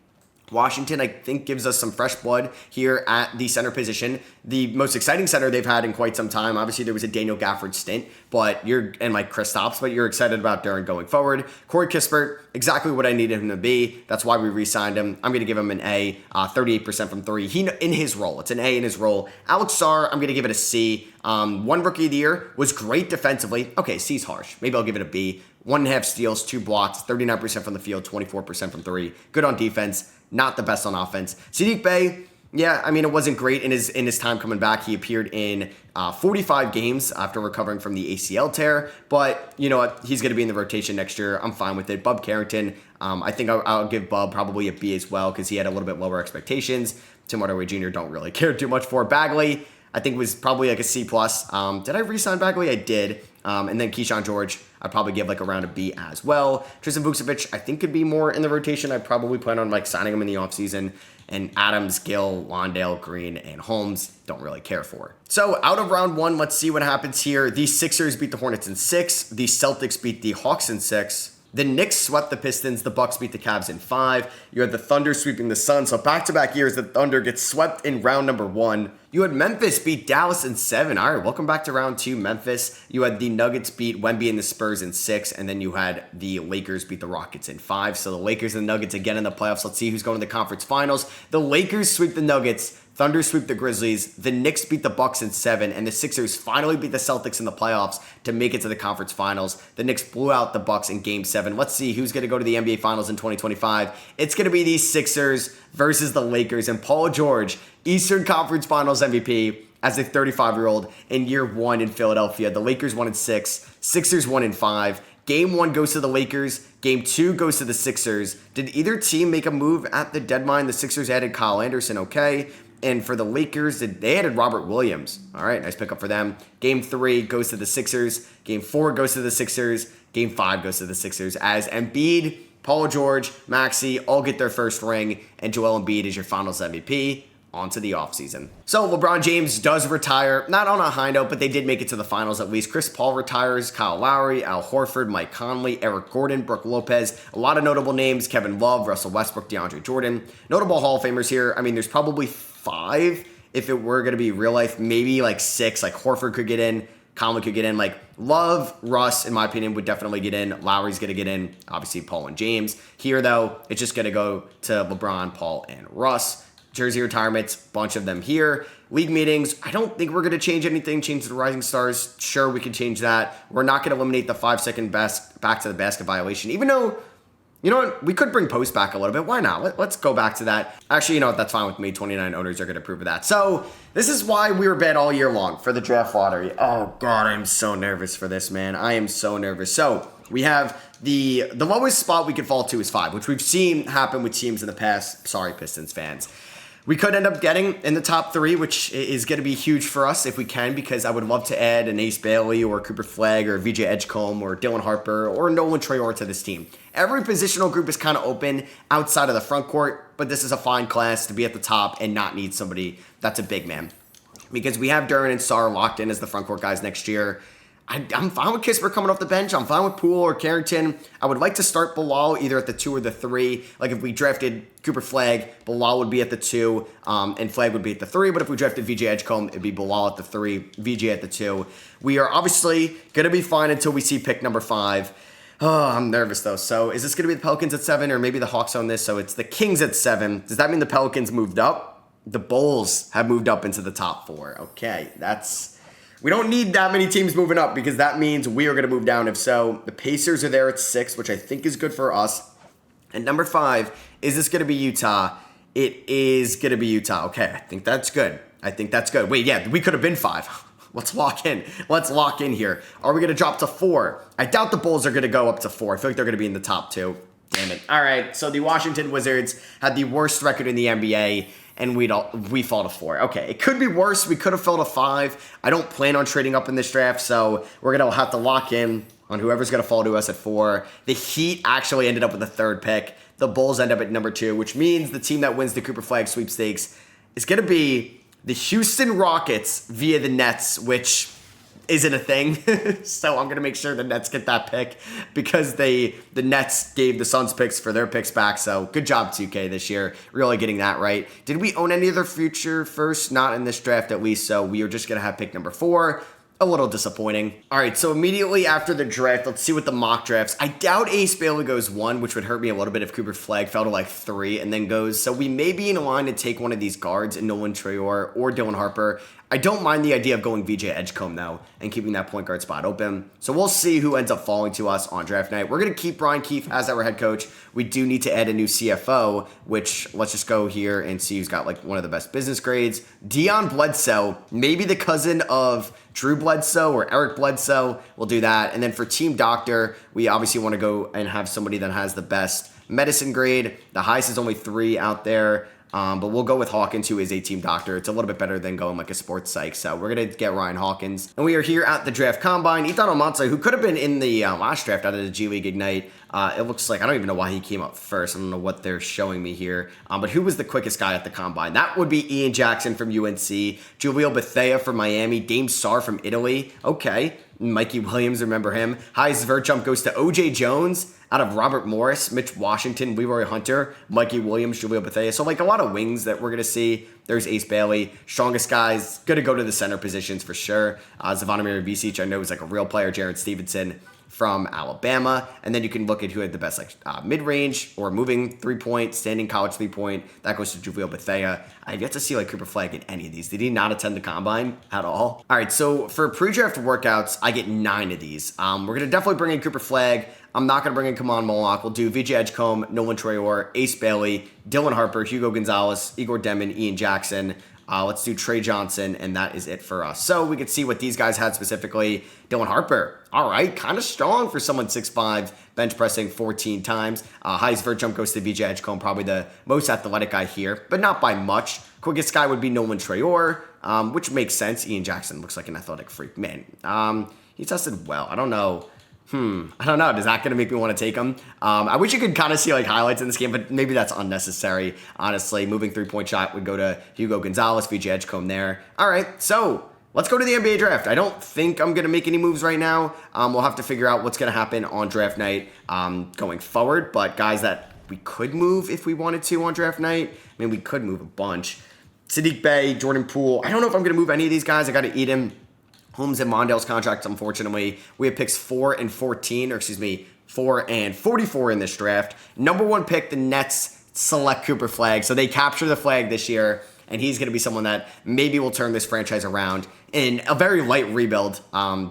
Washington. I think gives us some fresh blood here at the center position. The most exciting center they've had in quite some time. Obviously, there was a Daniel Gafford stint, and like Kristaps, but you're excited about Duren going forward. Corey Kispert, exactly what I needed him to be. That's why we re-signed him. I'm going to give him an A, 38% from 3. He in his role. It's an A in his role. Alex Sarr, I'm going to give it a C. One Rookie of the Year, was great defensively. Okay, C's harsh. Maybe I'll give it a B. 1.5 steals, 2 blocks, 39% from the field, 24% from 3. Good on defense. Not the best on offense. Saddiq Bey, yeah, I mean, it wasn't great in his time coming back. He appeared in 45 games after recovering from the ACL tear, but you know what? He's going to be in the rotation next year. I'm fine with it. Bub Carrington, I think I'll give Bub probably a B as well because he had a little bit lower expectations. Tim Hardaway Jr. don't really care too much for. Bagley, I think was probably like a C+. Did I re-sign Bagley? I did. And then Keyshawn George, I'd probably give like around a B as well. Tristan Vukcevic, I think could be more in the rotation. I'd probably plan on like signing him in the offseason. And Adams, Gill, Wandale, Green, and Holmes don't really care for. So out of round 1, let's see what happens here. The Sixers beat the Hornets in 6. The Celtics beat the Hawks in 6. The Knicks swept the Pistons. The Bucks beat the Cavs in 5. You had the Thunder sweeping the Suns. So back-to-back years, the Thunder gets swept in round number 1. You had Memphis beat Dallas in 7. All right, welcome back to round 2, Memphis. You had the Nuggets beat Wemby and the Spurs in 6, and then you had the Lakers beat the Rockets in 5. So the Lakers and the Nuggets again in the playoffs. Let's see who's going to the conference finals. The Lakers sweep the Nuggets. Thunder sweep the Grizzlies, the Knicks beat the Bucks in 7, and the Sixers finally beat the Celtics in the playoffs to make it to the conference finals. The Knicks blew out the Bucks in Game 7. Let's see who's going to go to the NBA Finals in 2025. It's going to be the Sixers versus the Lakers, and Paul George, Eastern Conference Finals MVP, as a 35-year-old in year 1 in Philadelphia. The Lakers won in 6, Sixers won in 5. Game 1 goes to the Lakers. Game 2 goes to the Sixers. Did either team make a move at the deadline? The Sixers added Kyle Anderson, okay. And for the Lakers, they added Robert Williams. All right, nice pickup for them. Game 3 goes to the Sixers. Game 4 goes to the Sixers. Game 5 goes to the Sixers as Embiid, Paul George, Maxey all get their first ring, and Joel Embiid is your Finals MVP. On to the offseason. So LeBron James does retire, not on a high note, but they did make it to the finals at least. Chris Paul retires, Kyle Lowry, Al Horford, Mike Conley, Eric Gordon, Brooke Lopez, a lot of notable names, Kevin Love, Russell Westbrook, DeAndre Jordan. Notable Hall of Famers here. I mean, there's probably 5 if it were going to be real life, maybe like 6. Like Horford could get in, Conley could get in. Like Love, Russ, in my opinion, would definitely get in. Lowry's going to get in. Obviously, Paul and James. Here, though, it's just going to go to LeBron, Paul, and Russ. Jersey retirements, bunch of them here. League meetings, I don't think we're going to change anything, change the Rising Stars. Sure, we can change that. We're not going to eliminate the 5-second back to the basket violation, even though, you know what, we could bring post back a little bit. Why not? Let's go back to that. Actually, you know what, that's fine with me. 29 owners are going to approve of that. So this is why we were bad all year long for the draft lottery. Oh, God, I'm so nervous for this, man. I am so nervous. So we have the lowest spot we could fall to is 5, which we've seen happen with teams in the past. Sorry, Pistons fans. We could end up getting in the top 3, which is going to be huge for us if we can, because I would love to add an Ace Bailey or Cooper Flagg or VJ Edgecombe or Dylan Harper or Nolan Traore to this team. Every positional group is kind of open outside of the front court, but this is a fine class to be at the top and not need somebody that's a big man. Because we have Duren and Sarr locked in as the front court guys next year. I'm fine with Kisper coming off the bench. I'm fine with Poole or Carrington. I would like to start Bilal either at the 2 or the 3. Like if we drafted Cooper Flagg, Bilal would be at the 2, and Flagg would be at the 3. But if we drafted VJ Edgecombe, it'd be Bilal at the 3, VJ at the 2. We are obviously going to be fine until we see pick number 5. Oh, I'm nervous though. So is this going to be the Pelicans at 7 or maybe the Hawks on this? So it's the Kings at 7. Does that mean the Pelicans moved up? The Bulls have moved up into the top 4. Okay, we don't need that many teams moving up because that means we are going to move down. If so, the Pacers are there at 6, which I think is good for us. And number 5, is this going to be Utah? It is going to be Utah. Okay, I think that's good. Wait, yeah, we could have been 5. Let's lock in. Let's lock in here. Are we going to drop to 4? I doubt the Bulls are going to go up to 4. I feel like they're going to be in the top 2. Damn it. All right, so the Washington Wizards had the worst record in the NBA. And we fall to 4. Okay, it could be worse. We could have fell to 5. I don't plan on trading up in this draft, so we're going to have to lock in on whoever's going to fall to us at 4. The Heat actually ended up with the 3rd pick. The Bulls end up at number 2, which means the team that wins the Cooper Flagg sweepstakes is going to be the Houston Rockets via the Nets, which isn't a thing. So I'm going to make sure the Nets get that pick because the Nets gave the Suns picks for their picks back. So good job, 2K, this year. Really getting that right. Did we own any other future first? Not in this draft, at least. So we are just going to have pick number 4. A little disappointing. All right, so immediately after the draft, let's see what the mock drafts. I doubt Ace Bailey goes 1, which would hurt me a little bit if Cooper Flagg fell to like 3 and then goes. So we may be in a line to take one of these guards in Nolan Traore or Dylan Harper. I don't mind the idea of going VJ Edgecombe, though, and keeping that point guard spot open. So we'll see who ends up falling to us on draft night. We're going to keep Brian Keefe as our head coach. We do need to add a new CFO, which let's just go here and see who's got like one of the best business grades. Dion Bledsoe, maybe the cousin of Drew Bledsoe or Eric Bledsoe. We'll do that. And then for team doctor, we obviously want to go and have somebody that has the best medicine grade. The highest is only 3 out there. But we'll go with Hawkins, who is a team doctor. It's a little bit better than going like a sports psych. So we're going to get Ryan Hawkins. And we are here at the draft combine. Ethan Almanza, who could have been in the last draft out of the G League Ignite, It looks like, I don't even know why he came up first. I don't know what they're showing me here. But who was the quickest guy at the combine? That would be Ian Jackson from UNC, Julio Bethea from Miami, Dame Sarr from Italy. Okay. Mikey Williams, remember him. Highest vert jump goes to OJ Jones out of Robert Morris, Mitch Washington, Leroy Hunter, Mikey Williams, Julio Bethea. So like a lot of wings that we're going to see. There's Ace Bailey. Strongest guys, going to go to the center positions for sure. Zvonimir Visic, I know is like a real player. Jared Stevenson from Alabama. And then you can look at who had the best mid-range or moving 3-point, standing college 3-point. That goes to Julio Bethea. I've yet to see like Cooper Flagg in any of these. Did he not attend the combine at all? All right, so for pre-draft workouts, I get 9 of these. We're going to definitely bring in Cooper Flagg. I'm not going to bring in Kaman Moloch. We'll do VJ Edgecombe, Nolan Troyor, Ace Bailey, Dylan Harper, Hugo Gonzalez, Igor Demon, Ian Jackson. Let's do Trey Johnson, and that is it for us. So we could see what these guys had specifically. Dylan Harper, all right, kind of strong for someone 6'5", bench pressing 14 times. Highest vert jump goes to VJ Edgecombe, probably the most athletic guy here, but not by much. Quickest guy would be Nolan Troyor, which makes sense. Ian Jackson looks like an athletic freak. Man, he tested well. I don't know. I don't know. Is that going to make me want to take him? I wish you could kind of see like highlights in this game, but maybe that's unnecessary. Honestly, moving 3-point shot would go to Hugo Gonzalez, VJ Edgecombe there. All right, so let's go to the NBA draft. I don't think I'm going to make any moves right now. We'll have to figure out what's going to happen on draft night going forward. But guys that we could move if we wanted to on draft night, I mean, we could move a bunch. Sadiq Bey, Jordan Poole. I don't know if I'm going to move any of these guys. I got to eat him. Holmes and Mondale's contracts, unfortunately. We have picks 4 and 14, or excuse me, 4 and 44 in this draft. Number 1 pick, the Nets select Cooper Flagg. So they capture the flag this year, and he's going to be someone that maybe will turn this franchise around in a very light rebuild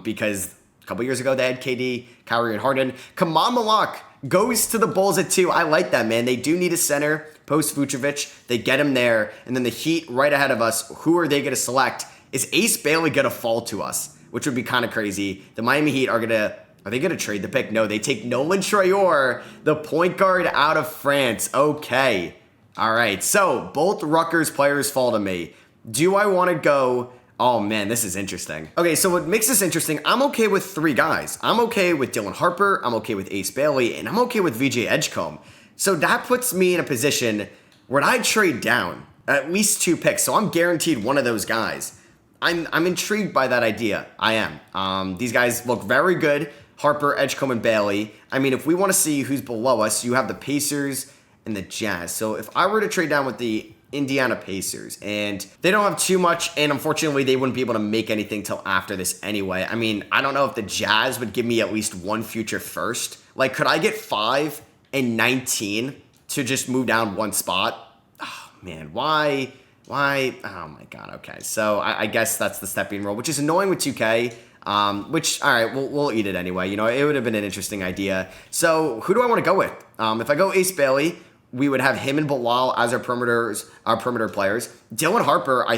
because a couple years ago they had KD, Kyrie, and Harden. Kaman Moloch goes to the Bulls at 2. I like that, man. They do need a center post Vucevic. They get him there, and then the Heat right ahead of us. Who are they going to select? Is Ace Bailey going to fall to us? Which would be kind of crazy. The Miami Heat are they going to trade the pick? No, they take Nolan Troyor, the point guard out of France. Okay. All right. So both Rutgers players fall to me. Do I want to go? Oh man, this is interesting. Okay, so what makes this interesting, I'm okay with 3 guys. I'm okay with Dylan Harper, I'm okay with Ace Bailey, and I'm okay with VJ Edgecombe. So that puts me in a position where I trade down at least 2 picks. So I'm guaranteed one of those guys. I'm intrigued by that idea. I am. These guys look very good. Harper, Edgecombe, and Bailey. I mean, if we want to see who's below us, you have the Pacers and the Jazz. So if I were to trade down with the Indiana Pacers, and they don't have too much, and unfortunately they wouldn't be able to make anything till after this anyway. I mean, I don't know if the Jazz would give me at least 1 future first. Like, could I get 5 and 19 to just move down 1 spot? Oh man, why? Oh my god, okay. So I guess that's the stepping rule, which is annoying with 2K. Which, all right, we'll eat it anyway. You know, it would have been an interesting idea. So who do I want to go with? If I go Ace Bailey, we would have him and Bilal as our perimeter players. Dylan Harper, I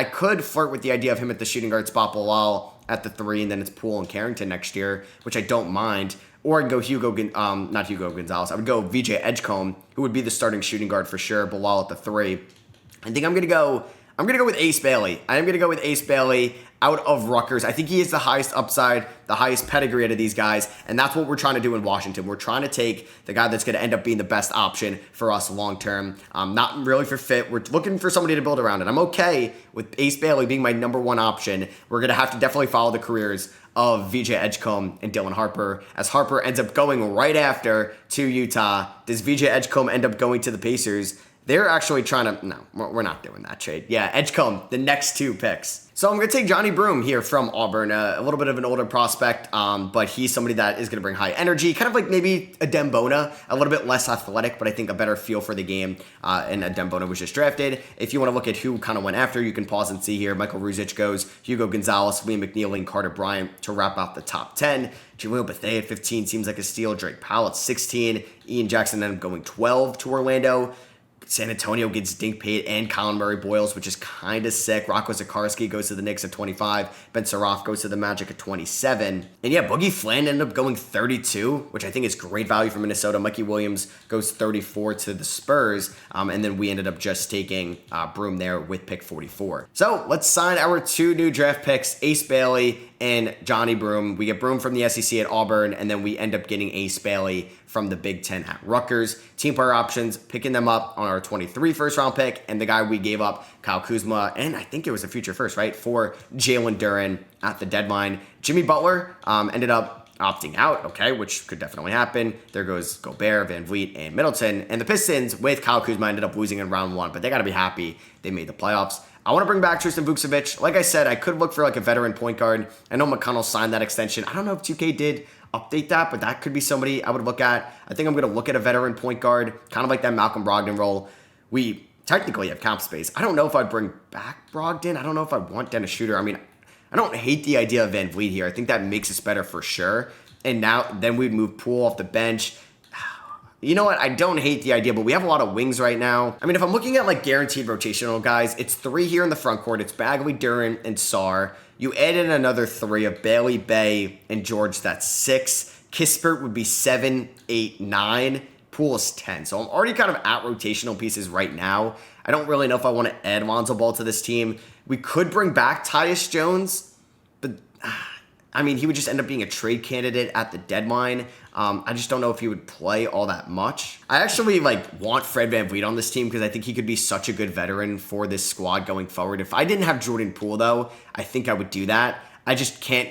could flirt with the idea of him at the shooting guard spot, Bilal at the 3, and then it's Poole and Carrington next year, which I don't mind. Or I'd go not Hugo Gonzalez. I would go VJ Edgecombe, who would be the starting shooting guard for sure. Bilal at the 3. I think I'm gonna go with Ace Bailey. I am gonna go with Ace Bailey out of Rutgers. I think he is the highest upside, the highest pedigree out of these guys, and that's what we're trying to do in Washington. We're trying to take the guy that's gonna end up being the best option for us long term. Not really for fit. We're looking for somebody to build around it. I'm okay with Ace Bailey being my number 1 option. We're gonna have to definitely follow the careers of VJ Edgecombe and Dylan Harper, as Harper ends up going right after to Utah. Does VJ Edgecombe end up going to the Pacers? They're actually trying to, no, we're not doing that trade. Yeah, Edgecombe, the next 2 picks. So I'm going to take Johnny Broome here from Auburn, a little bit of an older prospect, but he's somebody that is going to bring high energy, kind of like maybe a Dembona, a little bit less athletic, but I think a better feel for the game, and a Dembona was just drafted. If you want to look at who kind of went after, you can pause and see here. Michael Ruzic goes, Hugo Gonzalez, Liam McNeely, and Carter Bryant to wrap out the top 10. Julio Bethea at 15 seems like a steal. Drake Powell at 16. Ian Jackson ended up going 12 to Orlando. San Antonio gets Dink Pate and Colin Murray-Boyles, which is kind of sick. Rocco Zikarsky goes to the Knicks at 25. Ben Saroff goes to the Magic at 27. And yeah, Boogie Flan ended up going 32, which I think is great value for Minnesota. Mikey Williams goes 34 to the Spurs. And then we ended up just taking Broome there with pick 44. So let's sign our 2 new draft picks, Ace Bailey and Johnny Broom. We get Broom from the SEC at Auburn, and then we end up getting Ace Bailey from the Big Ten at Rutgers. Team player options, picking them up on our 23 first-round pick, and the guy we gave up, Kyle Kuzma, and I think it was a future first, right, for Jalen Duren at the deadline. Jimmy Butler ended up opting out, okay, which could definitely happen. There goes Gobert, Van Vliet, and Middleton. And the Pistons, with Kyle Kuzma, ended up losing in round 1, but they got to be happy they made the playoffs. I want to bring back Tristan Vukcevic. Like I said, I could look for like a veteran point guard. I know McConnell signed that extension. I don't know if 2K did update that, but that could be somebody I would look at. I think I'm going to look at a veteran point guard, kind of like that Malcolm Brogdon role. We technically have cap space. I don't know if I'd bring back Brogdon. I don't know if I want Dennis Schroeder. I mean, I don't hate the idea of Van Vliet here. I think that makes us better for sure. And then we'd move Poole off the bench. You know what? I don't hate the idea, but we have a lot of wings right now. I mean, if I'm looking at like guaranteed rotational guys, it's 3 here in the front court. It's Bagley, Duren, and Sarr. You add in another 3 of Bailey, Bay, and George. That's 6. Kispert would be 7, 8, 9. Poole is 10. So I'm already kind of at rotational pieces right now. I don't really know if I want to add Lonzo Ball to this team. We could bring back Tyus Jones, but I mean, he would just end up being a trade candidate at the deadline. I just don't know if he would play all that much. I actually want Fred VanVleet on this team because I think he could be such a good veteran for this squad going forward. If I didn't have Jordan Poole, though, I think I would do that. I just can't.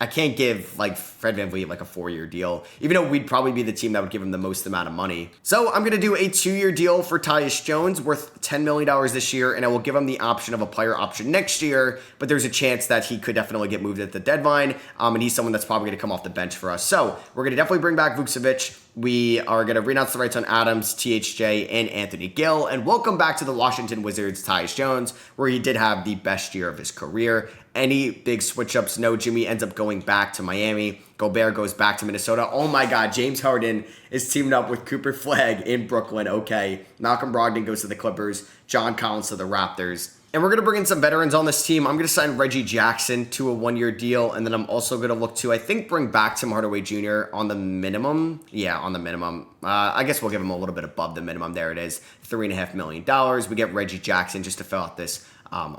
I can't give Fred VanVleet a 4-year deal, even though we'd probably be the team that would give him the most amount of money. So I'm going to do a 2-year deal for Tyus Jones worth $10 million this year, and I will give him the option of a player option next year, but there's a chance that he could definitely get moved at the deadline, and he's someone that's probably going to come off the bench for us. So we're going to definitely bring back Vukcevic. We are going to renounce the rights on Adams, THJ, and Anthony Gill, and welcome back to the Washington Wizards, Tyus Jones, where he did have the best year of his career. Any big switch-ups? No, Jimmy ends up going back to Miami. Gobert goes back to Minnesota. Oh my God, James Harden is teamed up with Cooper Flagg in Brooklyn. Okay, Malcolm Brogdon goes to the Clippers. John Collins to the Raptors. And we're going to bring in some veterans on this team. I'm going to sign Reggie Jackson to a 1-year deal. And then I'm also going to look to, I think, bring back Tim Hardaway Jr. on the minimum. Yeah, on the minimum. I guess we'll give him a little bit above the minimum. There it is, $3.5 million. We get Reggie Jackson just to fill out this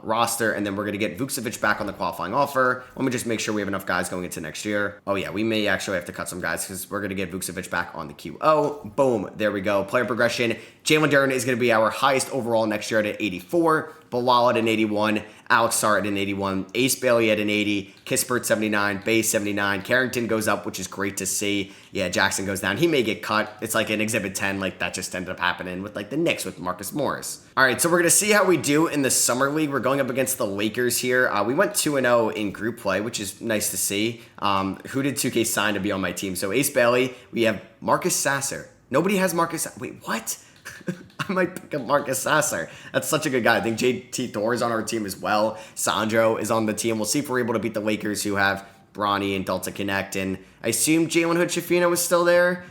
roster, and then we're going to get Vukcevic back on the qualifying offer. Let me just make sure we have enough guys going into next year. Oh yeah, we may actually have to cut some guys because we're going to get Vukcevic back on the QO. Boom, there we go. Player progression. Jalen Duren is going to be our highest overall next year at an 84. Bilal at an 81, Alex Sarr at an 81, Ace Bailey at an 80, Kispert 79, Bay 79, Carrington goes up, which is great to see. Yeah, Jackson goes down. He may get cut. It's like an Exhibit 10, that just ended up happening with the Knicks with Marcus Morris. All right, so we're going to see how we do in the Summer League. We're going up against the Lakers here. We went 2-0 in group play, which is nice to see. Who did 2K sign to be on my team? So Ace Bailey, we have Marcus Sasser. Nobody has Marcus. Wait, what? I might pick up Marcus Sasser. That's such a good guy. I think JT Thor is on our team as well. Sandro is on the team. We'll see if we're able to beat the Lakers, who have Bronny and Delta Connect. And I assume Jalen Hood-Schifino is still there.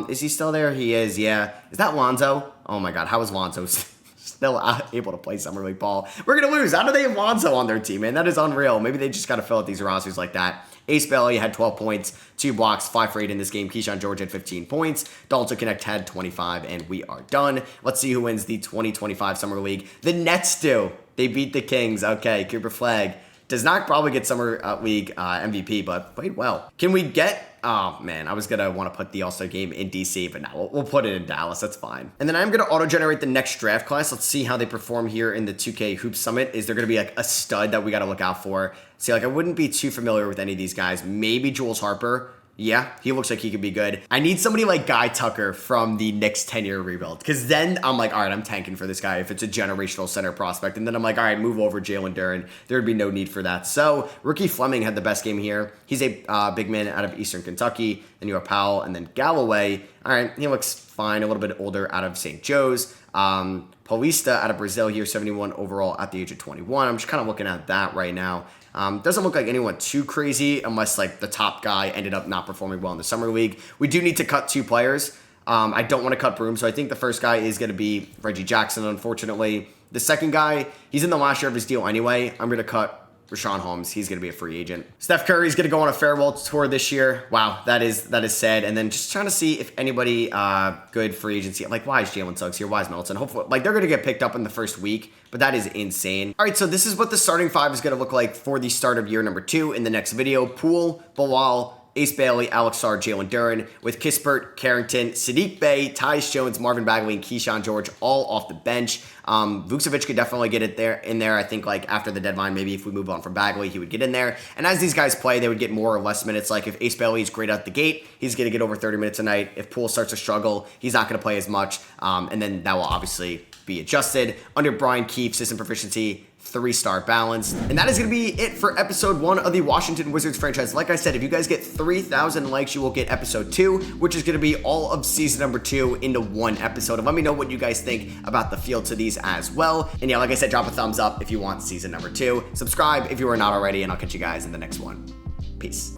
Is he still there? He is, yeah. Is that Lonzo? Oh my God, how is Lonzo still able to play Summer League ball? We're going to lose. How do they have Lonzo on their team, man? That is unreal. Maybe they just got to fill out these rosters like that. Ace Bailey had 12 points, 2 blocks, 5 for 8 in this game. Keyshawn George had 15 points. Dalton Connect had 25, and we are done. Let's see who wins the 2025 Summer League. The Nets do. They beat the Kings. Okay, Cooper Flagg does not probably get Summer League MVP, but played well. Can we get... Oh, man, I was going to want to put the All-Star game in D.C., but now we'll put it in Dallas. That's fine. And then I'm going to auto-generate the next draft class. Let's see how they perform here in the 2K Hoop Summit. Is there going to be a stud that we got to look out for? See, I wouldn't be too familiar with any of these guys. Maybe Jules Harper. Yeah, he looks like he could be good. I need somebody like Guy Tucker from the Knicks 10-year rebuild, because then I'm like, all right, I'm tanking for this guy if it's a generational center prospect. And then I'm like, all right, move over Jalen Duren. There would be no need for that. So Ricky Fleming had the best game here. He's a big man out of Eastern Kentucky. Then you have Powell and then Galloway. All right, he looks fine, a little bit older out of St. Joe's. Paulista out of Brazil here, 71 overall at the age of 21. I'm just kind of looking at that right now. Doesn't look like anyone too crazy unless the top guy ended up not performing well in the Summer League. We do need to cut 2 players. I don't want to cut Broom, so I think the first guy is going to be Reggie Jackson, unfortunately. The second guy, he's in the last year of his deal anyway. I'm going to cut Rashawn Holmes, he's going to be a free agent. Steph Curry's going to go on a farewell tour this year. Wow, that is sad. And then just trying to see if anybody good free agency. Like, why is Jalen Suggs here? Why is Middleton? Hopefully, like, they're going to get picked up in the first week, but that is insane. All right, so this is what the starting five is going to look like for the start of year number 2 in the next video. Poole, Bilal, Ace Bailey, Alex Sarr, Jalen Duren, with Kispert, Carrington, Sadiq Bey, Tyus Jones, Marvin Bagley, and Keyshawn George all off the bench. Vucevic could definitely get it in there. I think like after the deadline, maybe if we move on from Bagley, he would get in there. And as these guys play, they would get more or less minutes. Like if Ace Bailey is great out the gate, he's going to get over 30 minutes a night. If Poole starts to struggle, he's not going to play as much. And then that will obviously be adjusted. Under Brian Keefe, system proficiency, 3-star balance. And that is going to be it for episode 1 of the Washington Wizards franchise. Like I said, if you guys get 3,000 likes, you will get episode 2, which is going to be all of season number 2 into one episode. And let me know what you guys think about the feel to these as well. And yeah, like I said, drop a thumbs up if you want season number 2. Subscribe if you are not already, and I'll catch you guys in the next one. Peace.